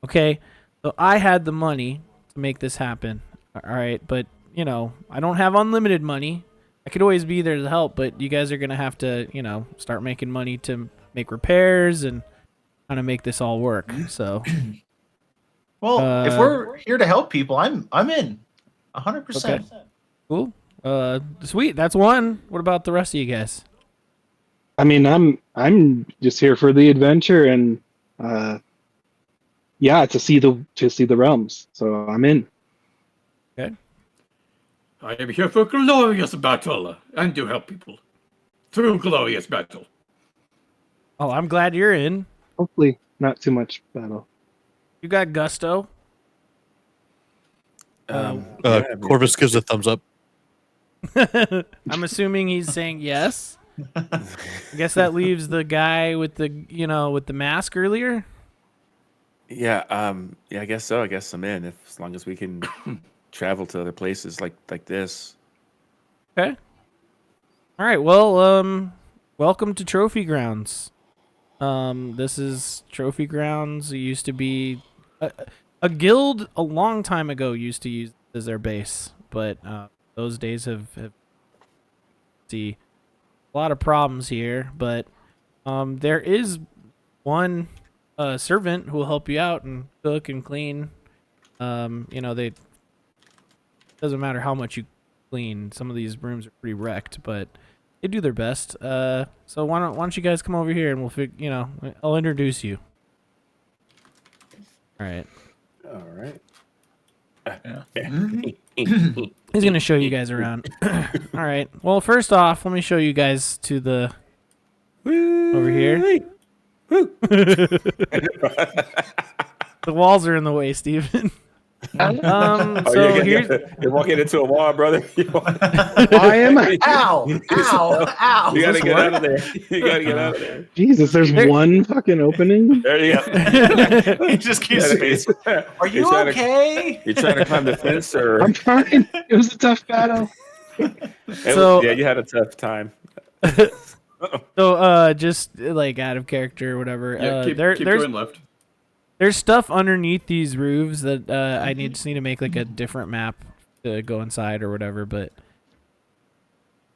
Okay? So I had the money to make this happen. All right, but, I don't have unlimited money. I could always be there to help, but you guys are going to have to, start making money to make repairs and kind of make this all work. So, Well, if we're here to help people, I'm in. 100%. cool. Sweet. That's one. What about the rest of you guys? I mean, I'm just here for the adventure and to see the realms. So I'm in. I am here for glorious battle and to help people through glorious battle. Oh, I'm glad you're in. Hopefully, not too much battle. You got gusto. Corvus gives a thumbs up. I'm assuming he's saying yes. I guess that leaves the guy with the mask earlier. Yeah, I guess so. I guess I'm in, as long as we can travel to other places like this. Okay. All right. Well, welcome to Trophy Grounds. This is Trophy Grounds. It used to be a guild a long time ago used to use it as their base, but those days have see a lot of problems here. But there is one servant who will help you out and cook and clean. They doesn't matter how much you clean. Some of these rooms are pretty wrecked, but they do their best. So why don't you guys come over here and I'll introduce you. All right. All right. He's gonna show you guys around. All right. Well, first off, let me show you guys to the over here. The walls are in the way, Steven. You're walking into a wall, brother. Why am I? Ow! Ow! Ow! You gotta this get work? out of there. You gotta get out of there. Jesus, there's one fucking opening. There you go. He just keeps saying, "Are you okay?" You're trying to climb the fence, or I'm fine. It was a tough battle. you had a tough time. So, just like out of character or whatever. Yeah, keep there's going left. there's stuff underneath these roofs that I just need to make like a different map to go inside or whatever. But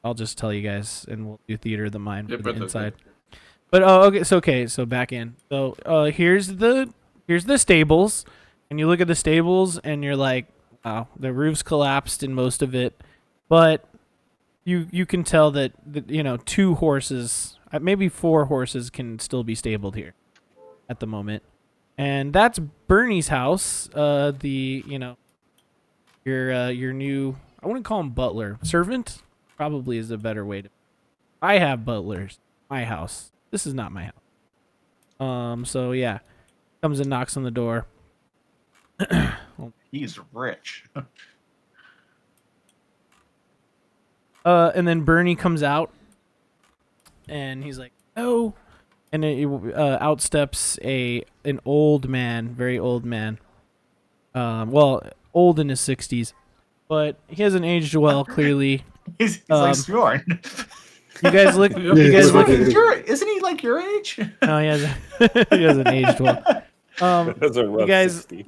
I'll just tell you guys, and we'll do theater of the mind Yep, for the that's inside. But okay, so back in. So here's the stables, and you look at the stables, and you're like, wow, the roof's collapsed in most of it, but you can tell that 2 horses, maybe 4 horses, can still be stabled here at the moment, and that's Bernie's house. Your new, I wouldn't call him butler, servant probably is a better way to. I have butlers, my house. This is not my house. So yeah, comes and knocks on the door. He's rich. And then Bernie comes out, and he's like, "Oh," and then out steps an old man, very old man. Old in his 60s, but he hasn't aged well. Clearly, He's like Bjorn. you guys look. You guys look. Isn't he like your age? No, he hasn't. He hasn't aged well. That's a rough guys- 60.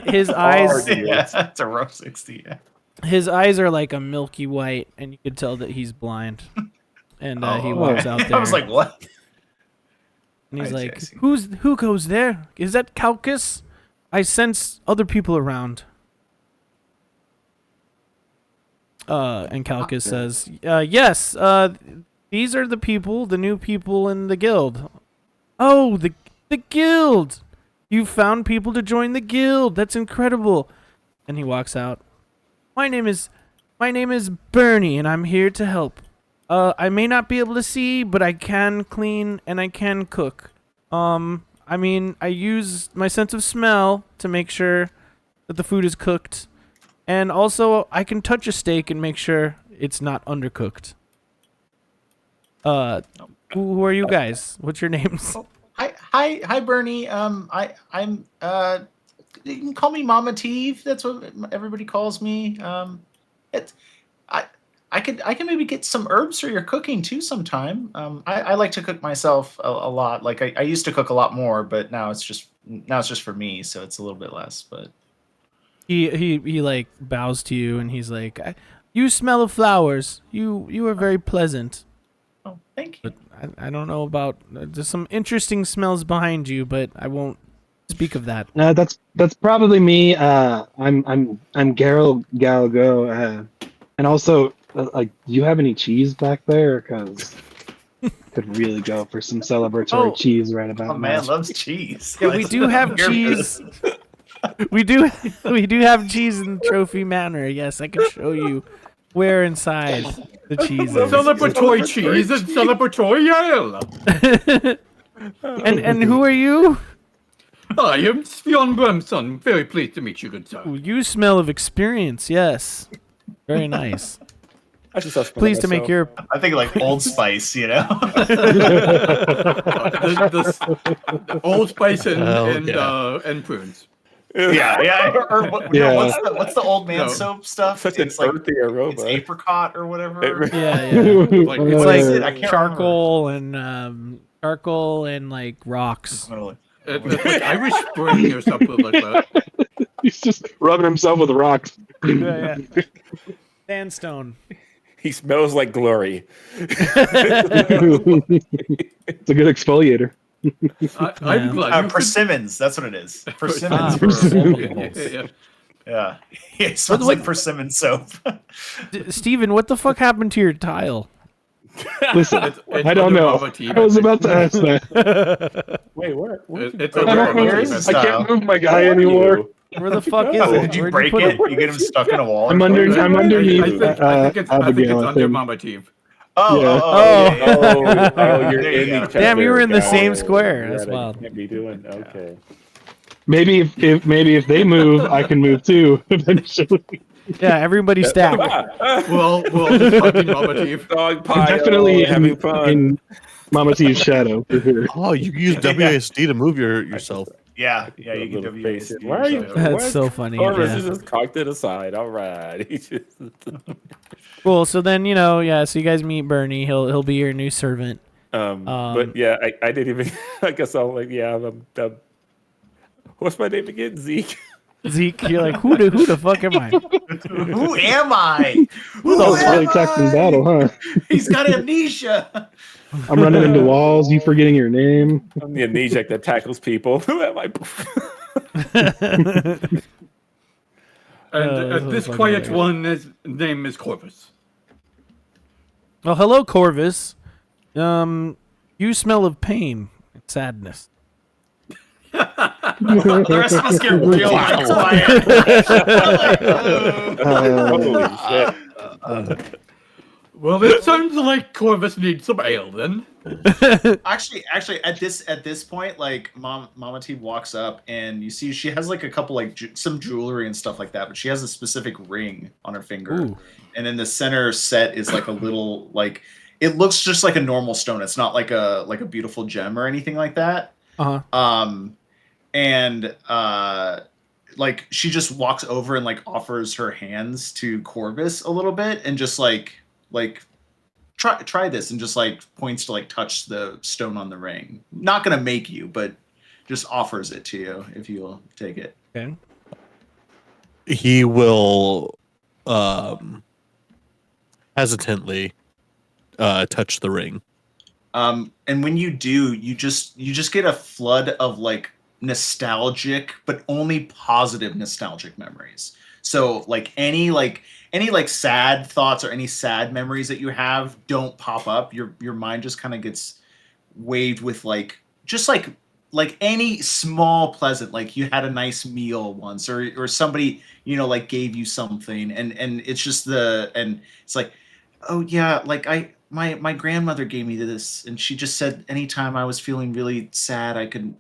his eyes, Hard. Yeah, it's a rough 60. Yeah. his eyes are like a milky white, and you could tell that he's blind. And he walks out there. I was like, what? and he's I see, like, I see. who goes there? Is that Calcus? I sense other people around. And Calcus says, yes, these are the people, the new people in the guild. Oh, the guild! You found people to join the guild. That's incredible. And he walks out. My name is Bernie, and I'm here to help. I may not be able to see, but I can clean and I can cook. I mean, I use my sense of smell to make sure that the food is cooked. And also, I can touch a steak and make sure it's not undercooked. Who are you guys? What's your names? Hi, Bernie. I'm you can call me Mama Teve. That's what everybody calls me. I can maybe get some herbs for your cooking too sometime. I like to cook myself a lot. Like I used to cook a lot more, but now it's just for me, so it's a little bit less. But He like bows to you and he's like, "You smell of flowers. You are very pleasant." oh, thank you. But I don't know about. There's some interesting smells behind you, but I won't speak of that. That's probably me. I'm Garel Galgo, and also like, do you have any cheese back there? Because could really go for some celebratory Oh. cheese right about Oh now. man, loves cheese. Yeah, we do have Here it cheese. is. We do have cheese in Trophy Manor. Yes, I can show you where inside the cheese is. Celebratory cheese and celebratory ale. And who are you? I am Spion Brimson. Very pleased to meet you, good sir. Ooh, you smell of experience. Yes, very nice. I should start Pleased to make your. I think like Old Spice, you know. The Old Spice and and prunes. yeah. Or what, Yeah. no, what's the old man No. soap stuff? Such an It's like earthy it's aroma. apricot or whatever. Yeah, yeah. Like, It's What is like it? I can't charcoal and like rocks. remember. it's like Irish Spring or something like that. He's just rubbing himself with rocks. Yeah, yeah. Sandstone. He smells like glory. It's a good exfoliator. I'm glad you could- Persimmons, that's what it is. Persimmons. Persimmons. Yeah. It smells like persimmon soap. Steven, what the fuck happened to your tile? Listen, It's I don't under know. Mama T, I was about to ask that. Wait, what? It's I under don't know. Mama Where is T. this? I can't move my guy anymore. Where the fuck is Oh, it? Did you Where'd break put it? You get him stuck in a wall. I'm under- I'm underneath, I think it's Abigail, I under think. Mama T. Oh, Yeah. Oh, you're There in you go. each other. Damn, you were in the Got same it. square. Yeah, That's that wild. Can't be doing. Okay. Maybe if they move, I can move too eventually. Yeah, everybody stack. Well, just fucking Mama T. Dog I'm pile, definitely having fun. in Mama T's shadow for sure. Oh, you can use WASD to move yourself. Yeah, you can Little WASD face it. Why are you? yourself. That's what? so funny. Corvus Yeah. is just cocked it aside. All right. He just- Cool. So then, so you guys meet Bernie. He'll be your new servant. but yeah, I didn't even. I guess I'll like, yeah. What's my name again? Zeke. Zeke, you're like, who the fuck am I? Who am I? Who That was really am tough in I? battle, huh? He's got amnesia. I'm running into walls. You forgetting your name. I'm the amnesiac that tackles people. Who am I? And that's this fucking quiet hilarious. one, his name is Corvus. Well, hello, Corvus. You smell of pain and sadness. The rest of us get real quiet. Holy shit. Well, it sounds like Corvus needs some ale then. Actually, at this point, like Mama T walks up and you see she has like a couple like some jewelry and stuff like that, but she has a specific ring on her finger, Ooh. and in the center set is like a little like it looks just like a normal stone. It's not like a beautiful gem or anything like that. Uh-huh. Like she just walks over and like offers her hands to Corvus a little bit and just like try this and just like points to like touch the stone on the ring. Not gonna make you, but just offers it to you if you'll take it. Okay. He will hesitantly touch the ring. And when you do, you just get a flood of like nostalgic, but only positive nostalgic memories. So like any sad thoughts or any sad memories that you have don't pop up. Your mind just kind of gets waved with just any small pleasant, like you had a nice meal once, or somebody like gave you something, and it's just and it's like, oh yeah, like my grandmother gave me this, and she just said anytime I was feeling really sad, I could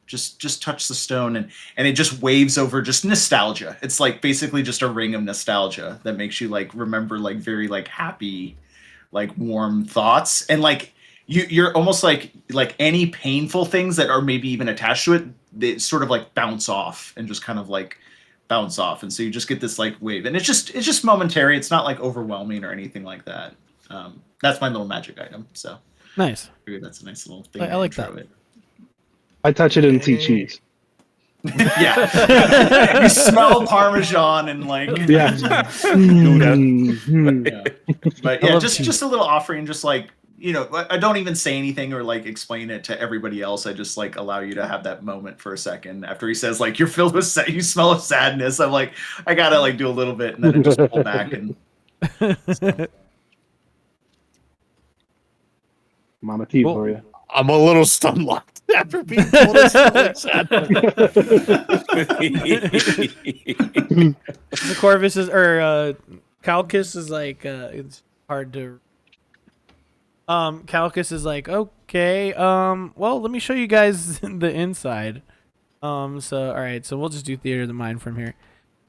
just touch the stone, and it just waves over just nostalgia. It's like basically just a ring of nostalgia that makes you like remember like very like happy, like warm thoughts, and like you're almost like any painful things that are maybe even attached to it, they sort of like bounce off and just kind of like bounce off, and so you just get this like wave, and it's just momentary. It's not like overwhelming or anything like that. That's my little magic item. So Nice. I figured that's a nice little thing. I like that. It. I touch it and see cheese. Yeah, you smell Parmesan and like Yeah. yeah. But yeah, just a little offering, just like I don't even say anything or like explain it to everybody else. I just like allow you to have that moment for a second after he says like you're filled with you smell of sadness. I'm like I gotta like do a little bit and then I just pull back and. So. Mama T for you. I'm a little stun locked after being told it's like sad. The Corvus is Calcus is like it's hard to. Calcus is like, okay, well, let me show you guys the inside. All right, so we'll just do theater of the mind from here.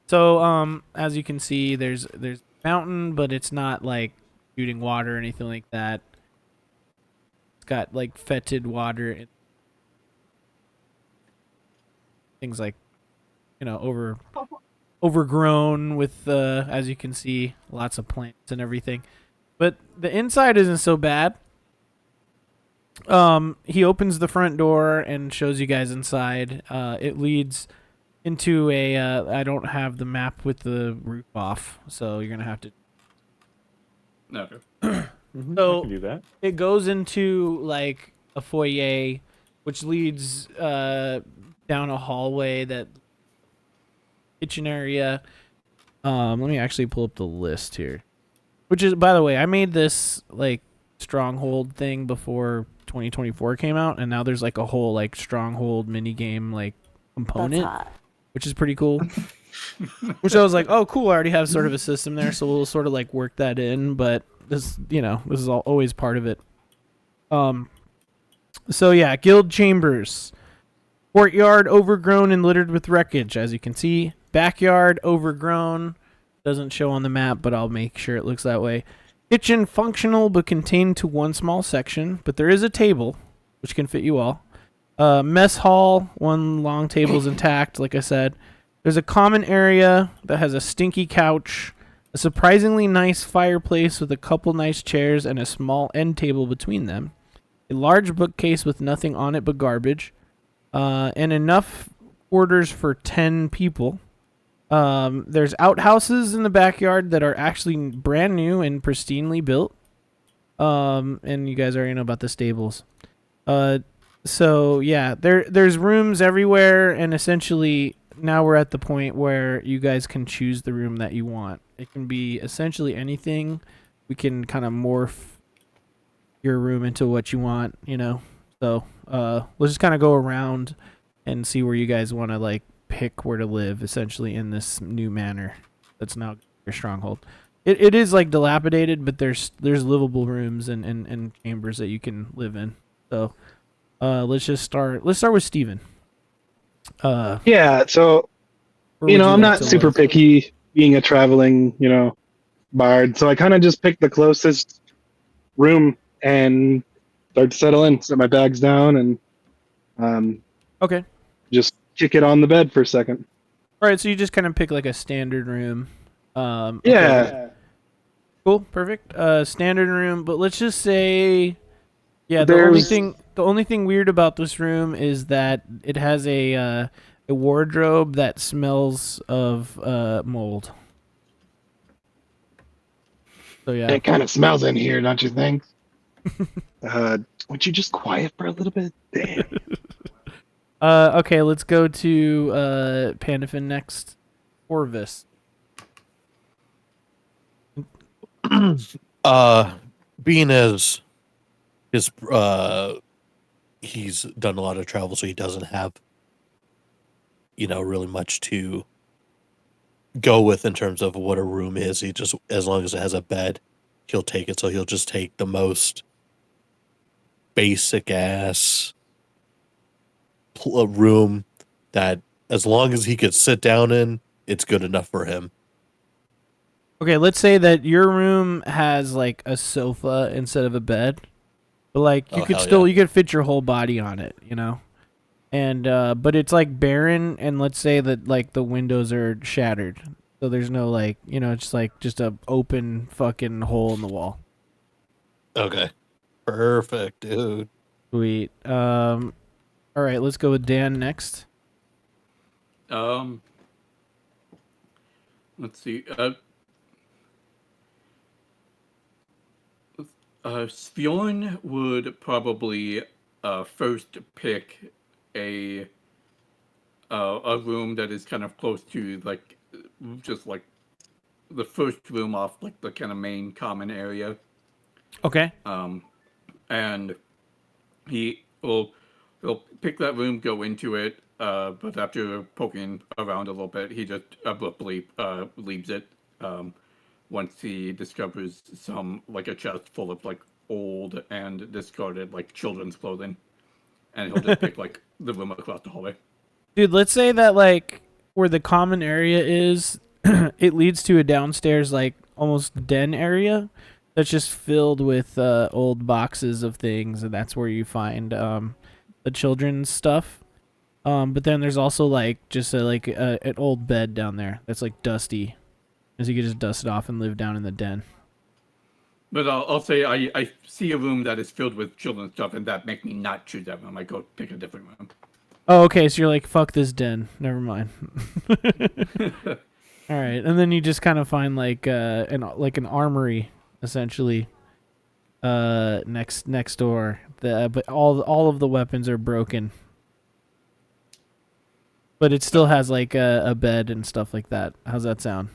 So, as you can see, there's a mountain, but it's not like shooting water or anything like that. It's got like fetid water and things like, overgrown with, as you can see, lots of plants and everything. But the inside isn't so bad. He opens the front door and shows you guys inside. It leads into a, I don't have the map with the roof off, so you're going to have to. Okay. So I can do that. it goes into like a foyer, which leads down a hallway, that kitchen area. Let me actually pull up the list here. Which is, by the way, I made this like stronghold thing before 2024 came out, and now there's like a whole like stronghold mini game like component, which is pretty cool. Which I was like, oh cool, I already have sort of a system there, so we'll sort of like work that in. But this, this is always part of it. So yeah, guild chambers, courtyard overgrown and littered with wreckage, as you can see. Backyard overgrown. Doesn't show on the map, but I'll make sure it looks that way. Kitchen functional, but contained to one small section. But there is a table, which can fit you all. Mess hall, one long table is intact, like I said. There's a common area that has a stinky couch, a surprisingly nice fireplace with a couple nice chairs and a small end table between them. A large bookcase with nothing on it but garbage. And enough quarters for 10 people. There's outhouses in the backyard that are actually brand new and pristinely built. And you guys already know about the stables. So yeah, there's rooms everywhere, and essentially now we're at the point where you guys can choose the room that you want. It can be essentially anything. We can kind of morph your room into what you want, So, let's just kind of go around and see where you guys want to like pick where to live, essentially, in this new manor that's now your stronghold. It is like dilapidated, but there's livable rooms and chambers that you can live in. So let's start with Steven. Yeah, so I'm not super picky, being a traveling bard, so I kind of just picked the closest room and start to settle in, set my bags down, and okay, just kick it on the bed for a second. All right, so you just kind of pick like a standard room. Yeah. Okay. Cool, perfect. Standard room, but let's just say, yeah, the only thing The only thing weird about this room is that it has a wardrobe that smells of mold. So yeah. It kind of smells in here, don't you think? Would you just quiet for a little bit? Damn. Okay, let's go to Pandafin next. Orvis. Being as his he's done a lot of travel, so he doesn't have really much to go with in terms of what a room is. He just, as long as it has a bed, he'll take it. So he'll just take the most basic ass room that, as long as he could sit down in, it's good enough for him. Okay, let's say that your room has like a sofa instead of a bed, but like you could still you could fit your whole body on it, and but it's like barren, and let's say that like the windows are shattered, so there's no like it's like just a open fucking hole in the wall. Okay, perfect, dude. Sweet. All right, let's go with Dan next. Let's see. Spjorn would probably first pick a room that is kind of close to like just like the first room off like the kind of main common area. Okay. And he'll pick that room, go into it, but after poking around a little bit, he just abruptly leaves it. Once he discovers some like a chest full of like old and discarded like children's clothing, and he'll just pick like the room across the hallway. Dude, let's say that like where the common area is, it leads to a downstairs like almost den area that's just filled with old boxes of things, and that's where you find the children's stuff. But then there's also like just an old bed down there that's like dusty. As you could just dust it off and live down in the den. But I'll say I see a room that is filled with children's stuff, and that makes me not choose that room. I go pick a different room. Oh, okay. So you're like, fuck this den. Never mind. All right, and then you just kind of find like an armory essentially next door. But all of the weapons are broken. But it still has like a bed and stuff like that. How's that sound?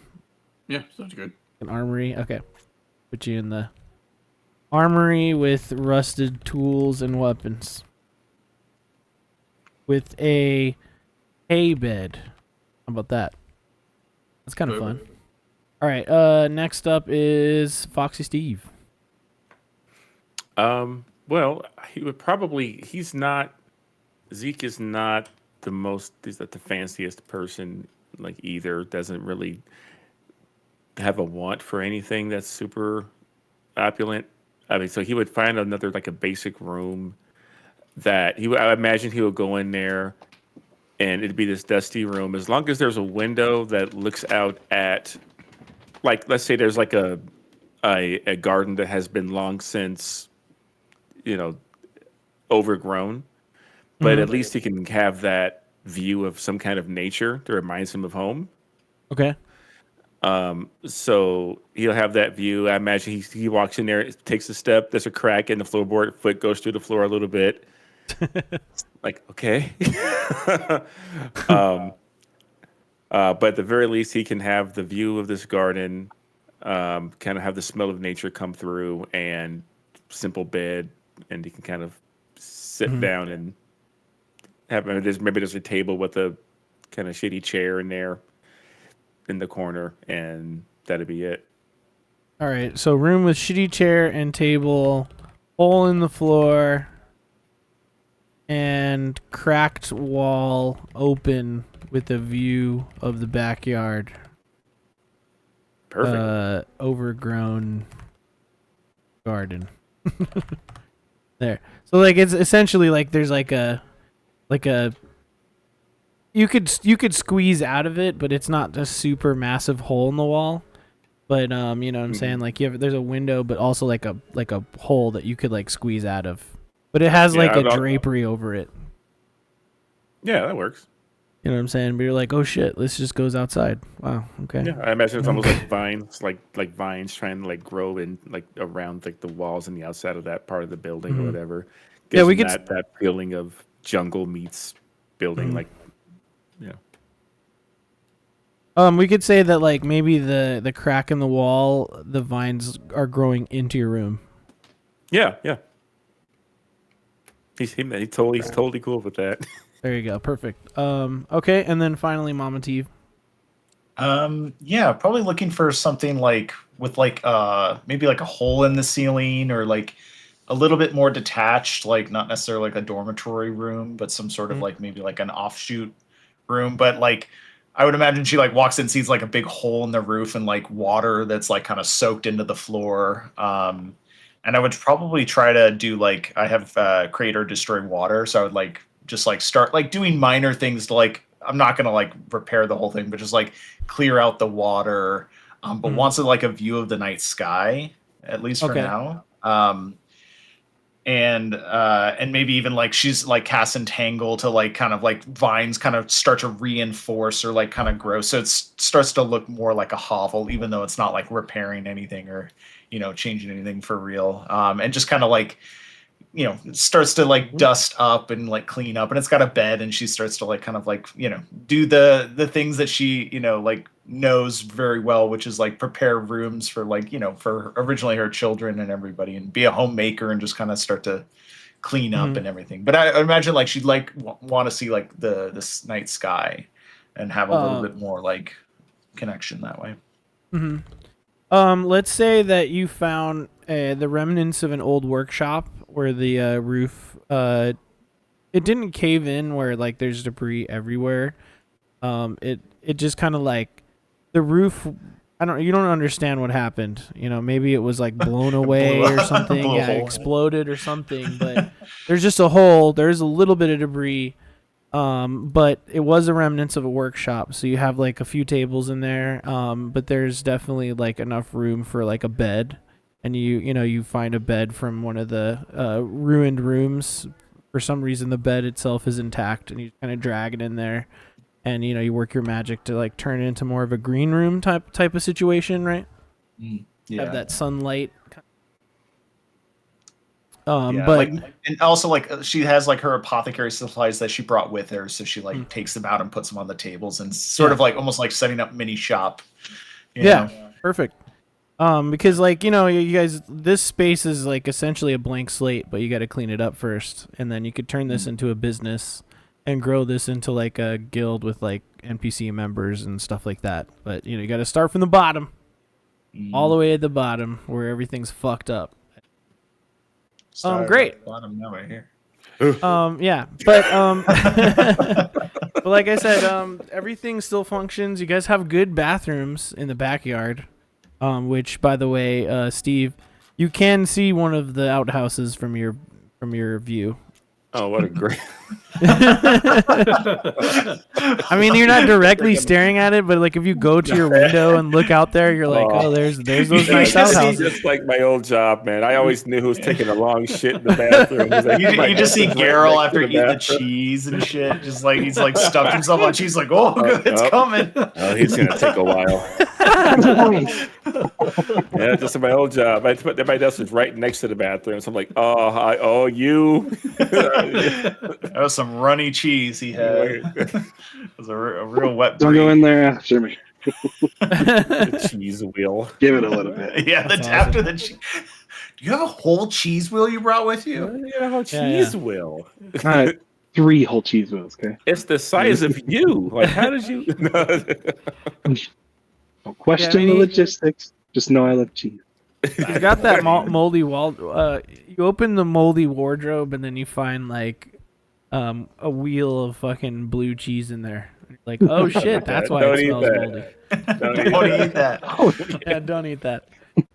Yeah, sounds good. An armory? Okay. Put you in the armory with rusted tools and weapons. With a hay bed. How about that? That's kind of fun. All right, next up is Foxy Steve. Well, he would probably, Zeke is not he's not the fanciest person, like either, doesn't really have a want for anything that's super opulent. I mean, so he would find another like a basic room that I imagine he would go in there and it'd be this dusty room. As long as there's a window that looks out at, like, let's say there's like a garden that has been long since, overgrown, but at least he can have that view of some kind of nature that reminds him of home. Okay. So he'll have that view. I imagine he walks in there, takes a step, there's a crack in the floorboard, foot goes through the floor a little bit. Like, okay. But at the very least, he can have the view of this garden, kind of have the smell of nature come through, and simple bed, and he can kind of sit down and have maybe there's a table with a kind of shitty chair in there in the corner, and that'd be it. All right, so room with shitty chair and table, hole in the floor, and cracked wall open with a view of the backyard. Perfect. Overgrown garden. There. So like it's essentially like there's like a you could squeeze out of it, but it's not a super massive hole in the wall. But you know what I'm saying? Like there's a window, but also like a hole that you could like squeeze out of. But it has Yeah, like a I've- drapery over it. Yeah, that works. You know what I'm saying? But you're like, oh shit, this just goes outside. Wow. Okay. Yeah, I imagine it's almost like vines, like vines trying to like grow in like around like the walls and the outside of that part of the building or whatever. Yeah, we Gives could them that feeling of jungle meets building. Like, yeah, We could say that like maybe the crack in the wall, the vines are growing into your room. yeah. He's totally cool with that. There you go. Perfect. Okay, and then finally, Mama T. Yeah, probably looking for something like with like maybe like a hole in the ceiling or like a little bit more detached, like not necessarily like a dormitory room, but some sort of like maybe like an offshoot room. But like I would imagine she like walks in, sees like a big hole in the roof and like water that's like kind of soaked into the floor. And I would probably try to do like I have create or destroy water, so I would like just like start like doing minor things to like I'm not gonna like repair the whole thing, but just like clear out the water. But wants like a view of the night sky, at least for Okay. now. And maybe even like she's like casts entangle to like kind of like vines kind of start to reinforce or like kind of grow, so it starts to look more like a hovel, even though it's not like repairing anything or changing anything for real. And just kind of like it starts to like dust up and like clean up, and it's got a bed, and she starts to like kind of like do the things that she like knows very well, which is like prepare rooms for like for originally her children and everybody, and be a homemaker and just kind of start to clean up and everything. But I imagine like she'd like want to see like this night sky and have a little bit more like connection that way. Let's say that you found the remnants of an old workshop where the roof it didn't cave in, where like there's debris everywhere. It just kind of like the roof. You don't understand what happened. Maybe it was like blown away or something. Blew a Yeah, hole. exploded or something. But there's just a hole. There's a little bit of debris. But it was a remnants of a workshop, so you have like a few tables in there. But there's definitely like enough room for like a bed, and you find a bed from one of the ruined rooms. For some reason, the bed itself is intact, and you kind of drag it in there, and you work your magic to like turn it into more of a green room type of situation, right? Yeah. Have that sunlight. Yeah, But like, and also like she has like her apothecary supplies that she brought with her, so she like takes them out and puts them on the tables, and sort of like almost like setting up mini shop. you know? Perfect. Because like you guys, this space is like essentially a blank slate, but you got to clean it up first, and then you could turn this into a business and grow this into like a guild with like NPC members and stuff like that. But you got to start from the bottom, all the way at the bottom where everything's fucked up. Great. At the bottom now right here. Yeah, but but like I said, everything still functions. You guys have good bathrooms in the backyard, which, by the way, Steve, you can see one of the outhouses from your view. Oh, what a great! I mean, you're not directly staring at it, but like if you go to your window and look out there, you're like, oh, there's those nice outhouses. Just like my old job, man. I always knew who was taking a long shit in the bathroom. Like, You just see Geralt after eating the cheese and shit, just like he's like stuffed himself on cheese, like, oh, good, it's coming. Oh, he's gonna take a while. Yeah, just in my old job. My desk was right next to the bathroom, so I'm like, oh, I owe you. That was some runny cheese he had. It was a real wet. Don't go in there after me. The cheese wheel. Give it a little bit. Yeah, after the cheese. Do you have a whole cheese wheel you brought with you? Yeah, cheese wheel. 3 whole cheese wheels, okay? It's the size of you. Like, how did you? Don't question the logistics. Just know I love cheese. You got that moldy wall. You open the moldy wardrobe, and then you find like a wheel of fucking blue cheese in there. Like, oh shit, that's why it smells moldy. Don't eat that. Yeah, don't eat that.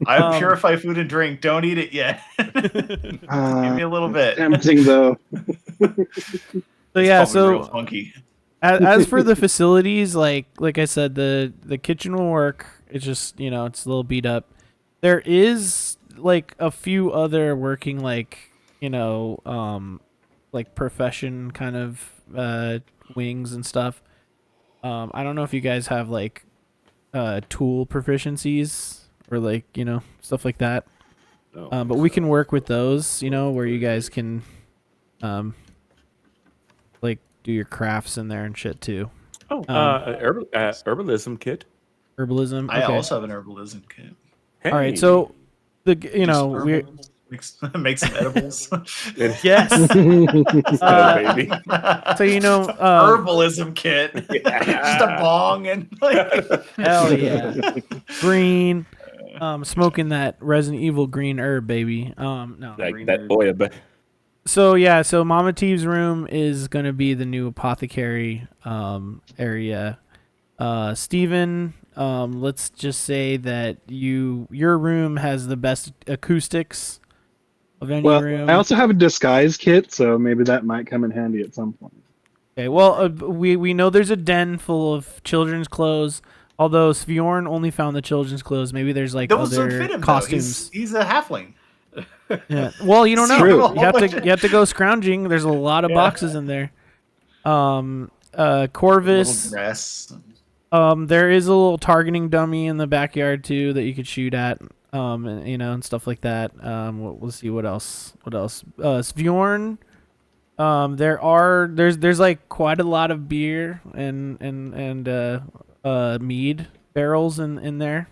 I purify food and drink. Don't eat it yet. Give me a little bit. Tempting though. So yeah, It's probably real so funky. as for the facilities, like I said, the kitchen will work. It's just it's a little beat up. There is like a few other working like like profession kind of wings and stuff. I don't know if you guys have like tool proficiencies or like stuff like that. No. But we can work with those, where you guys can like do your crafts in there and shit too. Herbalism kit. Herbalism. I Okay. also have an herbalism kit. Hey. All right. So we Make some edibles. yes. Baby. So Herbalism kit. Just a bong and like hell yeah, green. Smoking that Resident Evil green herb, baby. No. Like that boy, but So yeah, so Mama Teve's room is gonna be the new apothecary area. Steven, let's just say that your room has the best acoustics of any room. I also have a disguise kit, so maybe that might come in handy at some point. Okay, well, we know there's a den full of children's clothes. Although Svjorn only found the children's clothes, maybe there's like those don't other fit him. costumes. He's a halfling. Yeah. Well, you don't know. True. You have to go scrounging. There's a lot of boxes in there. Corvus. Little dress. There is a little targeting dummy in the backyard too that you could shoot at. And stuff like that. We'll see what else. Svjorn. There's like quite a lot of beer and mead barrels in there.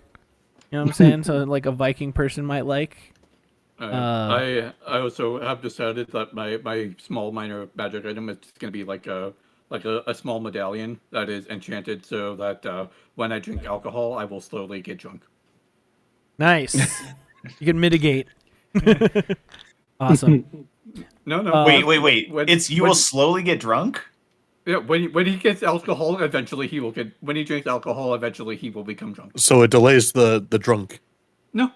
You know what I'm saying? So like a Viking person might like. I also have decided that my small minor magic item is going to be like a small medallion that is enchanted so that when I drink alcohol, I will slowly get drunk. Nice. You can mitigate. Awesome. No. Wait. When- You when- will slowly get drunk? Yeah, when he gets alcohol, eventually he will get. When he drinks alcohol, eventually he will become drunk. So it delays the drunk. No.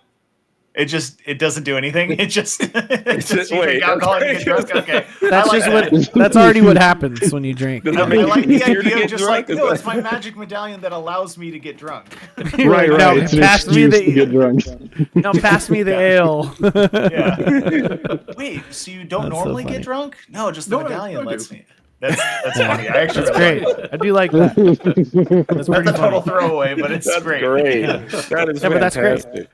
It doesn't do anything. It just you wait, drink alcohol and you get drunk. Okay. That's I like just that. that's already what happens when you drink. I Does that make like it the easier to idea of get just drunk? like, no, it's my magic medallion that allows me to get drunk. Right. Now, It's an pass me excuse to get the drunk. now pass me the ale. Yeah. Wait, so you don't That's so normally funny. get drunk? No, just the No, I medallion do. lets me. That's funny. I actually That's really great. like it. I do like that. That's That's pretty a total funny. throwaway, but it's That's great. great. Yeah. That is Yeah, but that's great. fantastic.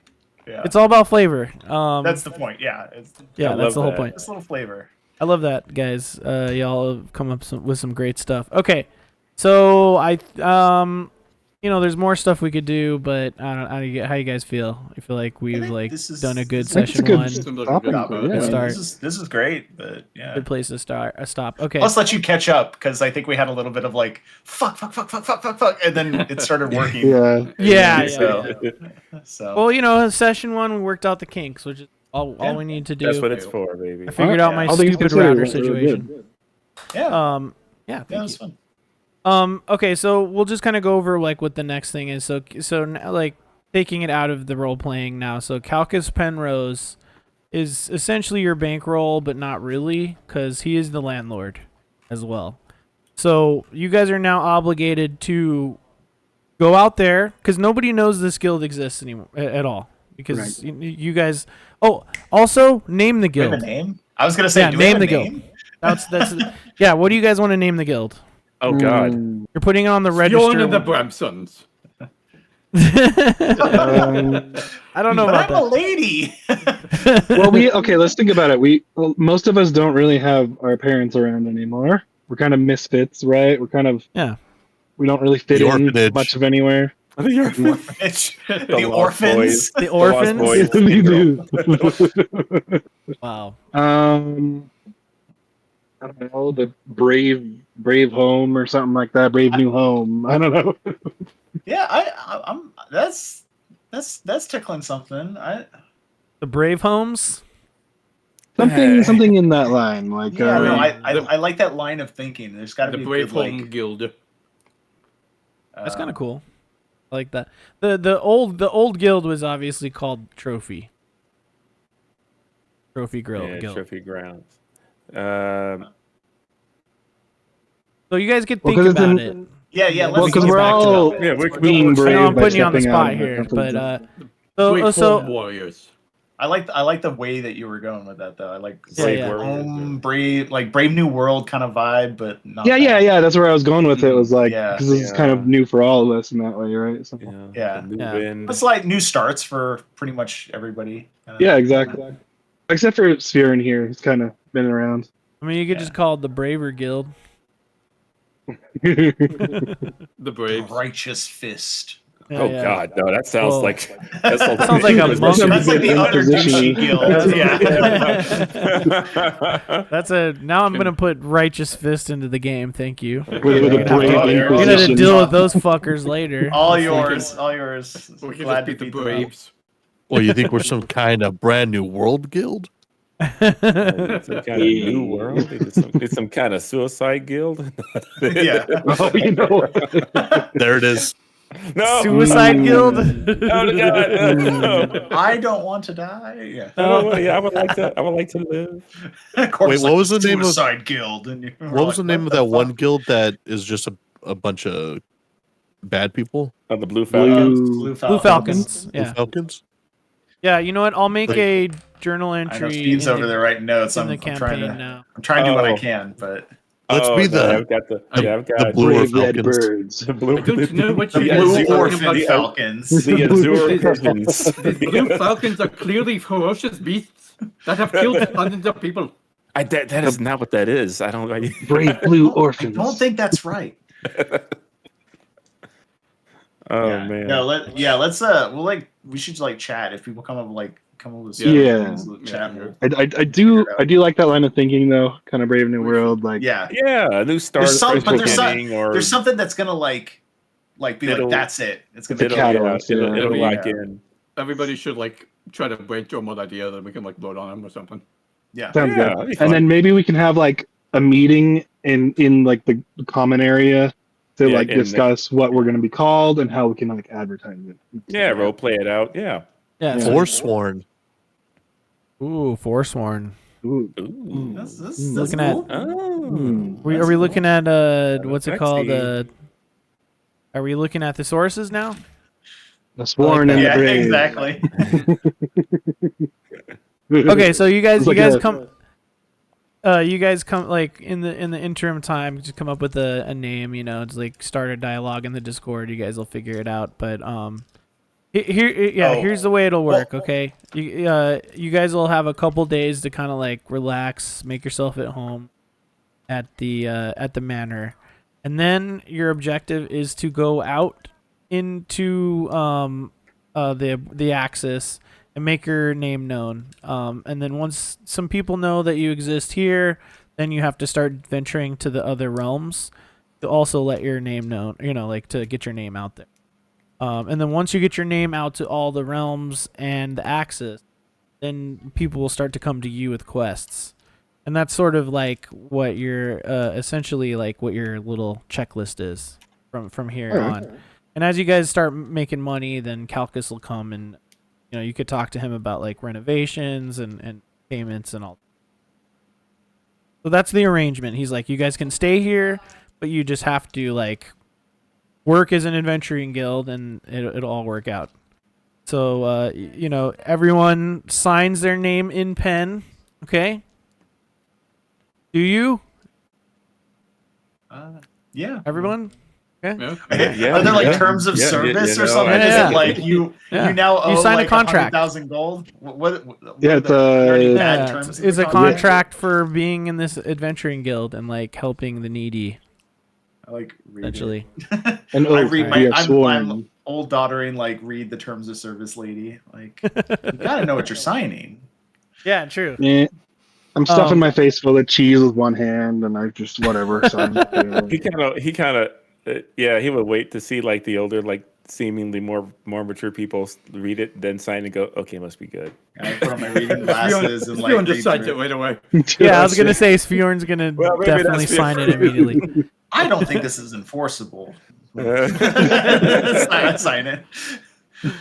Yeah. It's all about flavor. That's the point. Yeah. It's yeah, I that's love the whole that. point. just a little flavor. I love that, guys. Y'all have come up with some great stuff. Okay, so there's more stuff we could do, but I don't. How you guys feel? I feel like we've think like this is- done a good I think it's a session good one. Seems like a stopping good point, Yeah, yeah. Start. This is great, but yeah. Good place to start. Stop. Okay. Let's let you catch up because I think we had a little bit of like fuck, and then it started working. Yeah. Yeah. So- yeah. So Well, session one we worked out the kinks, which is all we need to do. That's what it's for, baby. I figured out my All things stupid considered, router it went really situation. good. yeah, Yeah. yeah, Thank it was you. fun. Okay, so we'll just kind of go over like what the next thing is. So like taking it out of the role playing now. So Calcus Penrose is essentially your bankroll, but not really, because he is the landlord as well. So you guys are now obligated to go out there because nobody knows this guild exists anymore at all. Because you guys. Oh, also name the Do we have guild. a name? I was gonna say, Yeah, do we have name a the guild. name? That's yeah. What do you guys want to name the guild? Oh God. You're putting it on the Bjorn register. and the Bramsons. I don't know But about I'm a that. lady. Okay, let's think about it. Most of us don't really have our parents around anymore. We're kind of misfits, right? Yeah. We don't really fit The in orphanage. much of anywhere. It's the Lost orphans. Boys. The Lost orphans. Boys. We do. Wow. I don't know, the brave home or something like that. Brave new home. I don't know. Yeah, I'm. That's tickling something. The Brave Homes. Something in that line. Like Yeah, no, The- I like that line of thinking. There's got to The be a Brave good, Home like, Guild. That's kind of cool. I like that. The old guild was obviously called Trophy. Trophy Guild. Yeah, Trophy Grounds. So you guys could Well, think 'cause it's about in- it. Yeah, yeah. Well, Let's because get we're back to all that. Yeah, we're being I brave know I'm by putting you on the stepping spot out. here, but Brave so Home Warriors. I like the way that you were going with that though. I like it's Yeah, like yeah. home Brave New World kind of vibe, but not. Yeah. That's where I was going with it. Was like Yeah. because this is kind of new for all of us in that way, right? So, Yeah. the new Yeah. wind. It's like new starts for pretty much everybody. yeah, exactly. Except for Sphere in here, he's kind of been around. I mean, you could just call it the Braver Guild. The Braves. Righteous Fist. Yeah, Oh yeah. God, no! That sounds Whoa. like that Sounds like a monk. That's like the Inquisition-y. Underdouchey Guild. Yeah. That's a. Now I'm gonna put Righteous Fist into the game. Thank you. with a You're brave gonna have to Inquisition. deal with those fuckers later. All yours. All yours. We can Glad just to beat the beat them up. Braves. Well, you think we're some kind of brand new world guild? some kind of new world. It's some kind of suicide guild. Yeah. Oh, you know. There it is. No. Suicide Guild. Oh God. No. I don't want to die. Yeah. Oh, yeah, I would like to. I would like to live. Corpse Wait, what was the name of- Suicide Guild? And you're What was the like, name of the that one fuck? guild that is just a bunch of bad people? Oh, the Blue Falcons. Blue Blue Falcons. Blue Yeah. Falcons? Yeah. You know what? I'll make a journal I know entry Steve's in over there writing notes. in I'm the trying campaign to. now. I'm trying to do what I Oh. can, but Let's Oh, be no, the I've got the. Yeah, I've got the Blue Brave red Falcons. birds. The blue. I don't know what the you Yeah, guys Blue are talking Orphan about. Falcons. The Azure Falcons. The Blue Falcons are clearly ferocious beasts that have killed hundreds of people. That is not what that is. I don't. Brave blue I orphans. don't think that's right. Oh yeah. man. No, let's we should like chat if people come up with Yeah. chat. Yeah. I do like that line of thinking though. Kind of Brave New World. Like Yeah. Yeah, a new start. There's something that's gonna like be It'll- like that's it. It's gonna it'll- be catalyst, it'll yeah. lock Yeah. in. Everybody should like try to brainstorm an idea that we can like vote on them or something. yeah. sounds Yeah, that'd be good. fun. And then maybe we can have like a meeting in like the common area to Yeah, like in the- discuss what we're going to be called and how we can like advertise it. Yeah, role play it out. Yeah. Yeah. Yeah. Forsworn. Ooh, Forsworn. Ooh. Ooh. That's Looking at- cool. Oh. Hmm. Are we looking at what's it called? Sexy. Are we looking at thesaurus now? The sworn that. and the Yeah, brave. exactly. Okay, so you guys It's you guys come like in the interim time, just come up with a name, just like start a dialogue in the Discord. You guys will figure it out. But here's the way it'll work. Okay, you guys will have a couple days to kind of like relax, make yourself at home at the manor, and then your objective is to go out into the Axis and make your name known. And then once some people know that you exist here, then you have to start venturing to the other realms to also let your name known, like to get your name out there. And then once you get your name out to all the realms and the Axis, then people will start to come to you with quests. And that's sort of like what your essentially like what your little checklist is from here on. And as you guys start making money, then Calcus will come and you could talk to him about like renovations and payments and all. So that's the arrangement. He's like, you guys can stay here, but you just have to like work as an adventuring guild, and it'll all work out. So everyone signs their name in pen. Okay. Do you? Yeah. Everyone? Okay. Yeah. Yeah, Are there like yeah. terms of Yeah, service you or know, something? I Is just- it like you now owe You sign a like contract. 100,000 gold? What Yeah, are it's there any a- bad Yeah, terms it's in it's the a contract for being in this adventuring guild and like helping the needy, I like read it. essentially. And I read we have I'm sworn. old daughtering like read the terms of service lady. Like you gotta know what you're signing. Yeah, true. Eh, I'm stuffing Um, my face full of cheese with one hand, and I just whatever. So I'm just doing it. He kind of he would wait to see like the older, like seemingly more mature people read it, then sign and go, okay, must be good. And I put on my reading glasses and like Everyone read just signs it through it. right away. Yeah, I was gonna say Fjorn's gonna Well, maybe definitely that's sign it different. immediately. I don't think this is enforceable. Yeah. sign it. Yeah,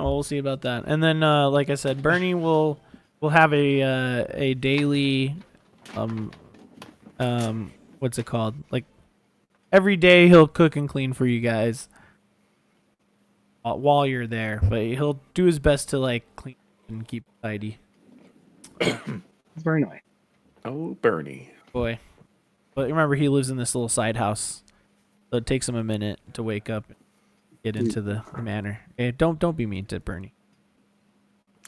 well, we'll see about that. And then, like I said, Bernie will have a daily, what's it called? Like every day he'll cook and clean for you guys while you're there, but he'll do his best to like clean and keep it tidy. It's very nice. Oh, Bernie. Boy. But remember, he lives in this little side house, so it takes him a minute to wake up and get into the manor. Hey, don't be mean to Bernie.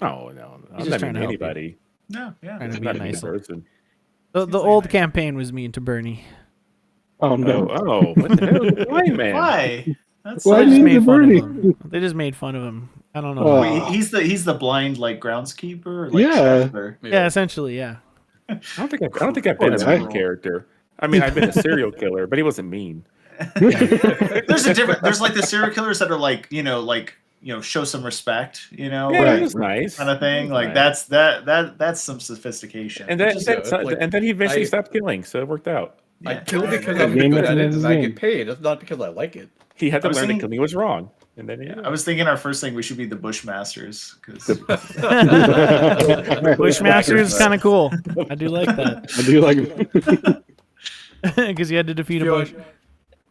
Oh no, I'm just not trying mean to to help you. anybody. No, yeah. Trying to I'm be not a a mean nice little- person. The Seems like old nice. campaign was mean to Bernie. Oh no. What the hell is the blind man? Why? That's Why They do just you made need fun of Bernie? him. They just made fun of him. I don't know. Oh. Wait, he's the blind like groundskeeper, or, like Yeah. chef, or- Yeah, essentially, yeah. I don't think I've Poor been a guy. mean character. I mean, I've been a serial killer, but he wasn't mean. There's a different. There's like the serial killers that are like show some respect, Yeah, Right. he was nice. kind of thing. He was Like nice. that's some sophistication. And then, Just, like, and then he eventually I- stopped killing, so it worked out. I Yeah. kill because Yeah, I'm game good at it is and I game. get paid. It's not because I like it. He had to I was learn that thinking- killing was wrong, and then I was thinking our first thing we should be the Bushmasters because Bushmaster is kind of cool. I do like that I do like. because you had to defeat a Feel bush.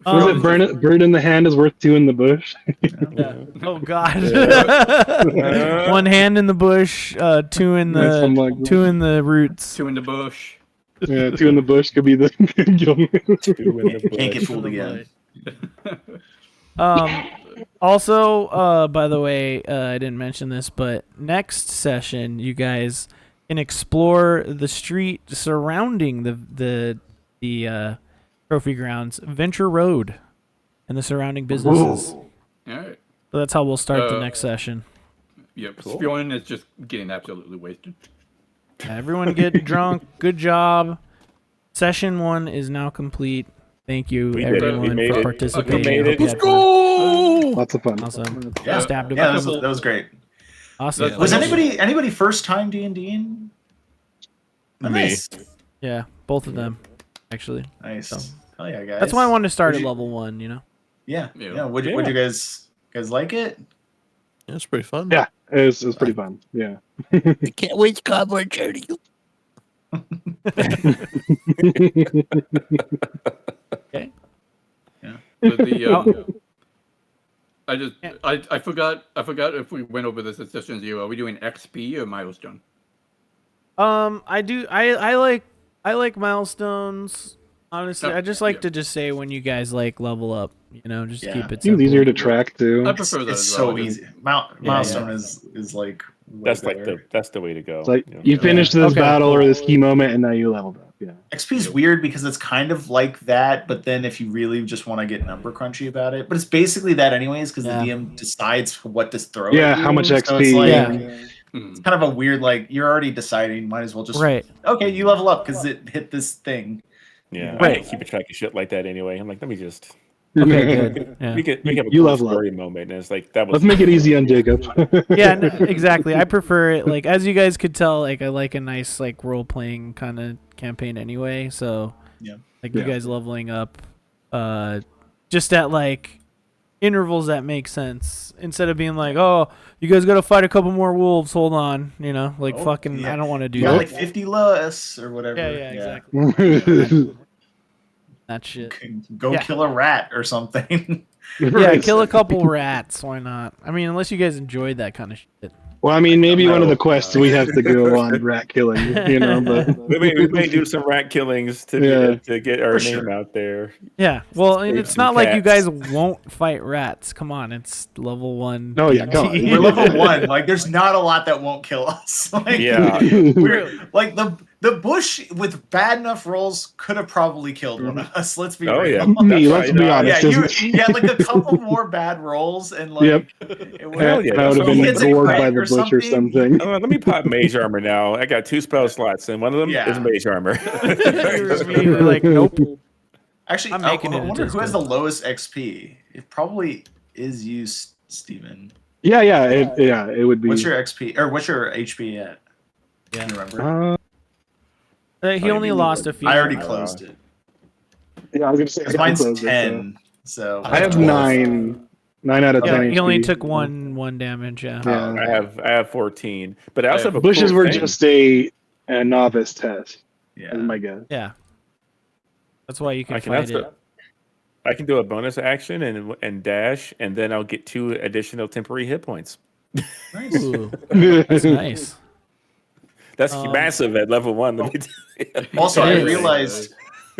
Was it bird in the hand is worth two in the bush? Yeah. Oh God. Yeah. One hand in the bush, two in Yeah, something the like that. two in the roots. Two in the bush. Yeah, two in the bush could be the. Two in the can't get bush. fooled again. Also, by the way, I didn't mention this, but next session, you guys can explore the street surrounding the trophy grounds, Venture Road, and the surrounding businesses. All right. So that's how we'll start the Uh, next session. Yep. Cool. Spewing is just getting absolutely wasted. Everyone get drunk. Good job. Session 1 is now complete. Thank you, We did it. We everyone, made for it. participating. We made I hope it. you Let's had fun. Oh, Lots of fun. Awesome. Yeah, Stabbed a yeah, bunch. that was great. Awesome. Yeah. Was anybody first time D&D? Me. Nice, Yeah, both of them, actually. nice. So. Oh yeah, guys. That's why I wanted to start Would at you- level 1, you know? Yeah, Yeah. yeah. Would you guys like it? yeah, it's pretty fun. Yeah, it was pretty fun. Yeah. I can't wait to come on board, Journey. Okay. But the Oh. I forgot if we went over this at session 0. Are we doing XP or milestone? I like milestones. Honestly, Oh, I just like yeah. to just say when you guys like level up, you know, just Yeah. keep it Seems simple. easier to track too. I prefer that It's as so well. easy. Milestone is like way That's like better. that's the way to go. It's like you know? you finished this Okay, battle cool. or this key moment, and now you leveled up. Yeah. XP is weird because it's kind of like that, but then if you really just want to get number crunchy about it, but it's basically that anyways because Yeah. the DM decides what to throw. Yeah, at you, how much so XP? It's like, Yeah. Hmm. it's kind of a weird like you're already deciding. Might as well just Right. okay, you level up because it hit this thing. Yeah, Right. I can't keep a track of shit like that anyway. I'm like, let me just Okay, good. Yeah. we could have a You cool level up. story moment, and it's like that was. Let's make it easy on Jacob. Yeah, exactly. I prefer it like as you guys could tell, like I like a nice like role playing kind of campaign anyway. So Yeah. like you Yeah. guys leveling up, just at like intervals that make sense instead of being like, oh, you guys got to fight a couple more wolves. Hold on, you know, like Oh, fucking. yeah. I don't want to do You got that. like 50 less or whatever. Yeah, exactly. That shit. Go Yeah. kill a rat or something. Yeah, Right. kill a couple rats. Why not? I mean, unless you guys enjoyed that kind of shit. Well, I mean, maybe one of the know. quests we have to go on rat killing, you know, but we may do some rat killings to Yeah. to get our For name sure. out there. Yeah, well, and Save it's some not like you cats. guys won't fight rats. Come on, it's level 1. Oh, yeah, come on. D&D. We're level 1. Like, there's not a lot that won't kill us. Like, Yeah. we're like the bush with bad enough rolls could have probably killed one of us. Let's be Oh, real. yeah. me, That's let's right, be no, honest. Yeah, just- you had like a couple more bad rolls, and like Yep. it would Hell yeah, I would have that's been what Gets a gored crit by the or bush or something. something. Let me pop mage armor now. I got 2 spell slots, and one of them Yeah. is mage armor. You're immediately like, nope. actually. I'm I making it wonder into who has the skill. lowest XP. It probably is you, Steven. Yeah, it would be. What's your XP or what's your HP at? Yeah. Can you remember? He only lost a few. I already closed it. Yeah, I was gonna say 'Cause mine's 10. So I have 12. 9 out of 10. Yeah, he only HP. took one damage. Yeah. Yeah. I have 14, but I also have a Bushes cool were thing. just a novice test. Yeah. Is my guess. Yeah. That's why you can I can fight also it. I can do a bonus action and dash, and then I'll get 2 additional temporary hit points. Nice. Ooh, that's nice. That's Um, massive at level 1. Let me tell you. Also, It I is. realized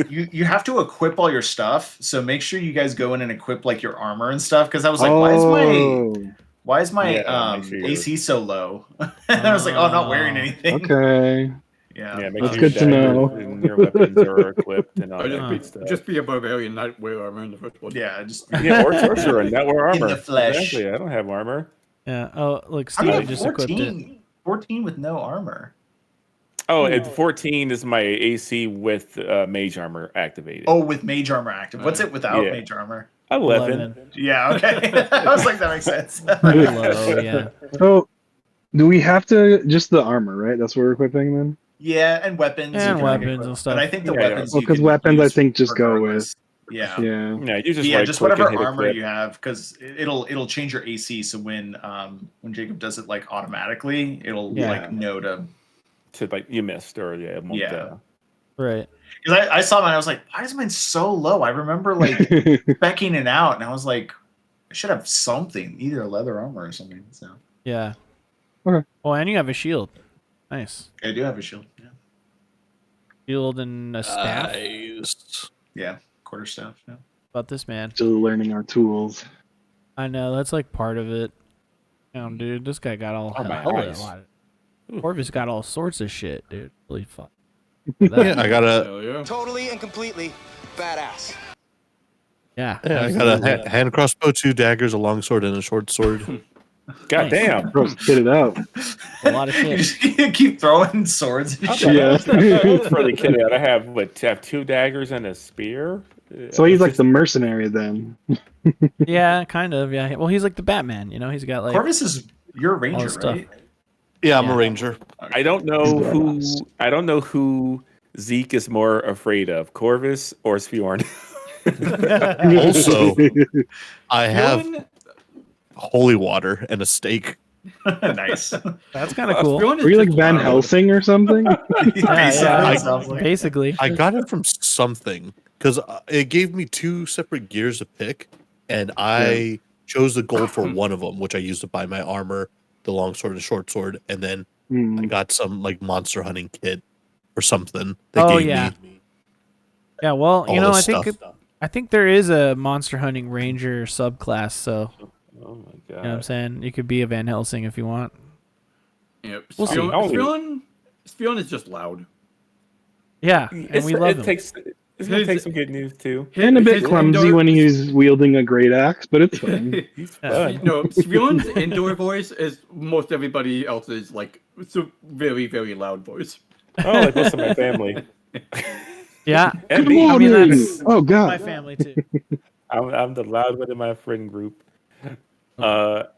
you have to equip all your stuff, so make sure you guys go in and equip like your armor and stuff. Because I was like, why is my Yeah, make sure you're- AC so low? And I was like, oh, I'm not wearing Oh, anything. Okay. Yeah. make That's sure good to your know. daggers and your weapons are equipped and all Or that good stuff. just be a barbarian, not wear armor in the first one. Yeah, just Yeah, or sorcerer and not wear In armor. the flesh. Exactly. I don't have armor. yeah. Oh, look, How do you Steve have just equipped it. 14 with no armor? Oh, and 14 is my AC with mage armor activated. Oh, with mage armor active. What's it without Yeah. mage armor? 11. Yeah, okay. I was like, that makes sense. Pretty low, yeah. So, do we have to just the armor, right? That's what we're equipping then. Yeah, and weapons. you And can, like, weapons equip. and stuff. But I think the Yeah, yeah. weapons. Well, you 'cause can weapons, I use think, just go with- regardless. Yeah. Yeah. Yeah, you just Yeah, right just click whatever and hit armor equip. you have, because it'll change your AC. So when Jacob does it like automatically, it'll Yeah. like know to. To like you missed or it won't, Yeah. Right. Because I saw mine, I was like, why is mine so low? I remember like specking it out, and I was like, I should have something, either a leather armor or something. So Yeah. Okay. Oh, and you have a shield. Nice. I do have a shield. Yeah, Shield and a staff. Nice. yeah, quarterstaff. Yeah. About this man. Still learning our tools. I know that's like part of it. Damn, dude, this guy got all Oh, my hell of a eyes. lot. Corvus got all sorts of shit, dude. Really fun. Yeah, I got a Hell yeah. Totally and completely badass. Yeah. hand crossbow, 2 daggers, a long sword, and a short sword. God Nice. damn. Bro, spit it out. A lot of You shit. just keep throwing swords and shit. Yeah. That's really kidding. I have 2 daggers and a spear. So he's It's like just- the mercenary then. Yeah, kind of. Yeah. Well, he's like the Batman. You know, he's got like. Corvus is you're a all ranger, this stuff. right? Yeah, I'm Yeah. a ranger. I don't know who Zeke is more afraid of, Corvus or Spjorn. Also, I have Bjorn- holy water and a stake. Nice. That's kind of cool. Bjorn is Were you like just Van loud. Helsing or something? Yeah, It sounds like. Basically. I got it from something because it gave me 2 separate gears to pick, and I chose the gold for one of them, which I used to buy my armor, the long sword and short sword, and then I Hmm. got some like monster hunting kit or something. They Oh, gave yeah. me Yeah. Well, all you know, this I think there is a monster hunting ranger subclass. So Oh my you know what I'm god. saying. You could be a Van Helsing if you want. Yep. We'll see. Spjorn is just loud. Yeah, and we love him. It's gonna take some good news too. And a bit His clumsy indoor- when he's wielding a great axe, but it's fine. He's Yeah. fun. No, Spjorn's indoor voice is most everybody else's like it's a very, very loud voice. Oh, like most of my family. Yeah. And Good me. I mean, morning. that's Oh my god. family too. I'm the loud one in my friend group. But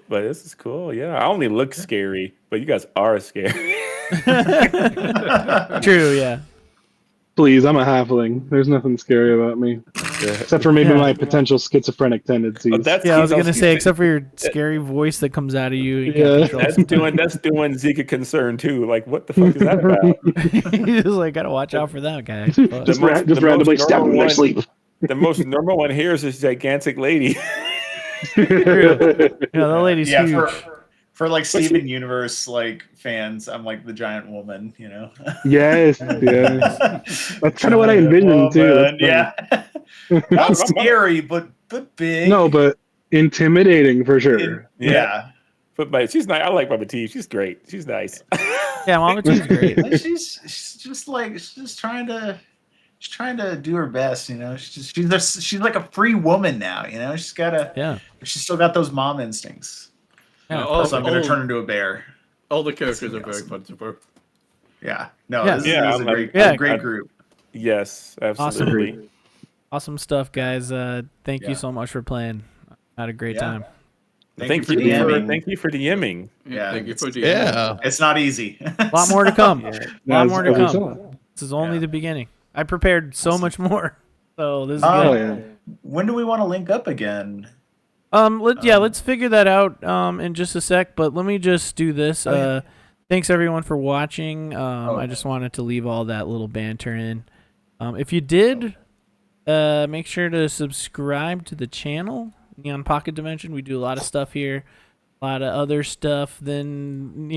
this is cool. Yeah, I only look scary, but you guys are scary. True. Yeah. Please, I'm a halfling. There's nothing scary about me. Except for maybe Yeah. my potential schizophrenic tendencies. That's Yeah, I was gonna say, except for your scary voice that comes out of you. You Yeah. can't control that's doing Zika concern too. Like, what the fuck is that about? it. He's like, gotta watch out for that guy. Fuck. just most- just the randomly most stab him in their normal sleep. The most normal one here is this gigantic lady. Yeah, that lady's Yeah, huge. for like Steven Universe like fans, I'm like the giant woman, you know. Yes, yes. That's kind of what I envisioned too. Woman, That's yeah. Not scary, but big. no, but intimidating for sure. Yeah. But she's nice. I like Mama T. She's great. She's nice. Yeah, Mama T's great. And she's just trying to do her best, you know. She's like a free woman now, you know. She's still got those mom instincts. Yeah. Also, I'm gonna turn into a bear. All the characters gonna are be very awesome. fun to work. Yeah. No, Yeah. this Yeah, is a great, yeah. great group. Yes, absolutely. Awesome stuff, guys. Thank Yeah. you so much for playing. I had a great Yeah. time. Thank you for DMing. Yeah, Thank you for the Yeah. It's not easy. A lot more to come. A lot As- more to as we come. saw. This is only Yeah. the beginning. I prepared so much more. So this is Oh good. yeah. When do we want to link up again? Let's figure that out in just a sec, but let me just do this. Oh, yeah. Thanks everyone for watching. I okay. just wanted to leave all that little banter in. If you did, make sure to subscribe to the channel, Neon Pocket Dimension. We do a lot of stuff here. a lot of other stuff than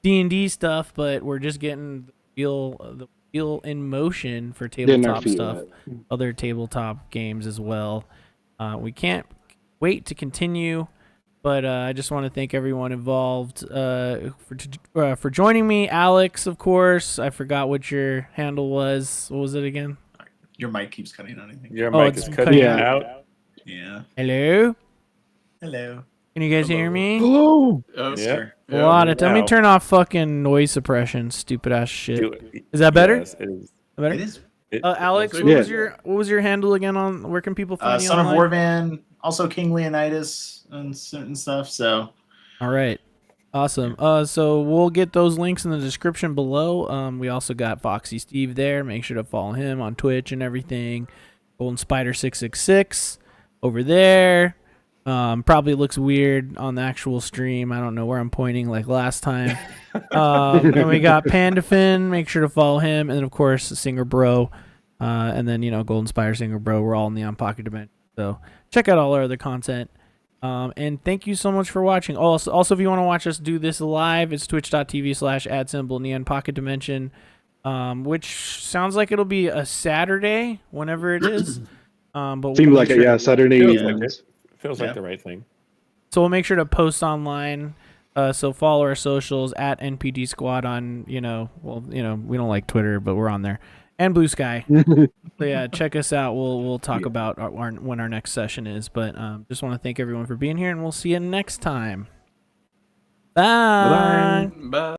D&D stuff, but we're just getting the wheel in motion for Getting our tabletop feet stuff, wet. other tabletop games as well. We can't wait to continue, but I just want to thank everyone involved for joining me. Alex, of course. I forgot what your handle was. What was it again? Your mic keeps cutting out. I think. Your Oh, mic it's is cutting cutting out. out. Yeah. Hello? Hello. Can you guys hear Hello. me? Hello. Oh, Yeah. Sure. A lot of. Let me Now. turn off fucking noise suppression. Stupid ass shit. Do it. Is that better? Yes, it is. Better? It is. Alex, Yeah. what was your handle again on where can people find you Son of online? Warvan, also King Leonidas and certain stuff. So All right. Awesome. So we'll get those links in the description below. We also got Foxy Steve there. Make sure to follow him on Twitch and everything. Golden Spider 666 over there. Probably looks weird on the actual stream. I don't know where I'm pointing like last time. And we got Pandafin. Make sure to follow him. And then, of course, Singer Bro. And then, Golden Spider, Singer Bro. We're all in the On Pocket Dimension. So check out all our other content. And thank you so much for watching. Also, if you want to watch us do this live, it's twitch.tv/@neon pocket dimension, which sounds like it'll be a Saturday, whenever it is. But we'll Seems make like sure it, yeah. Saturday Feels evenings. like it. Feels Yeah. like the right thing. So we'll make sure to post online. So follow our socials at NPD Squad on, we don't like Twitter, but we're on there. And Blue Sky. So yeah, check us out. We'll talk about when our next session is. But just want to thank everyone for being here, and we'll see you next time. Bye. Bye.